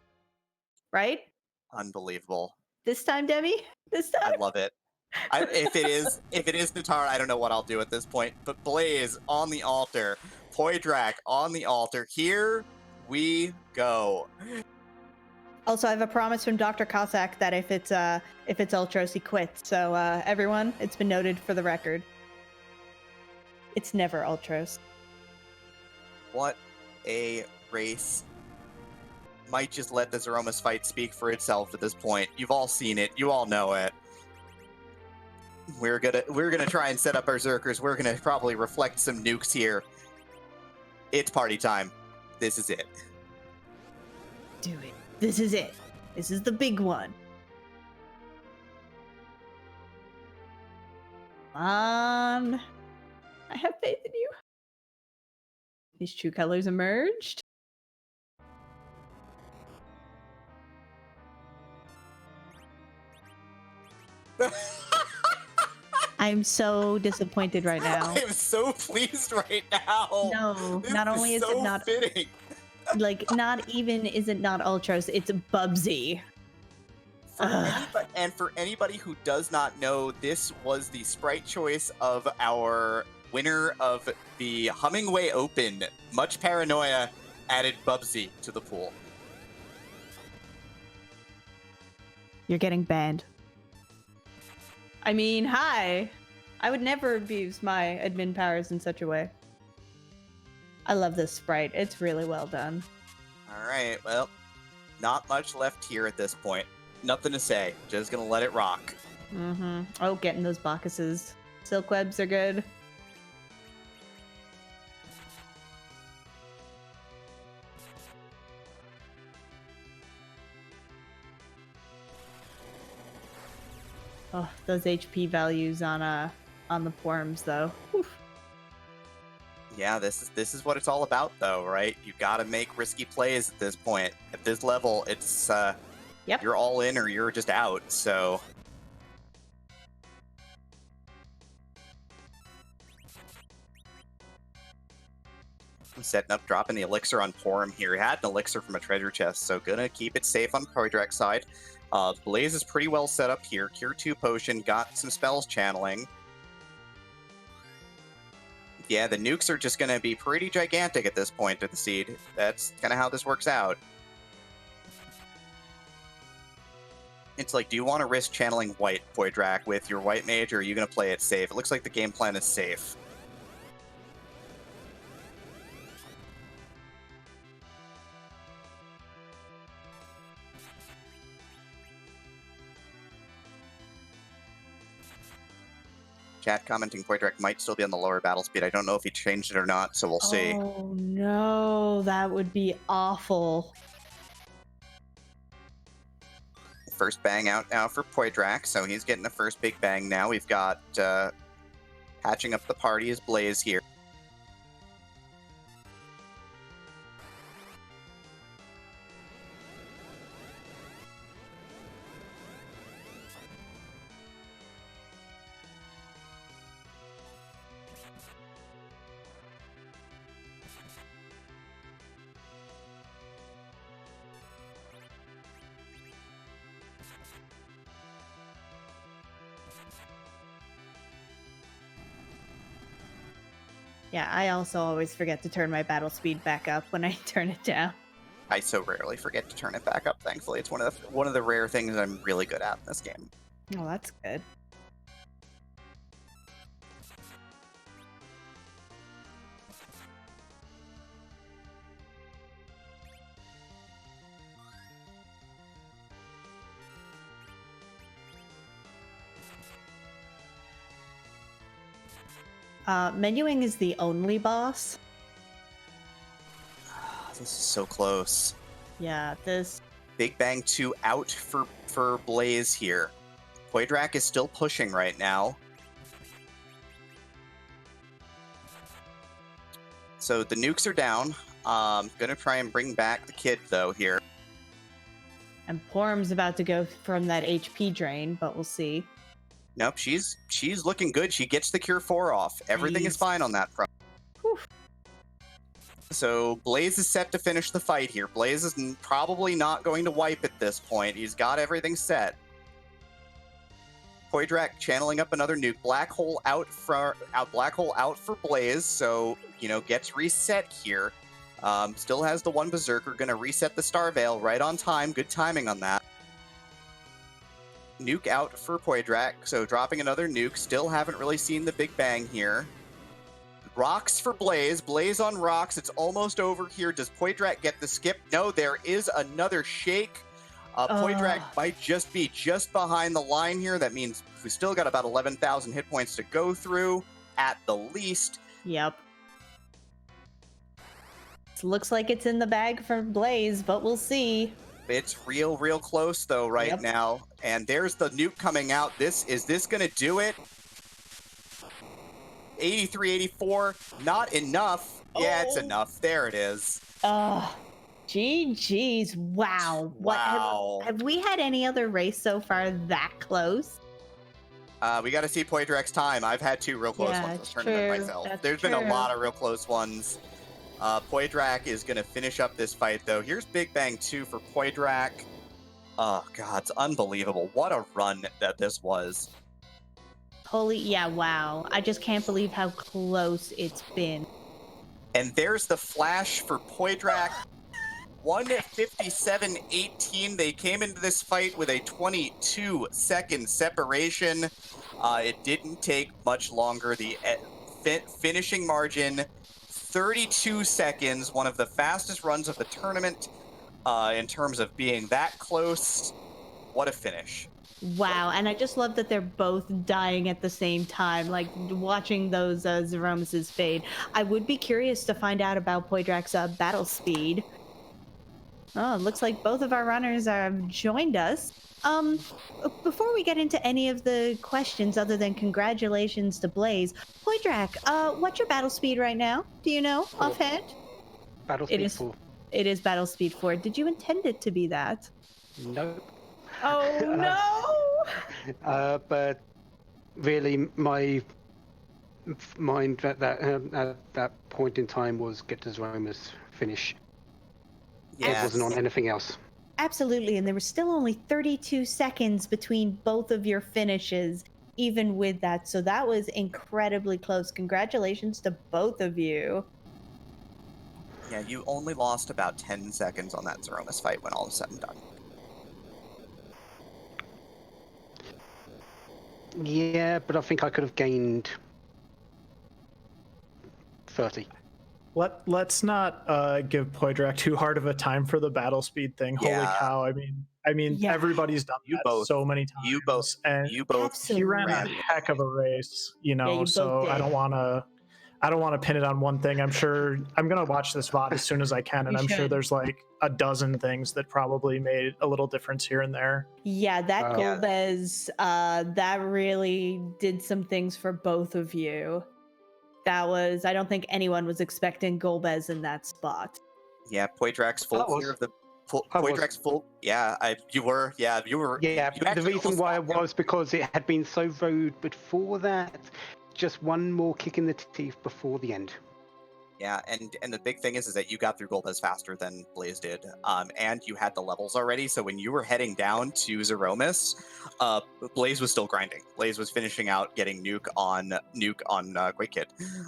Speaker 1: Right?
Speaker 2: Unbelievable.
Speaker 1: This time, Demi? This time?
Speaker 2: I love it. If it is Natara, I don't know what I'll do at this point. But Blaze on the altar. Poidrac on the altar. Here we go.
Speaker 1: Also, I have a promise from Dr. Cossack that if it's Ultros, he quits. So everyone, it's been noted for the record. It's never Ultros.
Speaker 2: What a race. Might just let the Zeromus fight speak for itself at this point. You've all seen it. You all know it. We're gonna try and set up our Zerkers. We're gonna probably reflect some nukes here. It's party time. This is it.
Speaker 1: Do it. This is it. This is the big one. I have faith in you. His true colors emerged. I'm so disappointed right now.
Speaker 2: I am so pleased right now.
Speaker 1: No,
Speaker 2: This
Speaker 1: not only is
Speaker 2: so
Speaker 1: it not
Speaker 2: fitting.
Speaker 1: like not even is it not Ultras, it's Bubsy.
Speaker 2: For anybody who does not know, this was the sprite choice of our winner of the Hummingway Open. Much Paranoia added Bubsy to the pool.
Speaker 1: You're getting banned. I mean, hi. I would never abuse my admin powers in such a way. I love this sprite. It's really well done.
Speaker 2: All right, well, not much left here at this point. Nothing to say. Just gonna let it rock.
Speaker 1: Mm-hmm. Oh, getting those Bacchuses. Silk webs are good. Oh, those HP values on the Porms though. Oof.
Speaker 2: Yeah, this is what it's all about, though, right? You got to make risky plays at this point. At this level, it's
Speaker 1: Yep.
Speaker 2: you're all in or you're just out. So I'm setting up, dropping the elixir on Porum here. He had an elixir from a treasure chest, so gonna keep it safe on Poidrac's side. Blaze is pretty well set up here. Cure 2 potion, got some spells channeling. Yeah, the nukes are just going to be pretty gigantic at this point to the seed. That's kind of how this works out. It's like, do you want to risk channeling white, Poidrac, with your white mage, or are you going to play it safe? It looks like the game plan is safe. Chat commenting Poidrac might still be on the lower battle speed. I don't know if he changed it or not, so we'll see.
Speaker 1: Oh no, that would be awful.
Speaker 2: First bang out now for Poidrac, so he's getting the first big bang now. We've got hatching up the party is Blaze here.
Speaker 1: Yeah, I also always forget to turn my battle speed back up when I turn it down.
Speaker 2: I so rarely forget to turn it back up, thankfully. It's one of the rare things I'm really good at in this game.
Speaker 1: Oh, that's good. Menuing is the only boss.
Speaker 2: This is so close.
Speaker 1: Yeah, this...
Speaker 2: Big Bang 2 out for Blaze here. Poidrac is still pushing right now. So the nukes are down. Gonna try and bring back the kid, though, here.
Speaker 1: And Porum's about to go from that HP drain, but we'll see.
Speaker 2: Nope, she's looking good. She gets the Cure 4 off. Everything is fine on that front.
Speaker 1: Whew.
Speaker 2: So Blaze is set to finish the fight here. Blaze is probably not going to wipe at this point. He's got everything set. Poidrac channeling up another nuke. Black hole out for Blaze, so gets reset here. Still has the one berserker. Gonna reset the Star Veil right on time. Good timing on that. Nuke out for Poidrac, so dropping another nuke. Still haven't really seen the big bang here. Rocks for Blaze. Blaze on rocks. It's almost over here. Does Poidrac get the skip? No, there is another shake. Poidrac might just be just behind the line here. That means we still got about 11,000 hit points to go through at the least.
Speaker 1: Yep. Looks like it's in the bag for Blaze, but we'll see.
Speaker 2: It's real close though right now. And there's the nuke coming out. Is this gonna do it? 83, 84, not enough. Yeah, it's enough. There it is.
Speaker 1: GG's. Wow. What
Speaker 2: Wow.
Speaker 1: have we had any other race so far that close?
Speaker 2: We got to see Poidrac's time. I've had 2 real close ones this tournament myself. There's been a lot of real close ones. Poidrac is going to finish up this fight, though. Here's Big Bang 2 for Poidrac. Oh, God, it's unbelievable. What a run that this was.
Speaker 1: Wow. I just can't believe how close it's been.
Speaker 2: And there's the flash for Poidrac. 1:57.18. They came into this fight with a 22-second separation. It didn't take much longer. The finishing margin, 32 seconds, one of the fastest runs of the tournament in terms of being that close. What a finish.
Speaker 1: Wow, and I just love that they're both dying at the same time, like watching those Zeromuses fade. I would be curious to find out about Poidrac's battle speed. Oh, it looks like both of our runners have joined us. Before we get into any of the questions other than congratulations to Blaze, Poidrac, what's your battle speed right now? Do you know offhand?
Speaker 3: Battle speed 4.
Speaker 1: It is battle speed 4. Did you intend it to be that?
Speaker 3: Nope.
Speaker 1: Oh no!
Speaker 3: But really, my mind at that point in time was get the Zeromus finish.
Speaker 2: Yes.
Speaker 3: It wasn't on anything else.
Speaker 1: Absolutely, and there was still only 32 seconds between both of your finishes, even with that. So that was incredibly close. Congratulations to both of you.
Speaker 2: Yeah, you only lost about 10 seconds on that Zeromus fight when all is said and done.
Speaker 3: Yeah, but I think I could have gained 30.
Speaker 4: Let's not give Poidrac too hard of a time for the battle speed thing.
Speaker 2: Yeah.
Speaker 4: Holy cow! I mean,
Speaker 1: Yeah.
Speaker 4: everybody's done that so many times.
Speaker 2: You both.
Speaker 4: He ran a heck of a race, you know.
Speaker 1: you
Speaker 4: so
Speaker 1: both did.
Speaker 4: I don't want to pin it on one thing. I'm sure I'm gonna watch this VOD as soon as I can, and I'm sure there's like a dozen things that probably made a little difference here and there.
Speaker 1: Yeah, that Golbez, that really did some things for both of you. That was, I don't think anyone was expecting Golbez in that spot.
Speaker 2: Yeah, Poidrac's full clear of the Poidrac's full. Yeah, you were. Yeah, you were.
Speaker 3: Yeah,
Speaker 2: you
Speaker 3: the reason why it was because it had been so road before that. Just one more kick in the teeth before the end.
Speaker 2: Yeah, and the big thing is that you got through Golbez faster than Blaze did, and you had the levels already. So when you were heading down to Zeromus, Blaze was still grinding. Blaze was finishing out getting nuke on Quick Kid.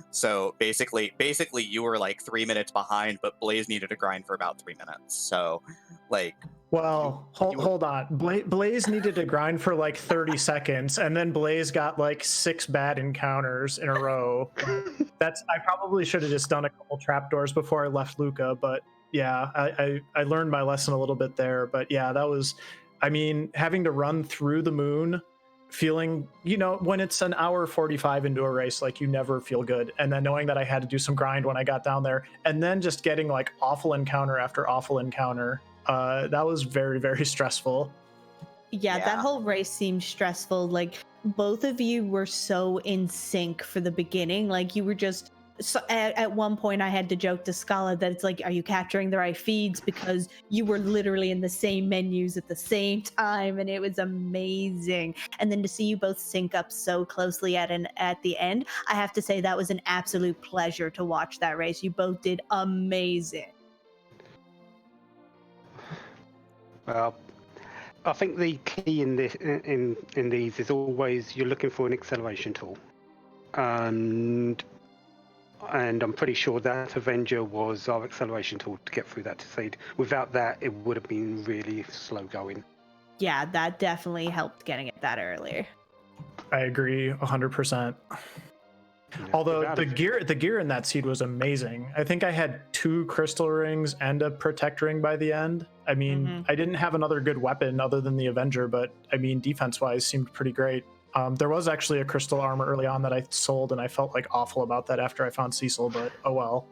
Speaker 2: So basically you were like 3 minutes behind, but Blaze needed to grind for about 3 minutes. So like.
Speaker 4: Well, hold on. Blaze needed to grind for like 30 seconds, and then Blaze got like 6 bad encounters in a row. I probably should have just done a couple trapdoors before I left Luca, but yeah, I learned my lesson a little bit there. But yeah, that was, I mean, having to run through the moon, feeling, you know, when it's an hour 45 into a race, like you never feel good. And then knowing that I had to do some grind when I got down there, and then just getting like awful encounter after awful encounter. That was very, very stressful.
Speaker 1: Yeah, that whole race seemed stressful. Like both of you were so in sync for the beginning. Like you were just at one point I had to joke to Scala that it's like, are you capturing the right feeds? Because you were literally in the same menus at the same time, and it was amazing. And then to see you both sync up so closely at the end, I have to say that was an absolute pleasure to watch that race. You both did amazing.
Speaker 3: Well, I think the key in these is always you're looking for an acceleration tool, and I'm pretty sure that Avenger was our acceleration tool to get through that seed. Without that, it would have been really slow going.
Speaker 1: Yeah, that definitely helped getting it that earlier.
Speaker 4: I agree 100%. Yeah, although the gear in that seed was amazing. I think I had 2 crystal rings and a protect ring by the end. I mean, I didn't have another good weapon other than the Avenger, but I mean, defense-wise seemed pretty great. There was actually a crystal armor early on that I sold, and I felt like awful about that after I found Cecil, but oh well.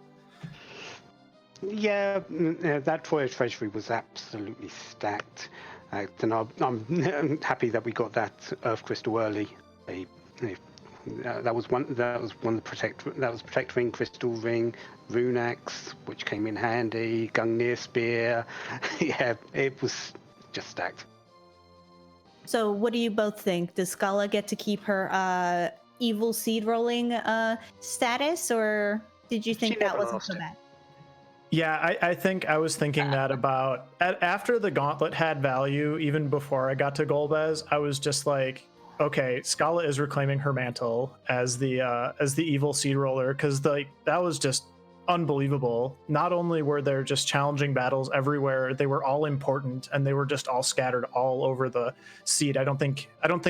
Speaker 3: Yeah, that Voyage Treasury was absolutely stacked. And I'm happy that we got that Earth Crystal early. That was one. That was one. That was protect ring, crystal ring, rune axe, which came in handy. Gungnir spear. Yeah, it was just stacked.
Speaker 1: So, what do you both think? Does Scala get to keep her evil seed rolling status, or did you think
Speaker 3: She
Speaker 1: that
Speaker 3: never
Speaker 1: wasn't
Speaker 3: lost
Speaker 1: so
Speaker 3: it.
Speaker 1: bad?
Speaker 4: Yeah, I think I was thinking that about after the Gauntlet had value, even before I got to Golbez, I was just like, okay, Scala is reclaiming her mantle as the evil seed roller, because like that was just unbelievable. Not only were there just challenging battles everywhere, they were all important and they were just all scattered all over the seed. I don't think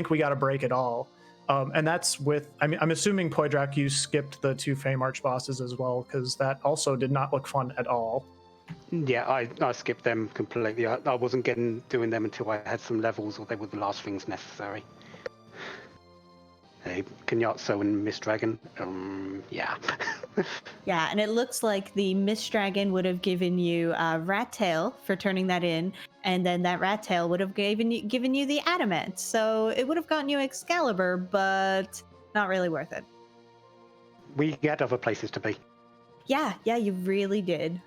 Speaker 4: we got a break at all. And that's with, I mean, I'm assuming Poidrac, you skipped the 2 Fame Arch bosses as well, because that also did not look fun at all.
Speaker 3: Yeah, I skipped them completely. I wasn't doing them until I had some levels, or they were the last things necessary. Hey, Kenyatso and Mist Dragon. Yeah.
Speaker 1: Yeah, and it looks like the Mist Dragon would have given you Rat Tail for turning that in, and then that Rat Tail would have given you the Adamant. So it would have gotten you Excalibur, but not really worth it.
Speaker 3: We had other places to be.
Speaker 1: Yeah, you really did.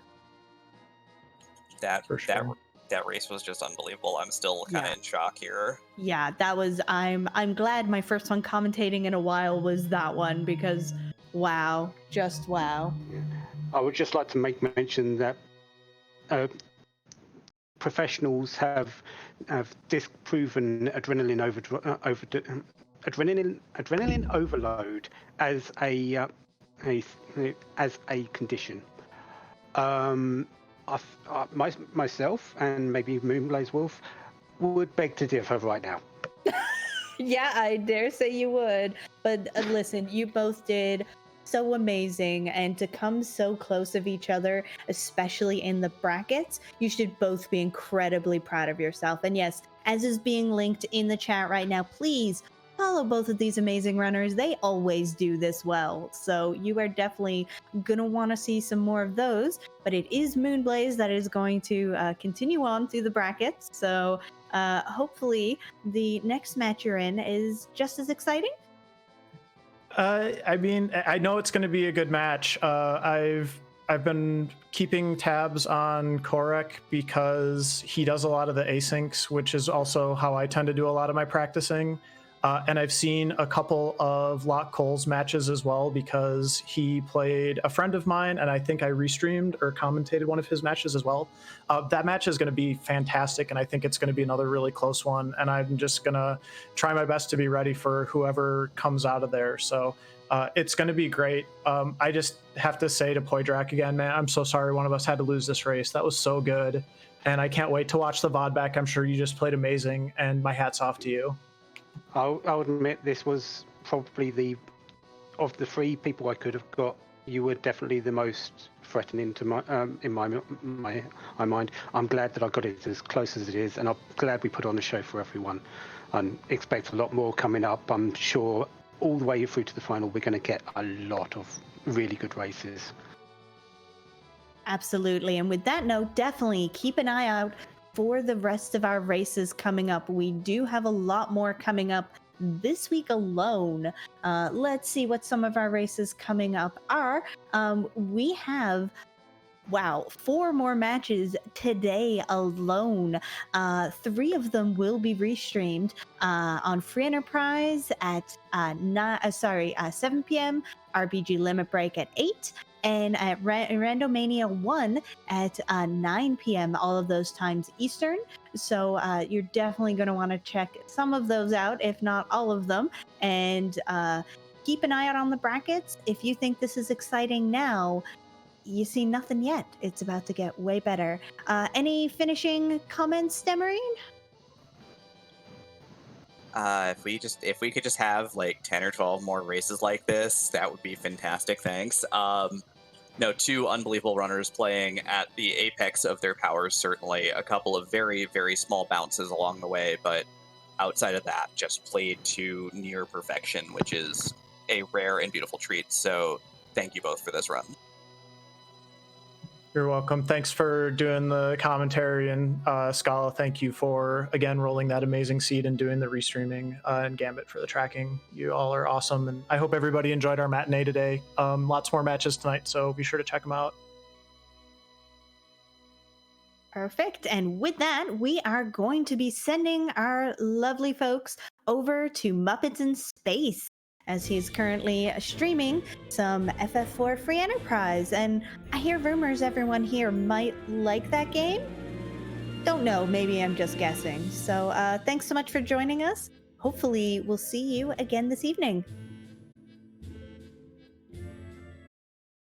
Speaker 2: That
Speaker 4: For sure.
Speaker 2: that race was just unbelievable. I'm still kind of
Speaker 1: Yeah.
Speaker 2: in shock here.
Speaker 1: Yeah, that was. I'm glad my first one commentating in a while was that one, because wow, just wow.
Speaker 3: I would just like to make mention that professionals have disproven adrenaline adrenaline overload as a condition. Myself and maybe moonblazewolf would beg to differ right now.
Speaker 1: Yeah, I dare say you would. But listen, you both did so amazing, and to come so close of each other, especially in the brackets, you should both be incredibly proud of yourself. And yes, as is being linked in the chat right now, please follow both of these amazing runners. They always do this well. So you are definitely going to want to see some more of those. But it is Moonblaze that is going to continue on through the brackets. So hopefully the next match you're in is just as exciting.
Speaker 4: I mean, I know it's going to be a good match. I've been keeping tabs on Korek because he does a lot of the asyncs, which is also how I tend to do a lot of my practicing. And I've seen a couple of Lock Cole's matches as well, because he played a friend of mine, and I think I restreamed or commentated one of his matches as well. That match is going to be fantastic, and I think it's going to be another really close one. And I'm just going to try my best to be ready for whoever comes out of there. So it's going to be great. I just have to say to Poidrac again, man, I'm so sorry one of us had to lose this race. That was so good. And I can't wait to watch the VOD back. I'm sure you just played amazing, and my hat's off to you.
Speaker 3: I'll admit this was probably of the 3 people I could have got, you were definitely the most threatening to in my mind. I'm glad that I got it as close as it is, and I'm glad we put on a show for everyone. I expect a lot more coming up. I'm sure all the way through to the final, we're going to get a lot of really good races.
Speaker 1: Absolutely. And with that note, definitely keep an eye out for the rest of our races coming up. We do have a lot more coming up this week alone. Let's see what some of our races coming up are. We have 4 more matches today alone. 3 of them will be restreamed on Free Enterprise at 7 p.m., RPG Limit Break at 8, and at Randomania 1 at 9 p.m., all of those times Eastern. So you're definitely going to want to check some of those out, if not all of them. And keep an eye out on the brackets. If you think this is exciting now, you see nothing yet. It's about to get way better. Any finishing comments, Demarine?
Speaker 2: If we could just have like 10 or 12 more races like this, that would be fantastic. Thanks. No, 2 unbelievable runners playing at the apex of their powers, certainly. A couple of very, very small bounces along the way, but outside of that, just played to near perfection, which is a rare and beautiful treat. So thank you both for this run.
Speaker 4: You're welcome. Thanks for doing the commentary, and Scala, thank you for, again, rolling that amazing seed and doing the restreaming, and Gambit for the tracking. You all are awesome, and I hope everybody enjoyed our matinee today. Lots more matches tonight, so be sure to check them out.
Speaker 1: Perfect. And with that, we are going to be sending our lovely folks over to Muppets in Space, as he's currently streaming some FF4 Free Enterprise. And I hear rumors everyone here might like that game. Don't know, maybe I'm just guessing. So thanks so much for joining us. Hopefully we'll see you again this evening.